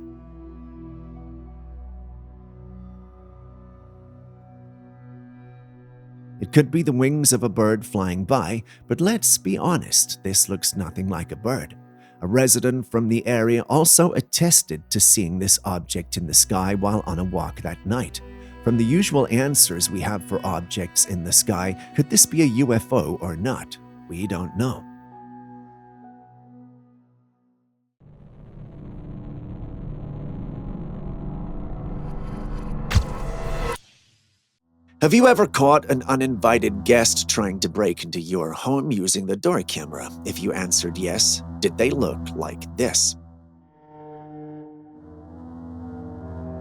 It could be the wings of a bird flying by, but let's be honest, this looks nothing like a bird. A resident from the area also attested to seeing this object in the sky while on a walk that night. From the usual answers we have for objects in the sky, could this be a UFO or not? We don't know. Have you ever caught an uninvited guest trying to break into your home using the door camera? If you answered yes, did they look like this?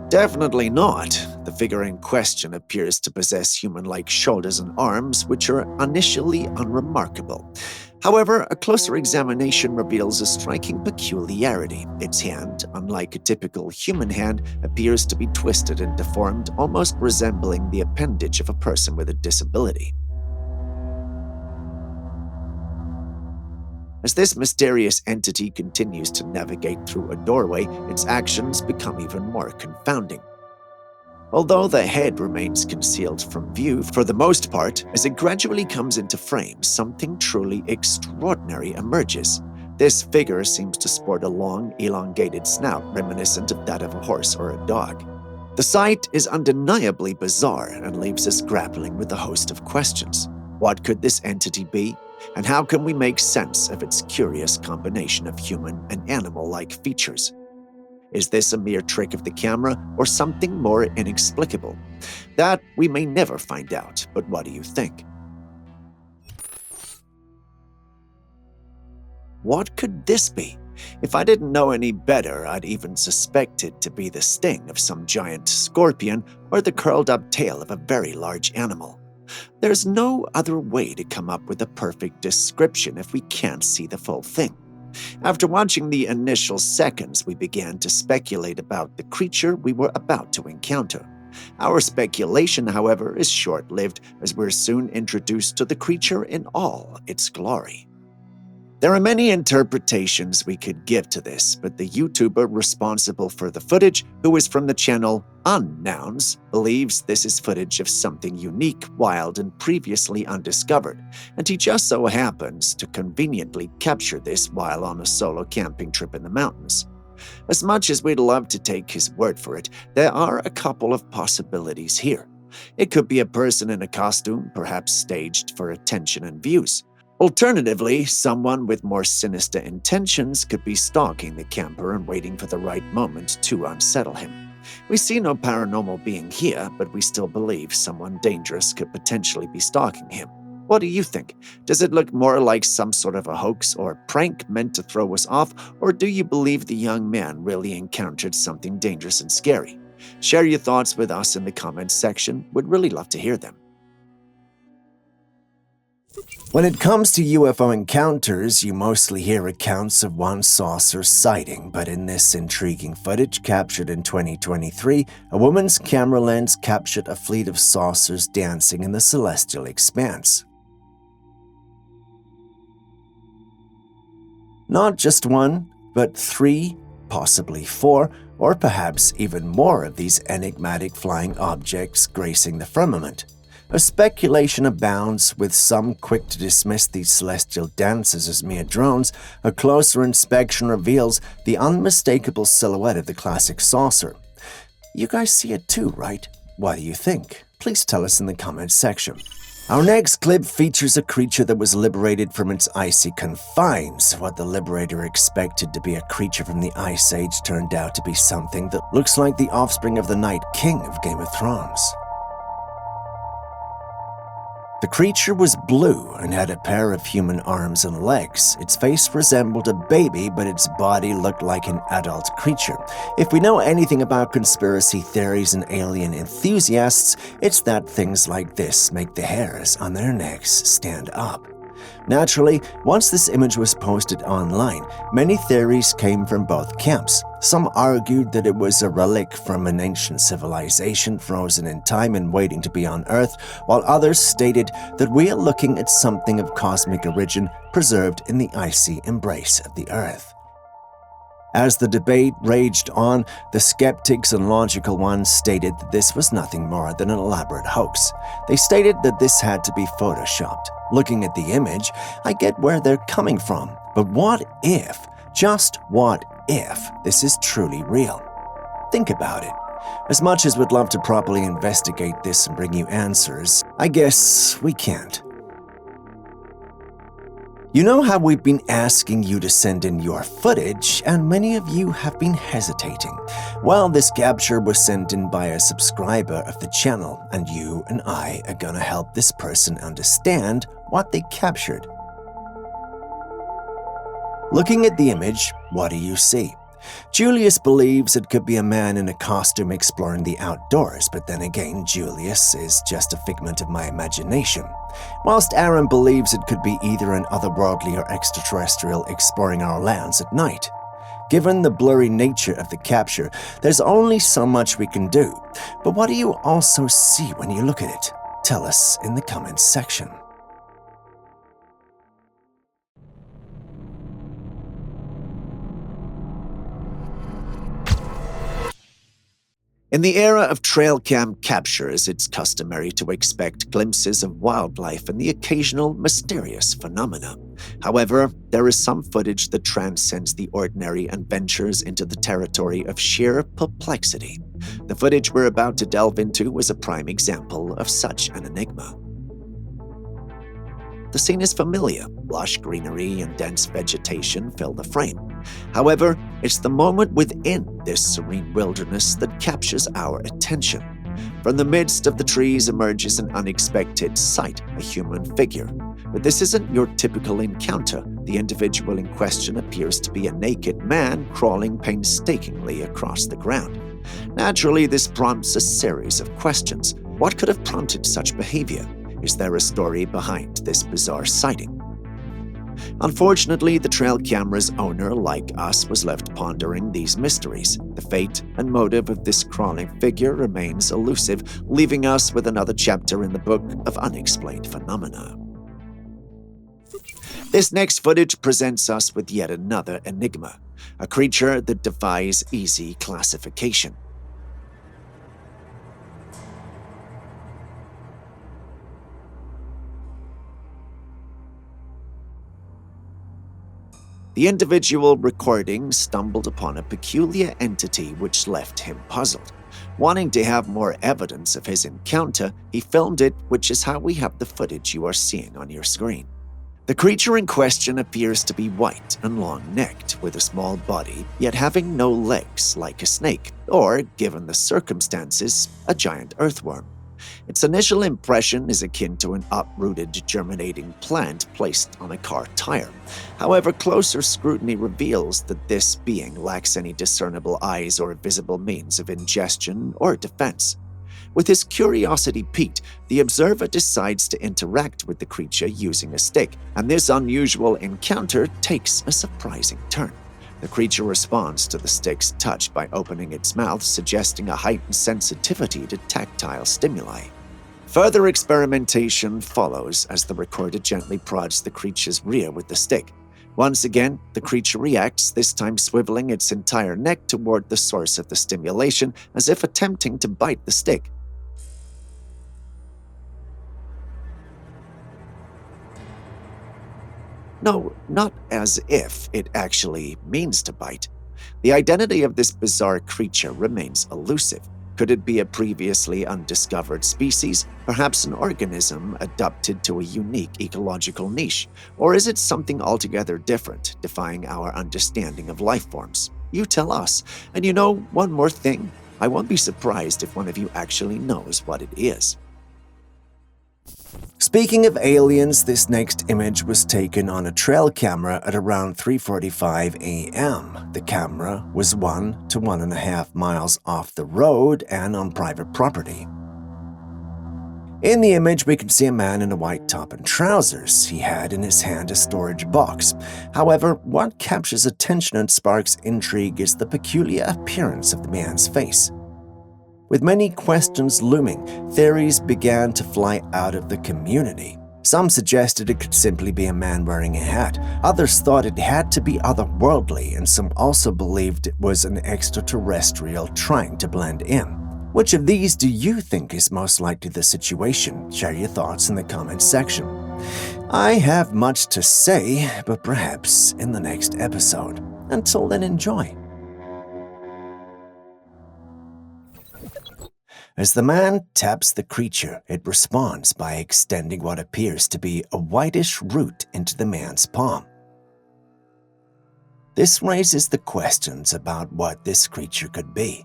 Definitely not. The figure in question appears to possess human-like shoulders and arms, which are initially unremarkable. However, a closer examination reveals a striking peculiarity. Its hand, unlike a typical human hand, appears to be twisted and deformed, almost resembling the appendage of a person with a disability. As this mysterious entity continues to navigate through a doorway, its actions become even more confounding. Although the head remains concealed from view for the most part, as it gradually comes into frame, something truly extraordinary emerges. This figure seems to sport a long, elongated snout reminiscent of that of a horse or a dog. The sight is undeniably bizarre and leaves us grappling with a host of questions. What could this entity be? And how can we make sense of its curious combination of human and animal-like features? Is this a mere trick of the camera or something more inexplicable? That we may never find out, but what do you think? What could this be? If I didn't know any better, I'd even suspect it to be the sting of some giant scorpion or the curled-up tail of a very large animal. There's no other way to come up with a perfect description if we can't see the full thing. After watching the initial seconds, we began to speculate about the creature we were about to encounter. Our speculation, however, is short-lived as we're soon introduced to the creature in all its glory. There are many interpretations we could give to this, but the YouTuber responsible for the footage, who is from the channel Unknowns, believes this is footage of something unique, wild, and previously undiscovered, and he just so happens to conveniently capture this while on a solo camping trip in the mountains. As much as we'd love to take his word for it, there are a couple of possibilities here. It could be a person in a costume, perhaps staged for attention and views. Alternatively, someone with more sinister intentions could be stalking the camper and waiting for the right moment to unsettle him. We see no paranormal being here, but we still believe someone dangerous could potentially be stalking him. What do you think? Does it look more like some sort of a hoax or prank meant to throw us off, or do you believe the young man really encountered something dangerous and scary? Share your thoughts with us in the comments section. We'd really love to hear them. When it comes to UFO encounters, you mostly hear accounts of one saucer sighting, but in this intriguing footage captured in 2023, a woman's camera lens captured a fleet of saucers dancing in the celestial expanse. Not just one, but 3, possibly 4, or perhaps even more of these enigmatic flying objects gracing the firmament. A speculation abounds, with some quick to dismiss these celestial dancers as mere drones. A closer inspection reveals the unmistakable silhouette of the classic saucer. You guys see it too, right? What do you think? Please tell us in the comments section. Our next clip features a creature that was liberated from its icy confines. What the liberator expected to be a creature from the Ice Age turned out to be something that looks like the offspring of the Night King of Game of Thrones. The creature was blue and had a pair of human arms and legs. Its face resembled a baby, but its body looked like an adult creature. If we know anything about conspiracy theories and alien enthusiasts, it's that things like this make the hairs on their necks stand up. Naturally, once this image was posted online, many theories came from both camps. Some argued that it was a relic from an ancient civilization frozen in time and waiting to be on Earth, while others stated that we are looking at something of cosmic origin preserved in the icy embrace of the Earth. As the debate raged on, the skeptics and logical ones stated that this was nothing more than an elaborate hoax. They stated that this had to be photoshopped. Looking at the image, I get where they're coming from. But what if, just what if, this is truly real? Think about it. As much as we'd love to properly investigate this and bring you answers, I guess we can't. You know how we've been asking you to send in your footage, and many of you have been hesitating. Well, this capture was sent in by a subscriber of the channel, and you and I are gonna help this person understand what they captured. Looking at the image, what do you see? Julius believes it could be a man in a costume exploring the outdoors, but then again, Julius is just a figment of my imagination. Whilst Aaron believes it could be either an otherworldly or extraterrestrial exploring our lands at night. Given the blurry nature of the capture, there's only so much we can do. But what do you also see when you look at it? Tell us in the comments section. In the era of Trailcam captures, it's customary to expect glimpses of wildlife and the occasional mysterious phenomena. However, there is some footage that transcends the ordinary and ventures into the territory of sheer perplexity. The footage we're about to delve into is a prime example of such an enigma. The scene is familiar. Lush greenery and dense vegetation fill the frame. However, it's the moment within this serene wilderness that captures our attention. From the midst of the trees emerges an unexpected sight, a human figure. But this isn't your typical encounter. The individual in question appears to be a naked man crawling painstakingly across the ground. Naturally, this prompts a series of questions. What could have prompted such behavior? Is there a story behind this bizarre sighting? Unfortunately, the trail camera's owner, like us, was left pondering these mysteries. The fate and motive of this crawling figure remains elusive, leaving us with another chapter in the book of unexplained phenomena. This next footage presents us with yet another enigma, a creature that defies easy classification. The individual recording stumbled upon a peculiar entity which left him puzzled. Wanting to have more evidence of his encounter, he filmed it, which is how we have the footage you are seeing on your screen. The creature in question appears to be white and long-necked, with a small body, yet having no legs like a snake, or, given the circumstances, a giant earthworm. Its initial impression is akin to an uprooted, germinating plant placed on a car tire. However, closer scrutiny reveals that this being lacks any discernible eyes or visible means of ingestion or defense. With his curiosity piqued, the observer decides to interact with the creature using a stick, and this unusual encounter takes a surprising turn. The creature responds to the stick's touch by opening its mouth, suggesting a heightened sensitivity to tactile stimuli. Further experimentation follows as the recorder gently prods the creature's rear with the stick. Once again, the creature reacts, this time swiveling its entire neck toward the source of the stimulation, as if attempting to bite the stick. No, not as if it actually means to bite. The identity of this bizarre creature remains elusive. Could it be a previously undiscovered species, perhaps an organism adapted to a unique ecological niche? Or is it something altogether different, defying our understanding of life forms? You tell us. And you know, one more thing, I won't be surprised if one of you actually knows what it is. Speaking of aliens, this next image was taken on a trail camera at around 3:45 a.m. The camera was 1 to 1.5 miles off the road and on private property. In the image, we can see a man in a white top and trousers. He had in his hand a storage box. However, what captures attention and sparks intrigue is the peculiar appearance of the man's face. With many questions looming, theories began to fly out of the community. Some suggested it could simply be a man wearing a hat. Others thought it had to be otherworldly, and some also believed it was an extraterrestrial trying to blend in. Which of these do you think is most likely the situation? Share your thoughts in the comments section. I have much to say, but perhaps in the next episode. Until then, enjoy. As the man taps the creature, it responds by extending what appears to be a whitish root into the man's palm. This raises the questions about what this creature could be.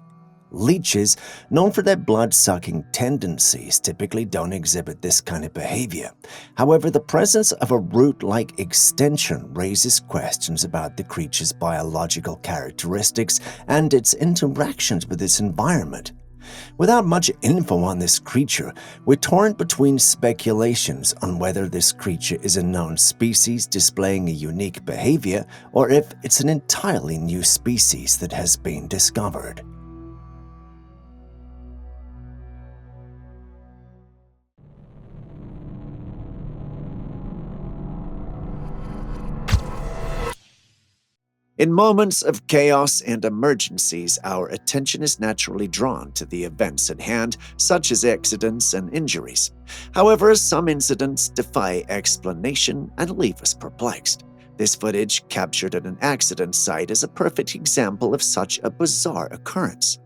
Leeches, known for their blood-sucking tendencies, typically don't exhibit this kind of behavior. However, the presence of a root-like extension raises questions about the creature's biological characteristics and its interactions with its environment. Without much info on this creature, we're torn between speculations on whether this creature is a known species displaying a unique behavior or if it's an entirely new species that has been discovered. In moments of chaos and emergencies, our attention is naturally drawn to the events at hand, such as accidents and injuries. However, some incidents defy explanation and leave us perplexed. This footage, captured at an accident site, is a perfect example of such a bizarre occurrence.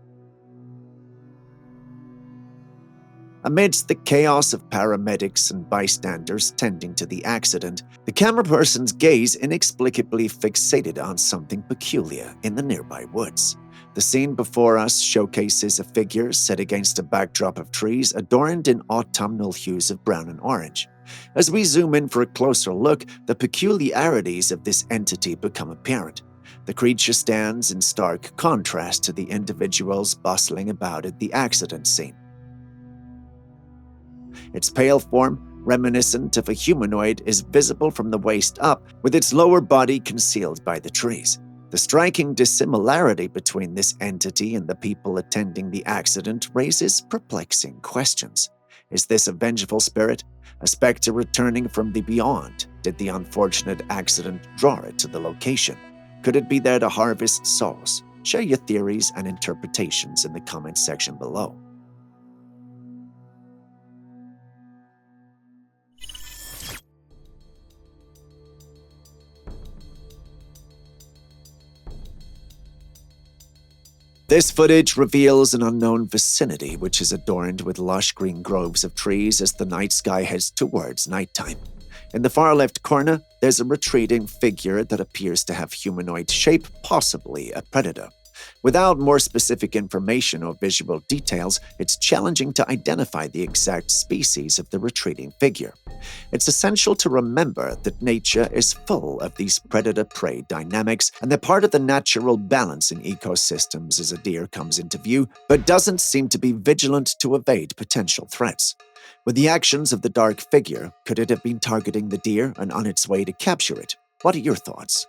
Amidst the chaos of paramedics and bystanders tending to the accident, the camera person's gaze inexplicably fixated on something peculiar in the nearby woods. The scene before us showcases a figure set against a backdrop of trees adorned in autumnal hues of brown and orange. As we zoom in for a closer look, the peculiarities of this entity become apparent. The creature stands in stark contrast to the individuals bustling about at the accident scene. Its pale form, reminiscent of a humanoid, is visible from the waist up, with its lower body concealed by the trees. The striking dissimilarity between this entity and the people attending the accident raises perplexing questions. Is this a vengeful spirit? A specter returning from the beyond? Did the unfortunate accident draw it to the location? Could it be there to harvest souls? Share your theories and interpretations in the comments section below. This footage reveals an unknown vicinity which is adorned with lush green groves of trees as the night sky heads towards nighttime. In the far left corner, there's a retreating figure that appears to have humanoid shape, possibly a predator. Without more specific information or visual details, it's challenging to identify the exact species of the retreating figure. It's essential to remember that nature is full of these predator-prey dynamics, and they're part of the natural balance in ecosystems as a deer comes into view, but doesn't seem to be vigilant to evade potential threats. With the actions of the dark figure, could it have been targeting the deer and on its way to capture it? What are your thoughts?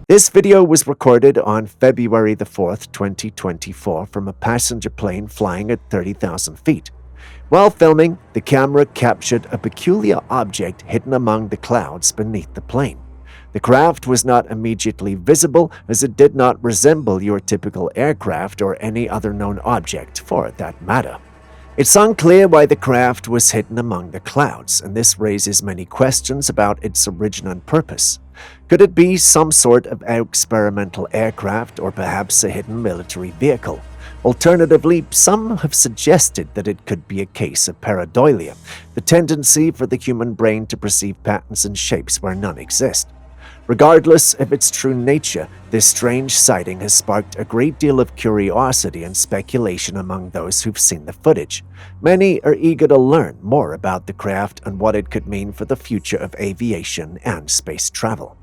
This video was recorded on February the 4th, 2024 from a passenger plane flying at 30,000 feet. While filming, the camera captured a peculiar object hidden among the clouds beneath the plane. The craft was not immediately visible as it did not resemble your typical aircraft or any other known object for that matter. It's unclear why the craft was hidden among the clouds, and this raises many questions about its origin and purpose. Could it be some sort of experimental aircraft or perhaps a hidden military vehicle? Alternatively, some have suggested that it could be a case of pareidolia, the tendency for the human brain to perceive patterns and shapes where none exist. Regardless of its true nature, this strange sighting has sparked a great deal of curiosity and speculation among those who've seen the footage. Many are eager to learn more about the craft and what it could mean for the future of aviation and space travel.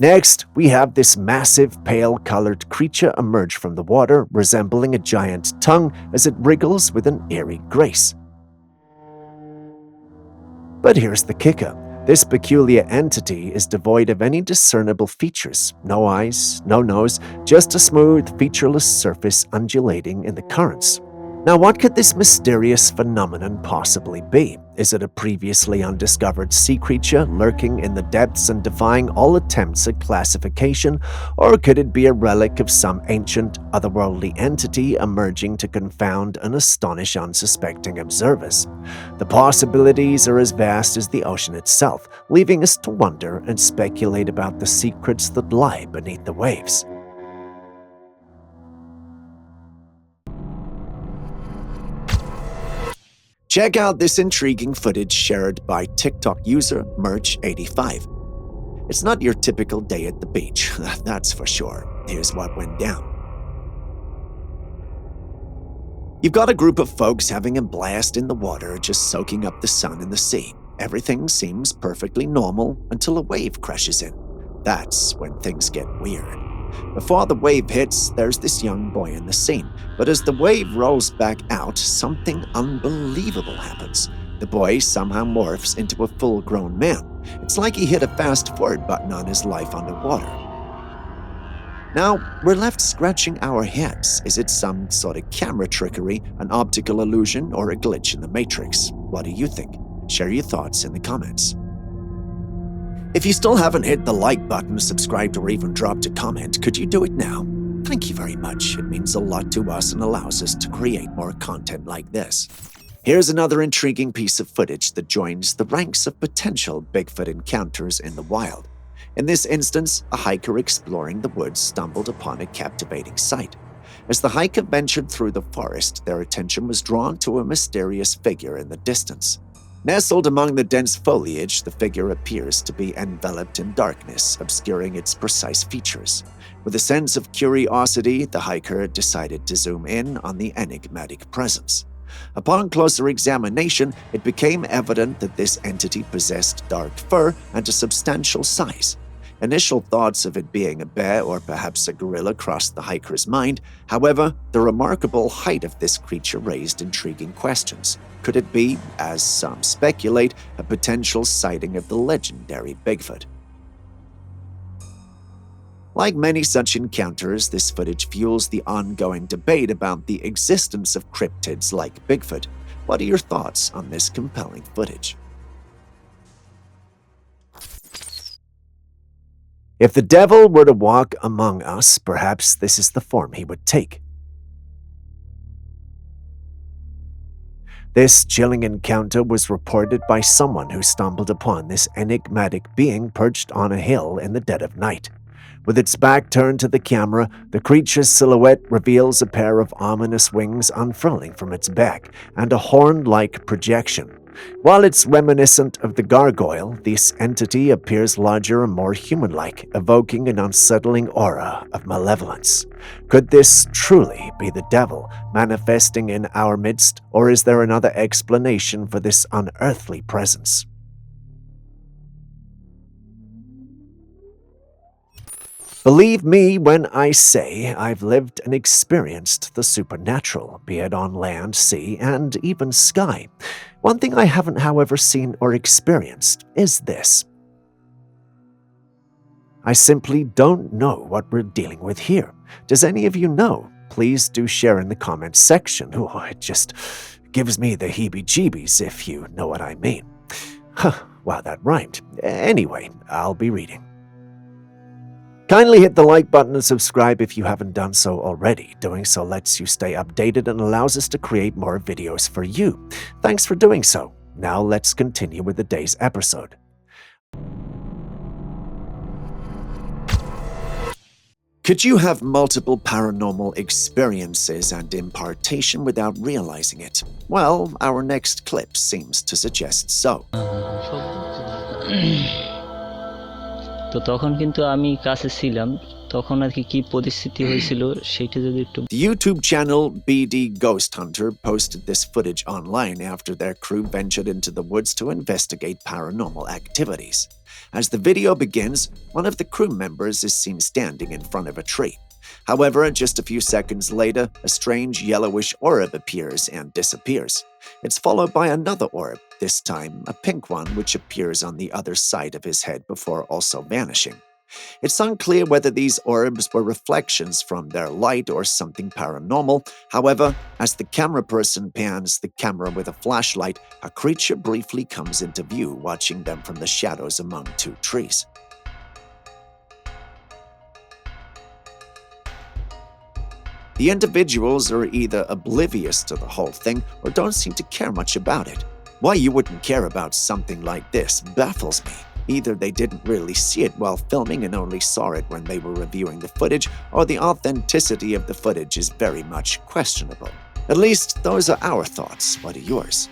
Next, we have this massive, pale-colored creature emerge from the water, resembling a giant tongue as it wriggles with an eerie grace. But here's the kicker. This peculiar entity is devoid of any discernible features. No eyes, no nose, just a smooth, featureless surface undulating in the currents. Now, what could this mysterious phenomenon possibly be? Is it a previously undiscovered sea creature lurking in the depths and defying all attempts at classification? Or could it be a relic of some ancient, otherworldly entity emerging to confound and astonish unsuspecting observers? The possibilities are as vast as the ocean itself, leaving us to wonder and speculate about the secrets that lie beneath the waves. Check out this intriguing footage shared by TikTok user Merch85. It's not your typical day at the beach, that's for sure. Here's what went down. You've got a group of folks having a blast in the water, just soaking up the sun in the sea. Everything seems perfectly normal until a wave crashes in. That's when things get weird. Before the wave hits, there's this young boy in the scene, but as the wave rolls back out, something unbelievable happens. The boy somehow morphs into a full-grown man. It's like he hit a fast-forward button on his life underwater. Now, we're left scratching our heads. Is it some sort of camera trickery, an optical illusion, or a glitch in the Matrix? What do you think? Share your thoughts in the comments. If you still haven't hit the like button, subscribed, or even dropped a comment, could you do it now? Thank you very much. It means a lot to us and allows us to create more content like this. Here's another intriguing piece of footage that joins the ranks of potential Bigfoot encounters in the wild. In this instance, a hiker exploring the woods stumbled upon a captivating sight. As the hiker ventured through the forest, their attention was drawn to a mysterious figure in the distance. Nestled among the dense foliage, the figure appears to be enveloped in darkness, obscuring its precise features. With a sense of curiosity, the hiker decided to zoom in on the enigmatic presence. Upon closer examination, it became evident that this entity possessed dark fur and a substantial size. Initial thoughts of it being a bear or perhaps a gorilla crossed the hiker's mind. However, the remarkable height of this creature raised intriguing questions. Could it be, as some speculate, a potential sighting of the legendary Bigfoot? Like many such encounters, this footage fuels the ongoing debate about the existence of cryptids like Bigfoot. What are your thoughts on this compelling footage? If the devil were to walk among us, perhaps this is the form he would take. This chilling encounter was reported by someone who stumbled upon this enigmatic being perched on a hill in the dead of night. With its back turned to the camera, the creature's silhouette reveals a pair of ominous wings unfurling from its back and a horn-like projection. While it's reminiscent of the gargoyle, this entity appears larger and more human-like, evoking an unsettling aura of malevolence. Could this truly be the devil manifesting in our midst, or is there another explanation for this unearthly presence? Believe me when I say I've lived and experienced the supernatural, be it on land, sea, and even sky. One thing I haven't, however, seen or experienced is this. I simply don't know what we're dealing with here. Does any of you know? Please do share in the comments section. Oh, it just gives me the heebie-jeebies, if you know what I mean. Huh, wow, that rhymed. Anyway, I'll be reading. Kindly hit the like button and subscribe if you haven't done so already. Doing so lets you stay updated and allows us to create more videos for you. Thanks for doing so. Now let's continue with the day's episode. Could you have multiple paranormal experiences and impartation without realizing it? Well, our next clip seems to suggest so. তো তখন কিন্তু আমি কাছে ছিলাম তখন আর কি পরিস্থিতি হয়েছিল সেটা যদি একটু The YouTube channel BD Ghost Hunter posted this footage online after their crew ventured into the woods to investigate paranormal activities. As the video begins, one of the crew members is seen standing in front of a tree. However, just a few seconds later, a strange yellowish orb appears and disappears. It's followed by another orb, this time a pink one which appears on the other side of his head before also vanishing. It's unclear whether these orbs were reflections from their light or something paranormal. However, as the camera person pans the camera with a flashlight, a creature briefly comes into view, watching them from the shadows among two trees. The individuals are either oblivious to the whole thing or don't seem to care much about it. Why you wouldn't care about something like this baffles me. Either they didn't really see it while filming and only saw it when they were reviewing the footage, or the authenticity of the footage is very much questionable. At least, those are our thoughts. What are yours?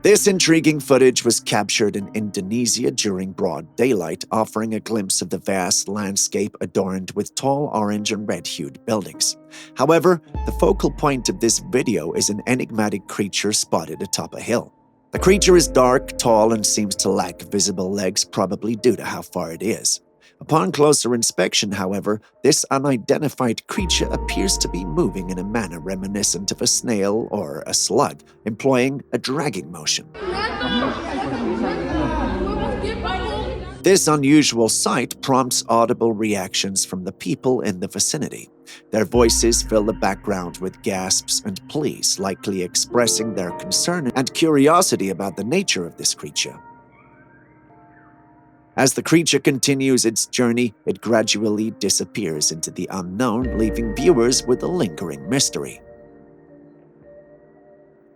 This intriguing footage was captured in Indonesia during broad daylight, offering a glimpse of the vast landscape adorned with tall orange and red-hued buildings. However, the focal point of this video is an enigmatic creature spotted atop a hill. The creature is dark, tall, and seems to lack visible legs, probably due to how far it is. Upon closer inspection, however, this unidentified creature appears to be moving in a manner reminiscent of a snail or a slug, employing a dragging motion. This unusual sight prompts audible reactions from the people in the vicinity. Their voices fill the background with gasps and pleas, likely expressing their concern and curiosity about the nature of this creature. As the creature continues its journey, it gradually disappears into the unknown, leaving viewers with a lingering mystery.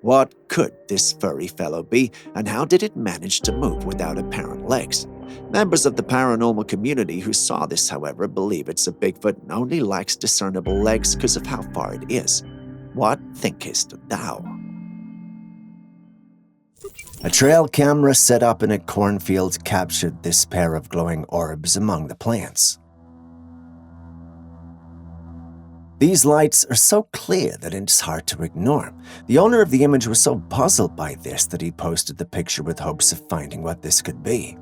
What could this furry fellow be, and how did it manage to move without apparent legs? Members of the paranormal community who saw this, however, believe it's a Bigfoot and only lacks discernible legs because of how far it is. What thinkest thou? A trail camera set up in a cornfield captured this pair of glowing orbs among the plants. These lights are so clear that it's hard to ignore. The owner of the image was so puzzled by this that he posted the picture with hopes of finding what this could be.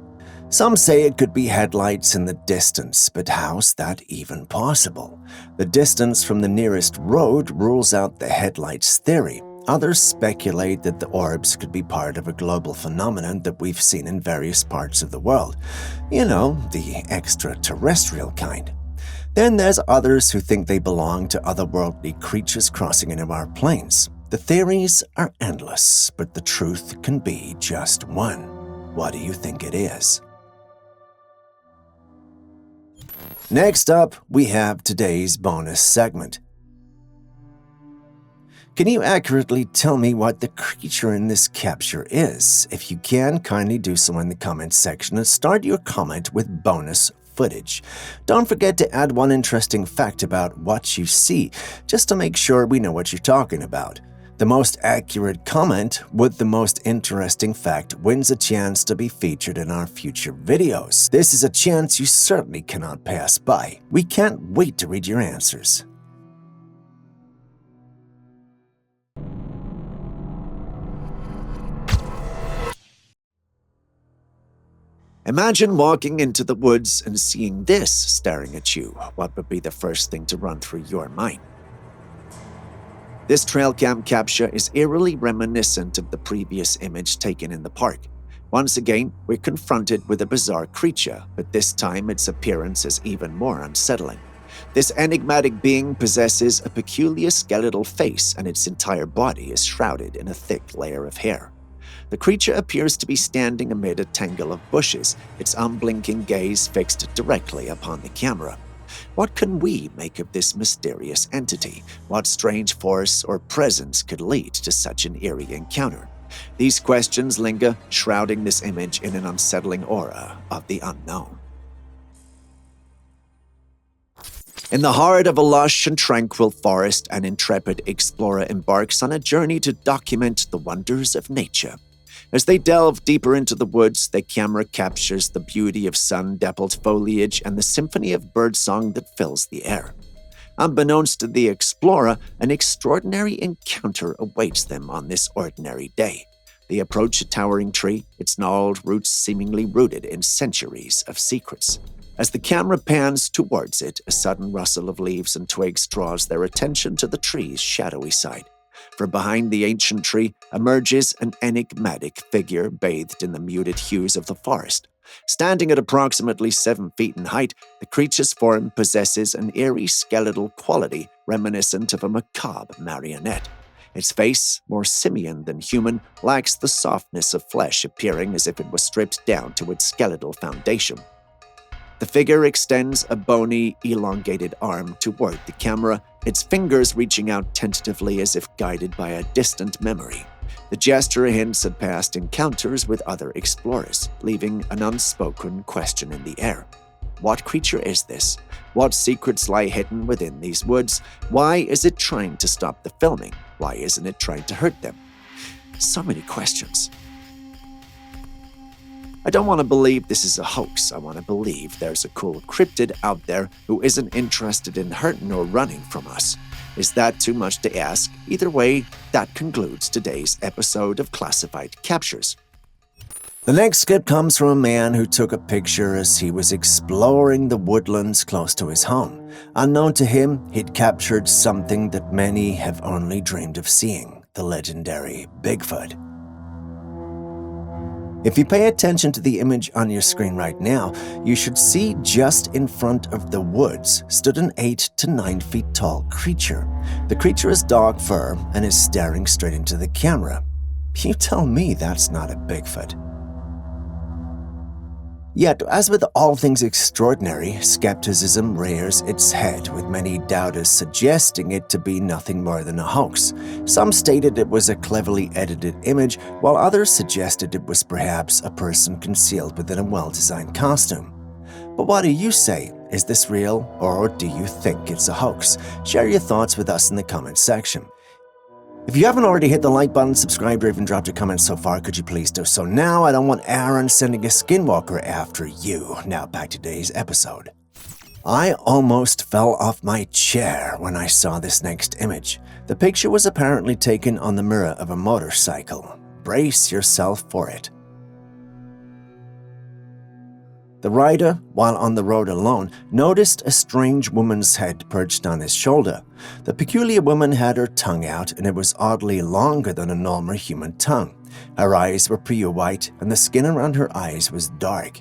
Some say it could be headlights in the distance, but how's that even possible? The distance from the nearest road rules out the headlights theory. Others speculate that the orbs could be part of a global phenomenon that we've seen in various parts of the world. You know, the extraterrestrial kind. Then there's others who think they belong to otherworldly creatures crossing into our planes. The theories are endless, but the truth can be just one. What do you think it is? Next up, we have today's bonus segment. Can you accurately tell me what the creature in this capture is? If you can, kindly do so in the comments section and start your comment with bonus footage. Don't forget to add one interesting fact about what you see, just to make sure we know what you're talking about. The most accurate comment with the most interesting fact wins a chance to be featured in our future videos. This is a chance you certainly cannot pass by. We can't wait to read your answers. Imagine walking into the woods and seeing this staring at you. What would be the first thing to run through your mind? This Trailcam capture is eerily reminiscent of the previous image taken in the park. Once again, we're confronted with a bizarre creature, but this time its appearance is even more unsettling. This enigmatic being possesses a peculiar skeletal face, and its entire body is shrouded in a thick layer of hair. The creature appears to be standing amid a tangle of bushes, its unblinking gaze fixed directly upon the camera. What can we make of this mysterious entity? What strange force or presence could lead to such an eerie encounter? These questions linger, shrouding this image in an unsettling aura of the unknown. In the heart of a lush and tranquil forest, an intrepid explorer embarks on a journey to document the wonders of nature. As they delve deeper into the woods, the camera captures the beauty of sun-dappled foliage and the symphony of birdsong that fills the air. Unbeknownst to the explorer, an extraordinary encounter awaits them on this ordinary day. They approach a towering tree, its gnarled roots seemingly rooted in centuries of secrets. As the camera pans towards it, a sudden rustle of leaves and twigs draws their attention to the tree's shadowy side. From behind the ancient tree emerges an enigmatic figure bathed in the muted hues of the forest. Standing at approximately 7 feet in height, the creature's form possesses an eerie skeletal quality reminiscent of a macabre marionette. Its face, more simian than human, lacks the softness of flesh, appearing as if it was stripped down to its skeletal foundation. The figure extends a bony, elongated arm toward the camera, its fingers reaching out tentatively as if guided by a distant memory. The gesture hints at past encounters with other explorers, leaving an unspoken question in the air. What creature is this? What secrets lie hidden within these woods? Why is it trying to stop the filming? Why isn't it trying to hurt them? So many questions. I don't want to believe this is a hoax. I want to believe there's a cool cryptid out there who isn't interested in hurting or running from us. Is that too much to ask? Either way, that concludes today's episode of Classified Captures. The next clip comes from a man who took a picture as he was exploring the woodlands close to his home. Unknown to him, he'd captured something that many have only dreamed of seeing, the legendary Bigfoot. If you pay attention to the image on your screen right now, you should see just in front of the woods stood an 8 to 9 feet tall creature. The creature has dark fur and is staring straight into the camera. You tell me that's not a Bigfoot. Yet, as with all things extraordinary, skepticism rears its head, with many doubters suggesting it to be nothing more than a hoax. Some stated it was a cleverly edited image, while others suggested it was perhaps a person concealed within a well-designed costume. But what do you say? Is this real, or do you think it's a hoax? Share your thoughts with us in the comments section. If you haven't already hit the like button, subscribed, or even dropped a comment so far, could you please do so now? I don't want Aaron sending a skinwalker after you. Now back to today's episode. I almost fell off my chair when I saw this next image. The picture was apparently taken on the mirror of a motorcycle. Brace yourself for it. The rider, while on the road alone, noticed a strange woman's head perched on his shoulder. The peculiar woman had her tongue out, and it was oddly longer than a normal human tongue. Her eyes were pure white, and the skin around her eyes was dark.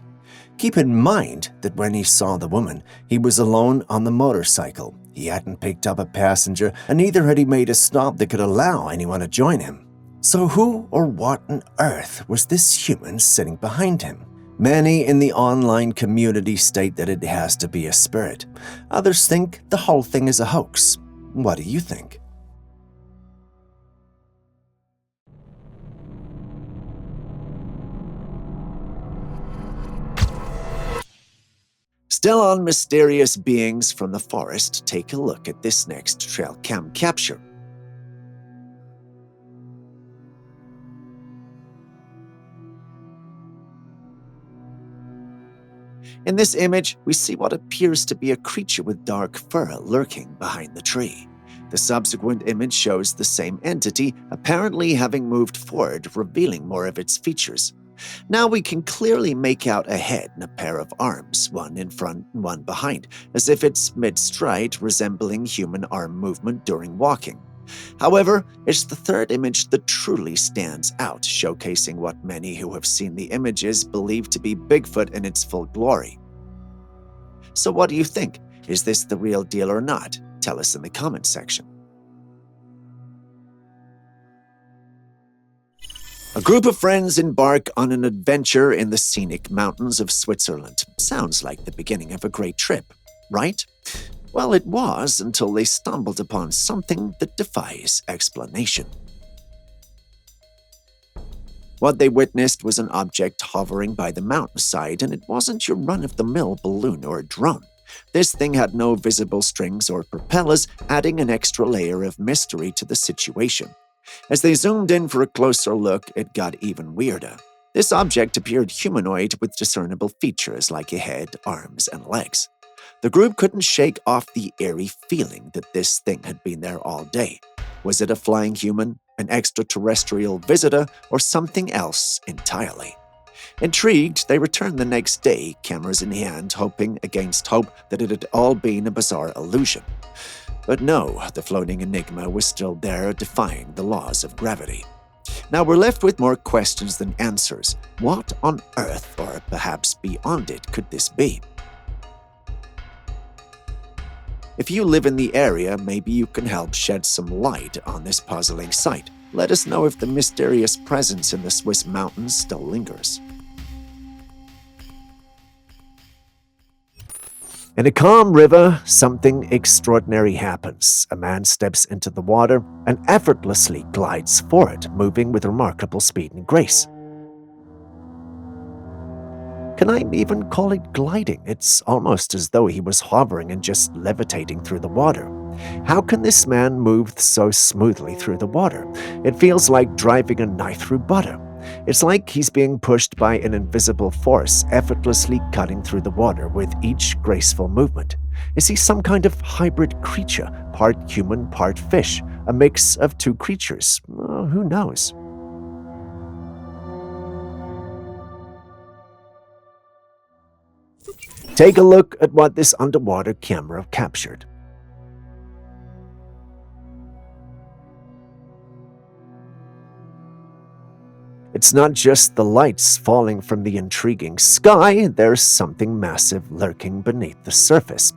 Keep in mind that when he saw the woman, he was alone on the motorcycle. He hadn't picked up a passenger, and neither had he made a stop that could allow anyone to join him. So who or what on earth was this human sitting behind him? Many in the online community state that it has to be a spirit. Others think the whole thing is a hoax. What do you think? Still on mysterious beings from the forest, take a look at this next Trailcam capture. In this image, we see what appears to be a creature with dark fur lurking behind the tree. The subsequent image shows the same entity, apparently having moved forward, revealing more of its features. Now we can clearly make out a head and a pair of arms, one in front and one behind, as if it's mid-stride, resembling human arm movement during walking. However, it's the third image that truly stands out, showcasing what many who have seen the images believe to be Bigfoot in its full glory. So what do you think? Is this the real deal or not? Tell us in the comments section. A group of friends embark on an adventure in the scenic mountains of Switzerland. Sounds like the beginning of a great trip, right? Well, it was until they stumbled upon something that defies explanation. What they witnessed was an object hovering by the mountainside, and it wasn't your run-of-the-mill balloon or drone. This thing had no visible strings or propellers, adding an extra layer of mystery to the situation. As they zoomed in for a closer look, it got even weirder. This object appeared humanoid with discernible features like a head, arms, and legs. The group couldn't shake off the eerie feeling that this thing had been there all day. Was it a flying human, an extraterrestrial visitor, or something else entirely? Intrigued, they returned the next day, cameras in hand, hoping against hope that it had all been a bizarre illusion. But no, the floating enigma was still there, defying the laws of gravity. Now we're left with more questions than answers. What on earth, or perhaps beyond it, could this be? If you live in the area, maybe you can help shed some light on this puzzling sight. Let us know if the mysterious presence in the Swiss mountains still lingers. In a calm river, something extraordinary happens. A man steps into the water and effortlessly glides forward, moving with remarkable speed and grace. Can I even call it gliding? It's almost as though he was hovering and just levitating through the water. How can this man move so smoothly through the water? It feels like driving a knife through butter. It's like he's being pushed by an invisible force, effortlessly cutting through the water with each graceful movement. Is he some kind of hybrid creature, part human, part fish? A mix of two creatures? Who knows? Take a look at what this underwater camera captured. It's not just the lights falling from the intriguing sky, there's something massive lurking beneath the surface.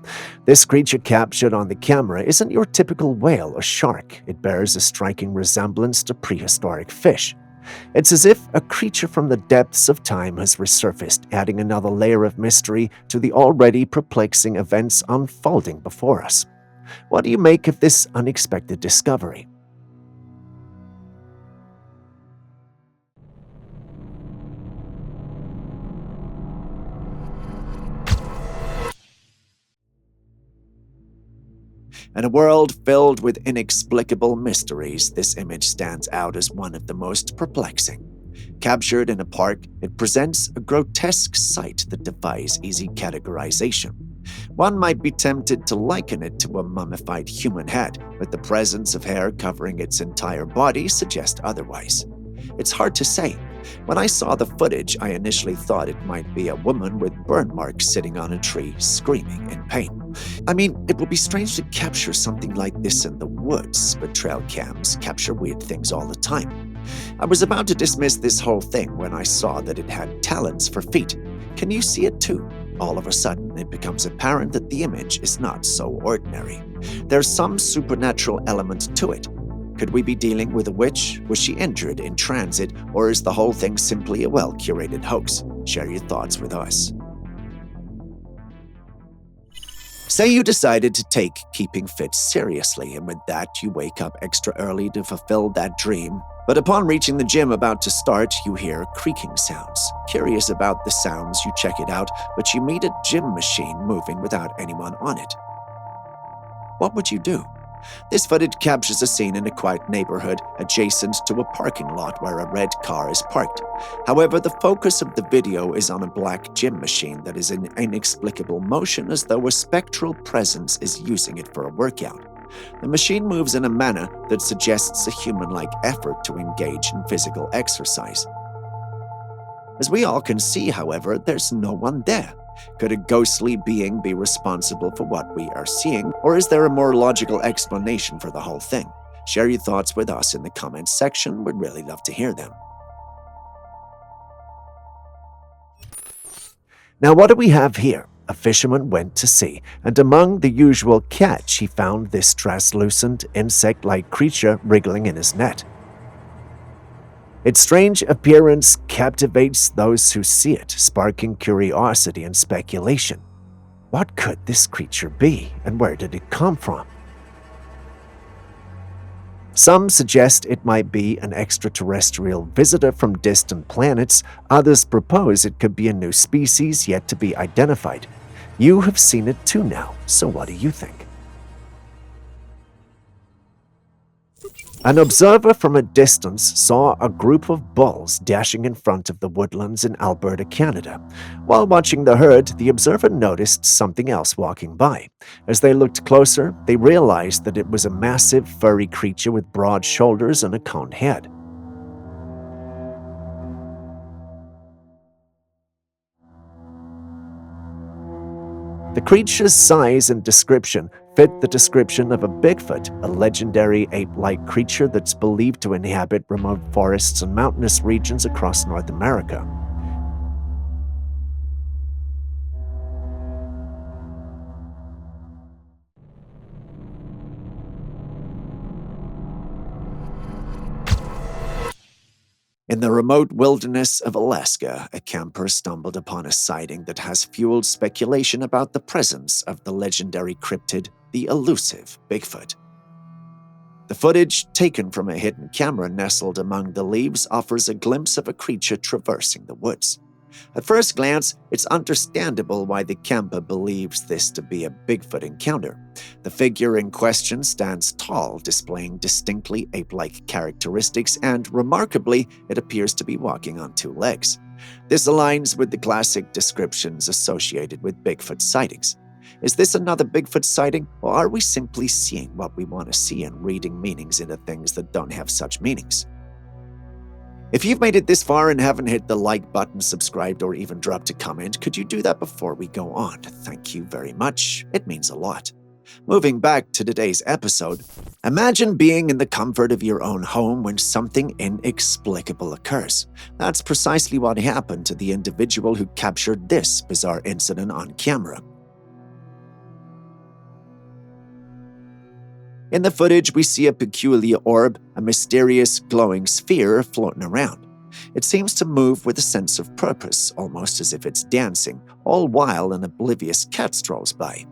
This creature captured on the camera isn't your typical whale or shark. It bears a striking resemblance to prehistoric fish. It's as if a creature from the depths of time has resurfaced, adding another layer of mystery to the already perplexing events unfolding before us. What do you make of this unexpected discovery? In a world filled with inexplicable mysteries, this image stands out as one of the most perplexing. Captured in a park, it presents a grotesque sight that defies easy categorization. One might be tempted to liken it to a mummified human head, but the presence of hair covering its entire body suggests otherwise. It's hard to say. When I saw the footage, I initially thought it might be a woman with burn marks sitting on a tree, screaming in pain. I mean, it would be strange to capture something like this in the woods, but trail cams capture weird things all the time. I was about to dismiss this whole thing when I saw that it had talons for feet. Can you see it too? All of a sudden, it becomes apparent that the image is not so ordinary. There's some supernatural element to it. Could we be dealing with a witch? Was she injured in transit, or is the whole thing simply a well-curated hoax? Share your thoughts with us. Say you decided to take keeping fit seriously, and with that you wake up extra early to fulfill that dream. But upon reaching the gym about to start, you hear creaking sounds. Curious about the sounds, you check it out, but you meet a gym machine moving without anyone on it. What would you do? This footage captures a scene in a quiet neighborhood adjacent to a parking lot where a red car is parked. However, the focus of the video is on a black gym machine that is in inexplicable motion as though a spectral presence is using it for a workout. The machine moves in a manner that suggests a human-like effort to engage in physical exercise. As we all can see, however, there's no one there. Could a ghostly being be responsible for what we are seeing, or is there a more logical explanation for the whole thing? Share your thoughts with us in the comments section. We'd really love to hear them. Now, what do we have here? A fisherman went to sea, and among the usual catch, he found this translucent, insect-like creature wriggling in his net. Its strange appearance captivates those who see it, sparking curiosity and speculation. What could this creature be, and where did it come from? Some suggest it might be an extraterrestrial visitor from distant planets. Others propose it could be a new species yet to be identified. You have seen it too now, so what do you think? An observer from a distance saw a group of bulls dashing in front of the woodlands in Alberta, Canada. While watching the herd, the observer noticed something else walking by. As they looked closer, they realized that it was a massive, furry creature with broad shoulders and a coned head. The creature's size and description fit the description of a Bigfoot, a legendary ape-like creature that's believed to inhabit remote forests and mountainous regions across North America. In the remote wilderness of Alaska, a camper stumbled upon a sighting that has fueled speculation about the presence of the legendary cryptid, the elusive Bigfoot. The footage, taken from a hidden camera nestled among the leaves, offers a glimpse of a creature traversing the woods. At first glance, it's understandable why the camper believes this to be a Bigfoot encounter. The figure in question stands tall, displaying distinctly ape-like characteristics, and remarkably, it appears to be walking on two legs. This aligns with the classic descriptions associated with Bigfoot sightings. Is this another Bigfoot sighting, or are we simply seeing what we want to see and reading meanings into things that don't have such meanings? If you've made it this far and haven't hit the like button, subscribed, or even dropped a comment, could you do that before we go on? Thank you very much. It means a lot. Moving back to today's episode, imagine being in the comfort of your own home when something inexplicable occurs. That's precisely what happened to the individual who captured this bizarre incident on camera. In the footage, we see a peculiar orb, a mysterious glowing sphere floating around. It seems to move with a sense of purpose, almost as if it's dancing, all while an oblivious cat strolls by.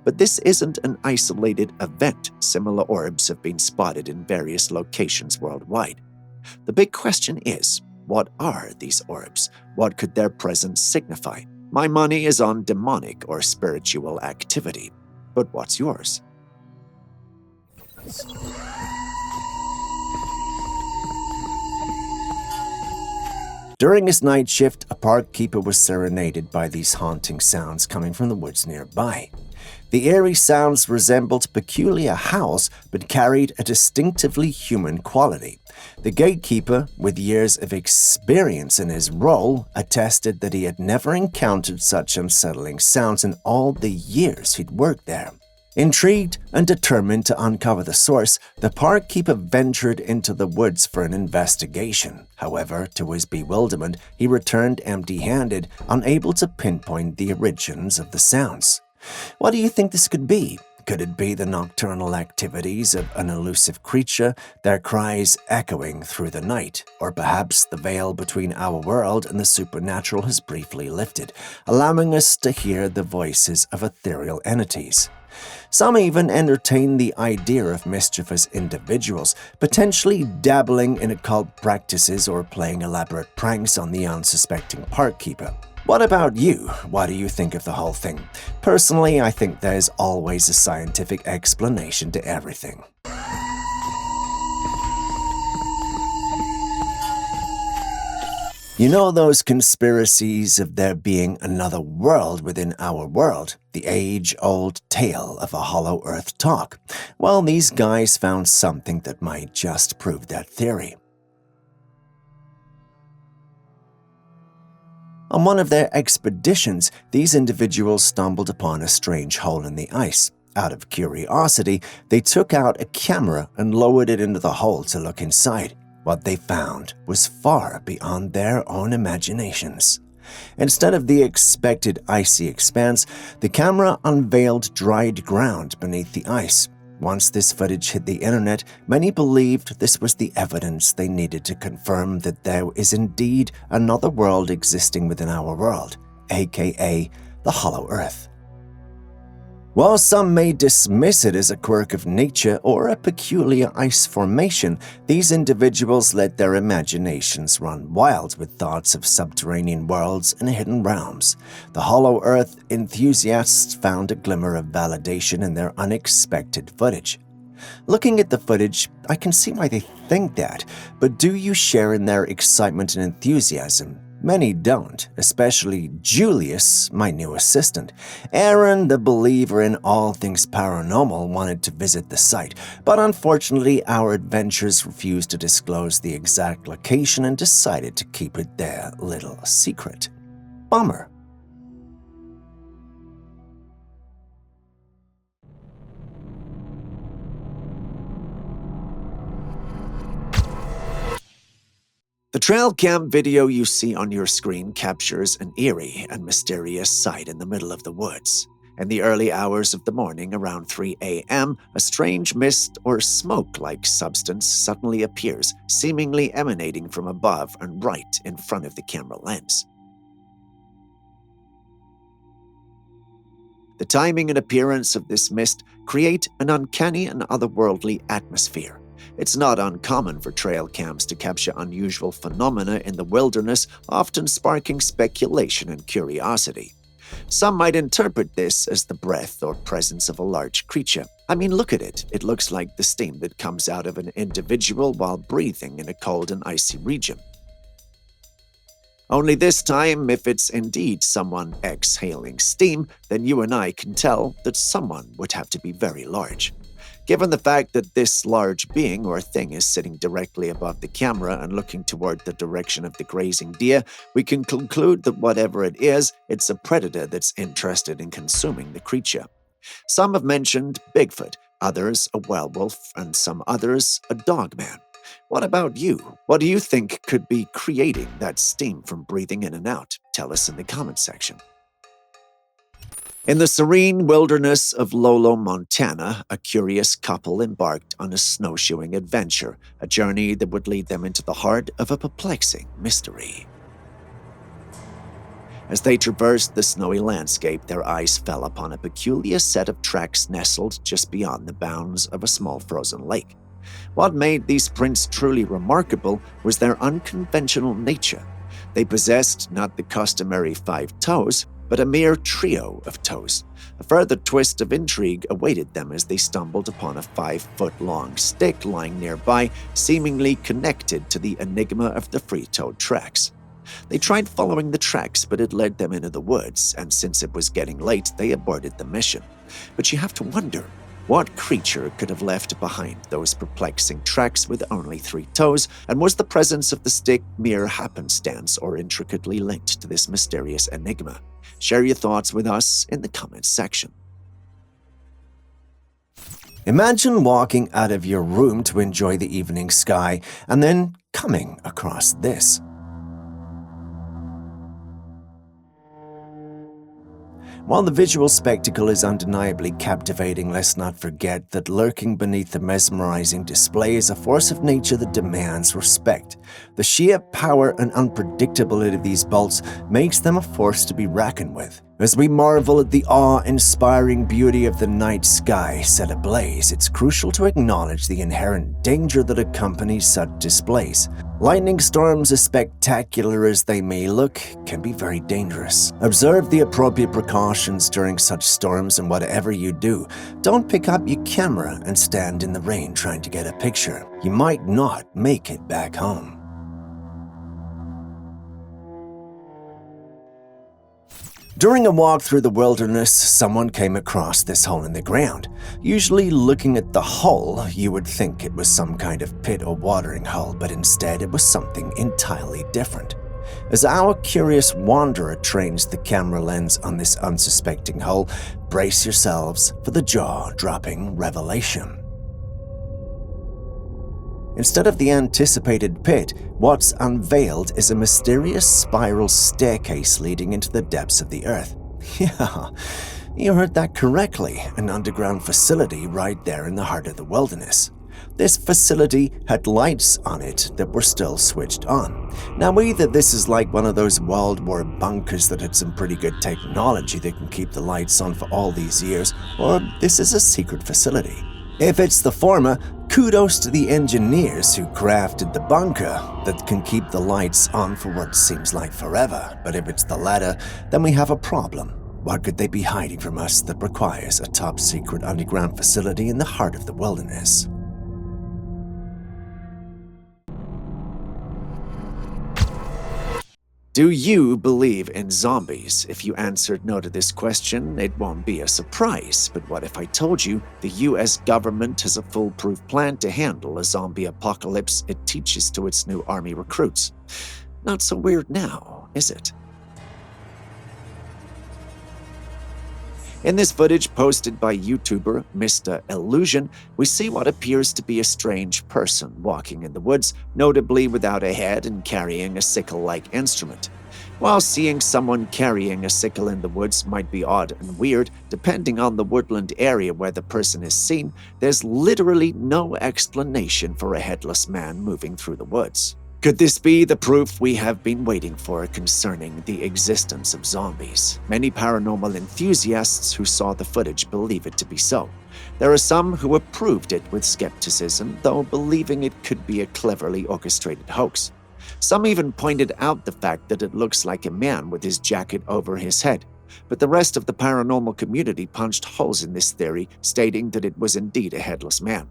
But this isn't an isolated event. Similar orbs have been spotted in various locations worldwide. The big question is, what are these orbs? What could their presence signify? My money is on demonic or spiritual activity. But what's yours? During his night shift, a park keeper was serenaded by these haunting sounds coming from the woods nearby. The eerie sounds resembled peculiar howls but carried a distinctively human quality. The gatekeeper, with years of experience in his role, attested that he had never encountered such unsettling sounds in all the years he'd worked there. Intrigued and determined to uncover the source, the park keeper ventured into the woods for an investigation. However, to his bewilderment, he returned empty-handed, unable to pinpoint the origins of the sounds. What do you think this could be? Could it be the nocturnal activities of an elusive creature, their cries echoing through the night? Or perhaps the veil between our world and the supernatural has briefly lifted, allowing us to hear the voices of ethereal entities? Some even entertain the idea of mischievous individuals, potentially dabbling in occult practices or playing elaborate pranks on the unsuspecting park keeper. What about you? What do you think of the whole thing? Personally, I think there's always a scientific explanation to everything. You know those conspiracies of there being another world within our world? The age-old tale of a hollow earth talk? Well, these guys found something that might just prove that theory. On one of their expeditions, these individuals stumbled upon a strange hole in the ice. Out of curiosity, they took out a camera and lowered it into the hole to look inside. What they found was far beyond their own imaginations. Instead of the expected icy expanse, the camera unveiled dried ground beneath the ice. Once this footage hit the internet, many believed this was the evidence they needed to confirm that there is indeed another world existing within our world, aka the Hollow Earth. While some may dismiss it as a quirk of nature or a peculiar ice formation, these individuals let their imaginations run wild with thoughts of subterranean worlds and hidden realms. The Hollow Earth enthusiasts found a glimmer of validation in their unexpected footage. Looking at the footage, I can see why they think that, but do you share in their excitement and enthusiasm? Many don't, especially Julius, my new assistant. Aaron, the believer in all things paranormal, wanted to visit the site, but unfortunately our adventurers refused to disclose the exact location and decided to keep it their little secret. Bummer. The Trailcam video you see on your screen captures an eerie and mysterious sight in the middle of the woods. In the early hours of the morning, around 3 a.m., a strange mist or smoke-like substance suddenly appears, seemingly emanating from above and right in front of the camera lens. The timing and appearance of this mist create an uncanny and otherworldly atmosphere. It's not uncommon for trail cams to capture unusual phenomena in the wilderness, often sparking speculation and curiosity. Some might interpret this as the breath or presence of a large creature. I mean, look at it. It looks like the steam that comes out of an individual while breathing in a cold and icy region. Only this time, if it's indeed someone exhaling steam, then you and I can tell that someone would have to be very large. Given the fact that this large being or thing is sitting directly above the camera and looking toward the direction of the grazing deer, we can conclude that whatever it is, it's a predator that's interested in consuming the creature. Some have mentioned Bigfoot, others a werewolf, and some others a dogman. What about you? What do you think could be creating that steam from breathing in and out? Tell us in the comment section. In the serene wilderness of Lolo, Montana, a curious couple embarked on a snowshoeing adventure, a journey that would lead them into the heart of a perplexing mystery. As they traversed the snowy landscape, their eyes fell upon a peculiar set of tracks nestled just beyond the bounds of a small frozen lake. What made these prints truly remarkable was their unconventional nature. They possessed not the customary 5 toes, but a mere trio of toes. A further twist of intrigue awaited them as they stumbled upon a 5-foot-long stick lying nearby, seemingly connected to the enigma of the free-toed tracks. They tried following the tracks, but it led them into the woods, and since it was getting late, they aborted the mission. But you have to wonder, what creature could have left behind those perplexing tracks with only 3 toes, and was the presence of the stick mere happenstance or intricately linked to this mysterious enigma? Share your thoughts with us in the comments section. Imagine walking out of your room to enjoy the evening sky and then coming across this. While the visual spectacle is undeniably captivating, let's not forget that lurking beneath the mesmerizing display is a force of nature that demands respect. The sheer power and unpredictability of these bolts makes them a force to be reckoned with. As we marvel at the awe-inspiring beauty of the night sky set ablaze, it's crucial to acknowledge the inherent danger that accompanies such displays. Lightning storms, as spectacular as they may look, can be very dangerous. Observe the appropriate precautions during such storms, and whatever you do, don't pick up your camera and stand in the rain trying to get a picture. You might not make it back home. During a walk through the wilderness, someone came across this hole in the ground. Usually looking at the hole, you would think it was some kind of pit or watering hole, but instead it was something entirely different. As our curious wanderer trains the camera lens on this unsuspecting hole, brace yourselves for the jaw-dropping revelation. Instead of the anticipated pit, what's unveiled is a mysterious spiral staircase leading into the depths of the earth. Yeah, you heard that correctly, an underground facility right there in the heart of the wilderness. This facility had lights on it that were still switched on. Now, either this is like one of those World War bunkers that had some pretty good technology that can keep the lights on for all these years, or this is a secret facility. If it's the former, kudos to the engineers who crafted the bunker that can keep the lights on for what seems like forever. But if it's the latter, then we have a problem. What could they be hiding from us that requires a top-secret underground facility in the heart of the wilderness? Do you believe in zombies? If you answered no to this question, it won't be a surprise. But what if I told you the US government has a foolproof plan to handle a zombie apocalypse it teaches to its new army recruits? Not so weird now, is it? In this footage posted by YouTuber Mr. Illusion, we see what appears to be a strange person walking in the woods, notably without a head and carrying a sickle-like instrument. While seeing someone carrying a sickle in the woods might be odd and weird, depending on the woodland area where the person is seen, there's literally no explanation for a headless man moving through the woods. Could this be the proof we have been waiting for concerning the existence of zombies? Many paranormal enthusiasts who saw the footage believe it to be so. There are some who approved it with skepticism, though believing it could be a cleverly orchestrated hoax. Some even pointed out the fact that it looks like a man with his jacket over his head. But the rest of the paranormal community punched holes in this theory, stating that it was indeed a headless man.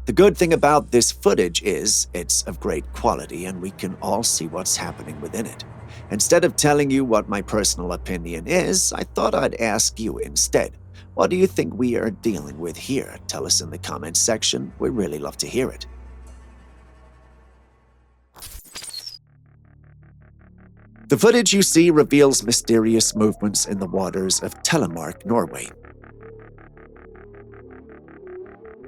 The good thing about this footage is it's of great quality and we can all see what's happening within it. Instead of telling you what my personal opinion is, I thought I'd ask you instead. What do you think we are dealing with here? Tell us in the comments section. We'd really love to hear it. The footage you see reveals mysterious movements in the waters of Telemark, Norway.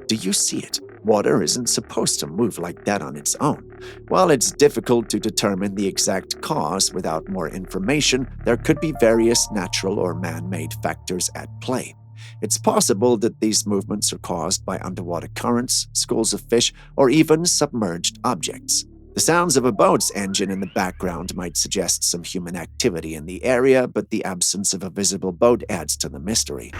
Do you see it? Water isn't supposed to move like that on its own. While it's difficult to determine the exact cause without more information, there could be various natural or man-made factors at play. It's possible that these movements are caused by underwater currents, schools of fish, or even submerged objects. The sounds of a boat's engine in the background might suggest some human activity in the area, but the absence of a visible boat adds to the mystery.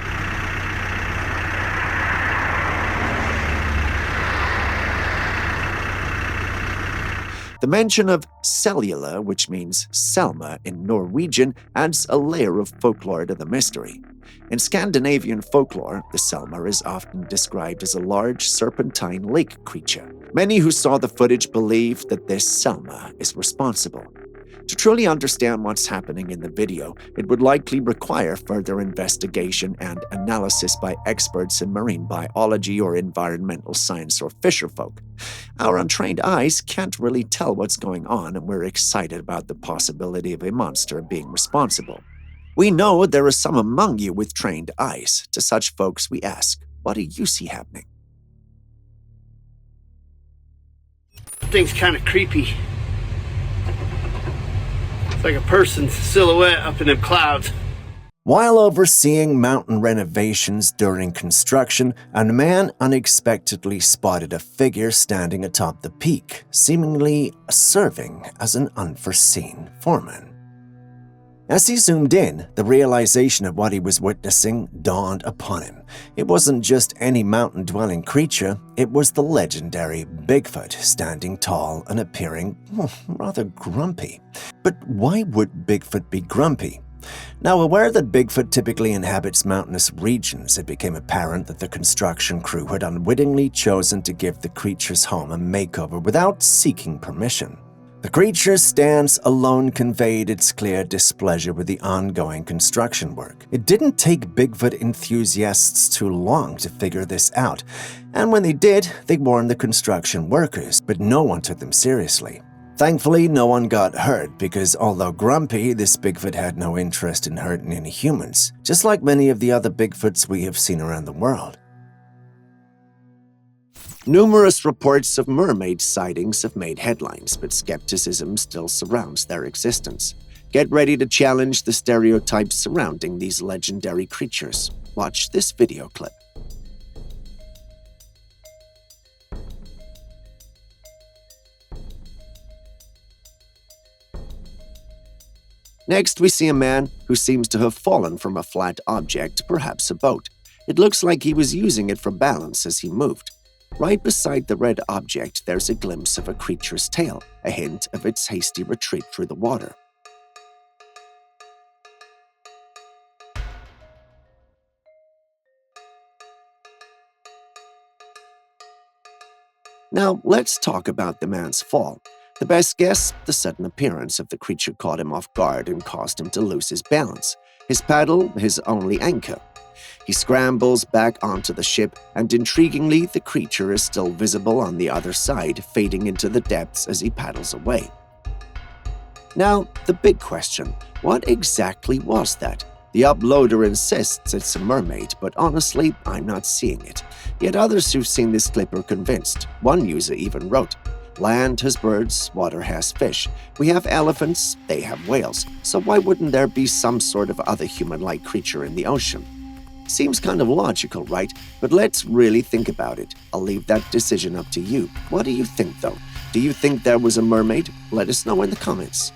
The mention of cellular, which means Selma in Norwegian, adds a layer of folklore to the mystery. In Scandinavian folklore, the Selma is often described as a large serpentine lake creature. Many who saw the footage believe that this Selma is responsible. To truly understand what's happening in the video, it would likely require further investigation and analysis by experts in marine biology or environmental science or fisherfolk. Our untrained eyes can't really tell what's going on, and we're excited about the possibility of a monster being responsible. We know there are some among you with trained eyes. To such folks we ask, what do you see happening? Thing's kind of creepy. It's like a person's silhouette up in them clouds. While overseeing mountain renovations during construction, a man unexpectedly spotted a figure standing atop the peak, seemingly serving as an unforeseen foreman. As he zoomed in, the realization of what he was witnessing dawned upon him. It wasn't just any mountain-dwelling creature, it was the legendary Bigfoot, standing tall and appearing rather grumpy. But why would Bigfoot be grumpy? Now, aware that Bigfoot typically inhabits mountainous regions, it became apparent that the construction crew had unwittingly chosen to give the creature's home a makeover without seeking permission. The creature's stance alone conveyed its clear displeasure with the ongoing construction work. It didn't take Bigfoot enthusiasts too long to figure this out, and when they did, they warned the construction workers, but no one took them seriously. Thankfully, no one got hurt because although grumpy, this Bigfoot had no interest in hurting any humans, just like many of the other Bigfoots we have seen around the world. Numerous reports of mermaid sightings have made headlines, but skepticism still surrounds their existence. Get ready to challenge the stereotypes surrounding these legendary creatures. Watch this video clip. Next, we see a man who seems to have fallen from a flat object, perhaps a boat. It looks like he was using it for balance as he moved. Right beside the red object, there's a glimpse of a creature's tail, a hint of its hasty retreat through the water. Now, let's talk about the man's fall. The best guess, the sudden appearance of the creature caught him off guard and caused him to lose his balance. His paddle, his only anchor. He scrambles back onto the ship, and intriguingly, the creature is still visible on the other side, fading into the depths as he paddles away. Now, the big question, what exactly was that? The uploader insists it's a mermaid, but honestly, I'm not seeing it. Yet others who've seen this clip are convinced. One user even wrote, "Land has birds, water has fish. We have elephants, they have whales. So why wouldn't there be some sort of other human-like creature in the ocean?" Seems kind of logical, right? But let's really think about it. I'll leave that decision up to you. What do you think, though? Do you think there was a mermaid? Let us know in the comments.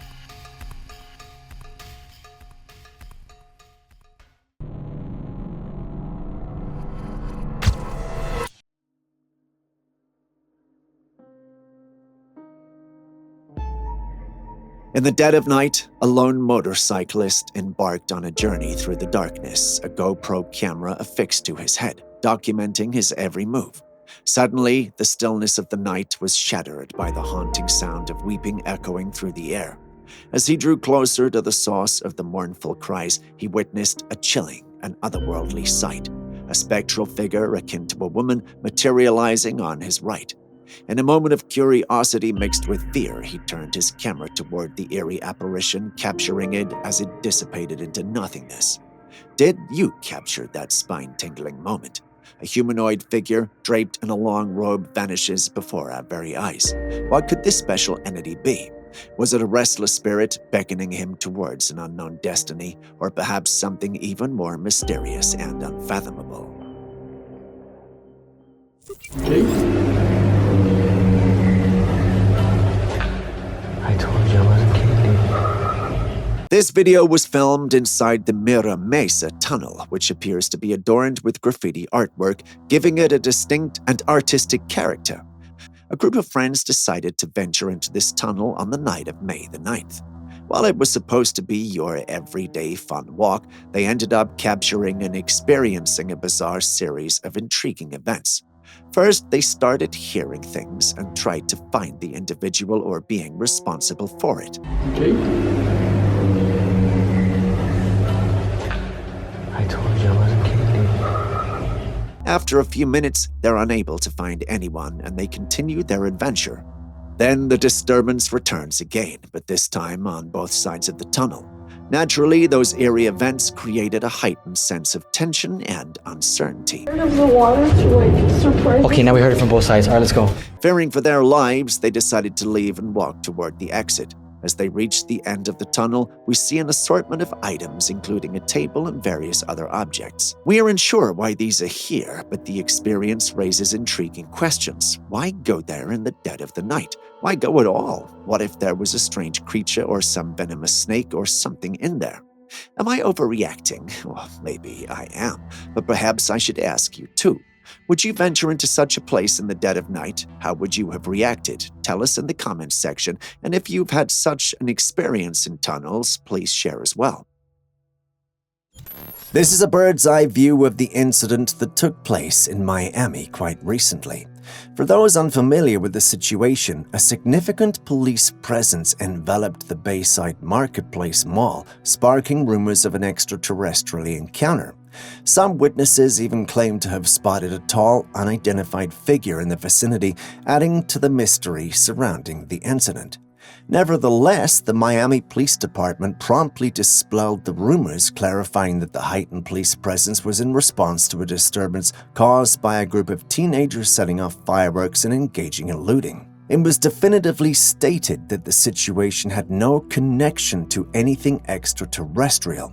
In the dead of night, a lone motorcyclist embarked on a journey through the darkness, a GoPro camera affixed to his head, documenting his every move. Suddenly, the stillness of the night was shattered by the haunting sound of weeping echoing through the air. As he drew closer to the source of the mournful cries, he witnessed a chilling and otherworldly sight, a spectral figure akin to a woman materializing on his right. In a moment of curiosity mixed with fear, he turned his camera toward the eerie apparition, capturing it as it dissipated into nothingness. Did you capture that spine-tingling moment? A humanoid figure, draped in a long robe, vanishes before our very eyes. What could this special entity be? Was it a restless spirit beckoning him towards an unknown destiny, or perhaps something even more mysterious and unfathomable? I told you I wasn't kidding. This video was filmed inside the Mira Mesa tunnel, which appears to be adorned with graffiti artwork, giving it a distinct and artistic character. A group of friends decided to venture into this tunnel on the night of May the 9th. While it was supposed to be your everyday fun walk, they ended up capturing and experiencing a bizarre series of intriguing events. First, they started hearing things and tried to find the individual or being responsible for it. I told you I wasn't kidding. After a few minutes, they're unable to find anyone and they continue their adventure. Then the disturbance returns again, but this time on both sides of the tunnel. Naturally, those eerie events created a heightened sense of tension and uncertainty. Okay, now we heard it from both sides. All right, let's go. Fearing for their lives, they decided to leave and walk toward the exit. As they reach the end of the tunnel, we see an assortment of items, including a table and various other objects. We are unsure why these are here, but the experience raises intriguing questions. Why go there in the dead of the night? Why go at all? What if there was a strange creature or some venomous snake or something in there? Am I overreacting? Well, maybe I am, but perhaps I should ask you too. Would you venture into such a place in the dead of night? How would you have reacted? Tell us in the comments section, and if you've had such an experience in tunnels, please share as well. This is a bird's eye view of the incident that took place in Miami quite recently. For those unfamiliar with the situation, a significant police presence enveloped the Bayside Marketplace Mall, sparking rumors of an extraterrestrial encounter. Some witnesses even claimed to have spotted a tall, unidentified figure in the vicinity, adding to the mystery surrounding the incident. Nevertheless, the Miami Police Department promptly dispelled the rumors, clarifying that the heightened police presence was in response to a disturbance caused by a group of teenagers setting off fireworks and engaging in looting. It was definitively stated that the situation had no connection to anything extraterrestrial.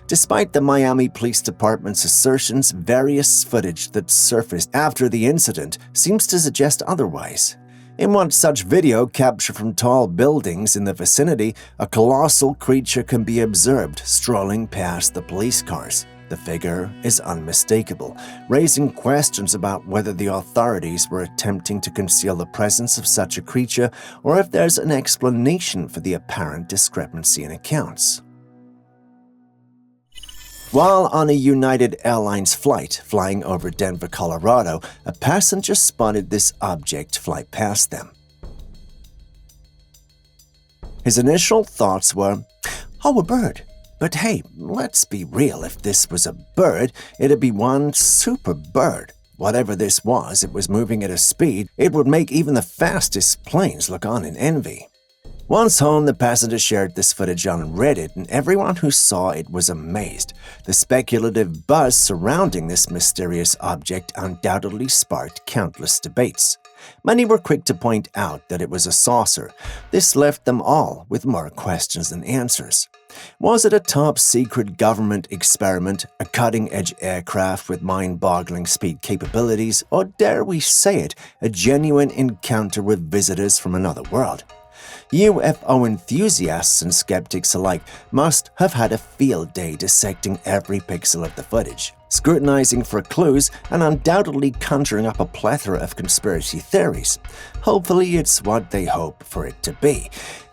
Despite the Miami Police Department's assertions, various footage that surfaced after the incident seems to suggest otherwise. In one such video captured from tall buildings in the vicinity, a colossal creature can be observed strolling past the police cars. The figure is unmistakable, raising questions about whether the authorities were attempting to conceal the presence of such a creature or if there's an explanation for the apparent discrepancy in accounts. While on a United Airlines flight flying over Denver, Colorado, a passenger spotted this object fly past them. His initial thoughts were, "Oh, a bird." But hey, let's be real, if this was a bird, it'd be one super bird. Whatever this was, it was moving at a speed it would make even the fastest planes look on in envy. Once home, the passenger shared this footage on Reddit, and everyone who saw it was amazed. The speculative buzz surrounding this mysterious object undoubtedly sparked countless debates. Many were quick to point out that it was a saucer. This left them all with more questions than answers. Was it a top-secret government experiment, a cutting-edge aircraft with mind-boggling speed capabilities, or dare we say it, a genuine encounter with visitors from another world? UFO enthusiasts and skeptics alike must have had a field day dissecting every pixel of the footage, scrutinizing for clues and undoubtedly conjuring up a plethora of conspiracy theories. Hopefully it's what they hope for it to be,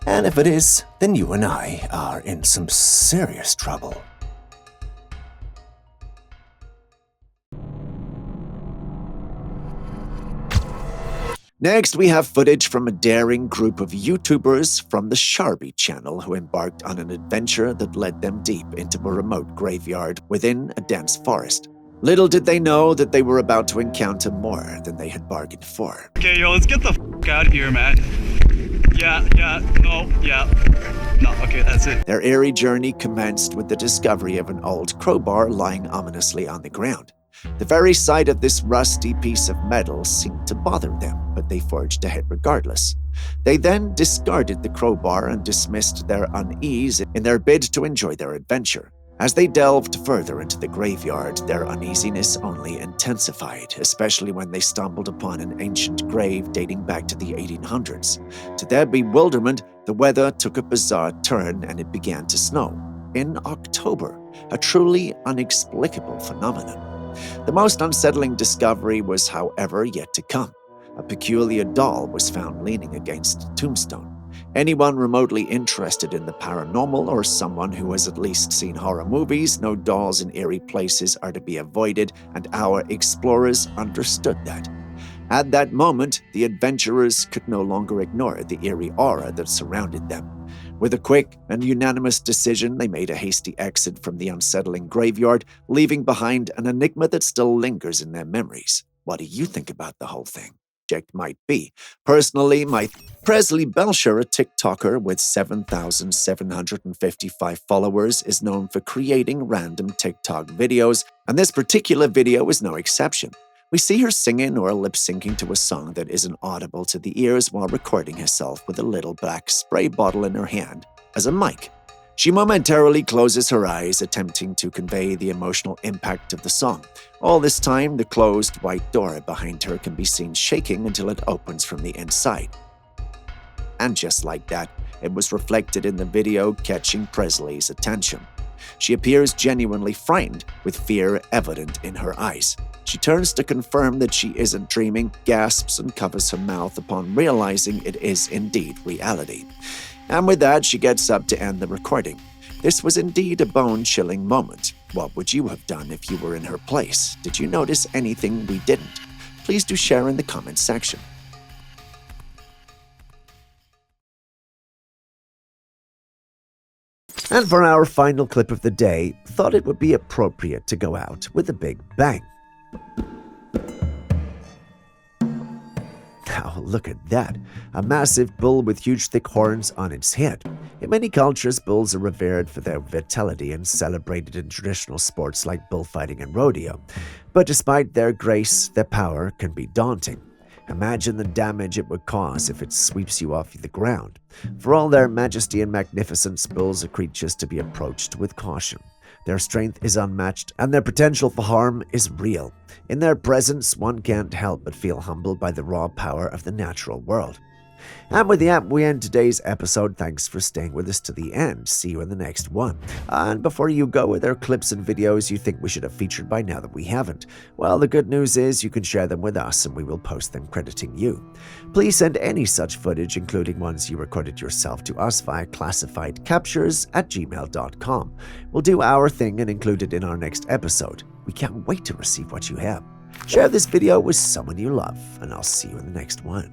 and if it is, then you and I are in some serious trouble. Next, we have footage from a daring group of YouTubers from the Sharby channel who embarked on an adventure that led them deep into a remote graveyard within a dense forest. Little did they know that they were about to encounter more than they had bargained for. Okay, yo, let's get the f*** out of here, man. No, okay, that's it. Their eerie journey commenced with the discovery of an old crowbar lying ominously on the ground. The very sight of this rusty piece of metal seemed to bother them, but they forged ahead regardless. They then discarded the crowbar and dismissed their unease in their bid to enjoy their adventure. As they delved further into the graveyard, their uneasiness only intensified, especially when they stumbled upon an ancient grave dating back to the 1800s. To their bewilderment, the weather took a bizarre turn and it began to snow. In October, a truly inexplicable phenomenon. The most unsettling discovery was, however, yet to come. A peculiar doll was found leaning against a tombstone. Anyone remotely interested in the paranormal or someone who has at least seen horror movies know dolls in eerie places are to be avoided, and our explorers understood that. At that moment, the adventurers could no longer ignore the eerie aura that surrounded them. With a quick and unanimous decision, they made a hasty exit from the unsettling graveyard, leaving behind an enigma that still lingers in their memories. What do you think about the whole thing? Object might be. Personally, my Presley Belcher, a TikToker with 7,755 followers, is known for creating random TikTok videos, and this particular video is no exception. We see her singing or lip-syncing to a song that isn't audible to the ears while recording herself with a little black spray bottle in her hand as a mic. She momentarily closes her eyes, attempting to convey the emotional impact of the song. All this time, the closed white door behind her can be seen shaking until it opens from the inside. And just like that, it was reflected in the video, catching Presley's attention. She appears genuinely frightened, with fear evident in her eyes. She turns to confirm that she isn't dreaming, gasps and covers her mouth upon realizing it is indeed reality. And with that, she gets up to end the recording. This was indeed a bone-chilling moment. What would you have done if you were in her place? Did you notice anything we didn't? Please do share in the comments section. And for our final clip of the day, thought it would be appropriate to go out with a big bang. Now, look at that. A massive bull with huge thick horns on its head. In many cultures, bulls are revered for their vitality and celebrated in traditional sports like bullfighting and rodeo. But despite their grace, their power can be daunting. Imagine the damage it would cause if it sweeps you off the ground. For all their majesty and magnificence, bulls are creatures to be approached with caution. Their strength is unmatched, and their potential for harm is real. In their presence, one can't help but feel humbled by the raw power of the natural world. And with that, we end today's episode. Thanks for staying with us to the end. See you in the next one. And before you go, are there clips and videos you think we should have featured by now that we haven't? Well, the good news is you can share them with us and we will post them crediting you. Please send any such footage, including ones you recorded yourself, to us via classifiedcaptures@gmail.com. We'll do our thing and include it in our next episode. We can't wait to receive what you have. Share this video with someone you love, and I'll see you in the next one.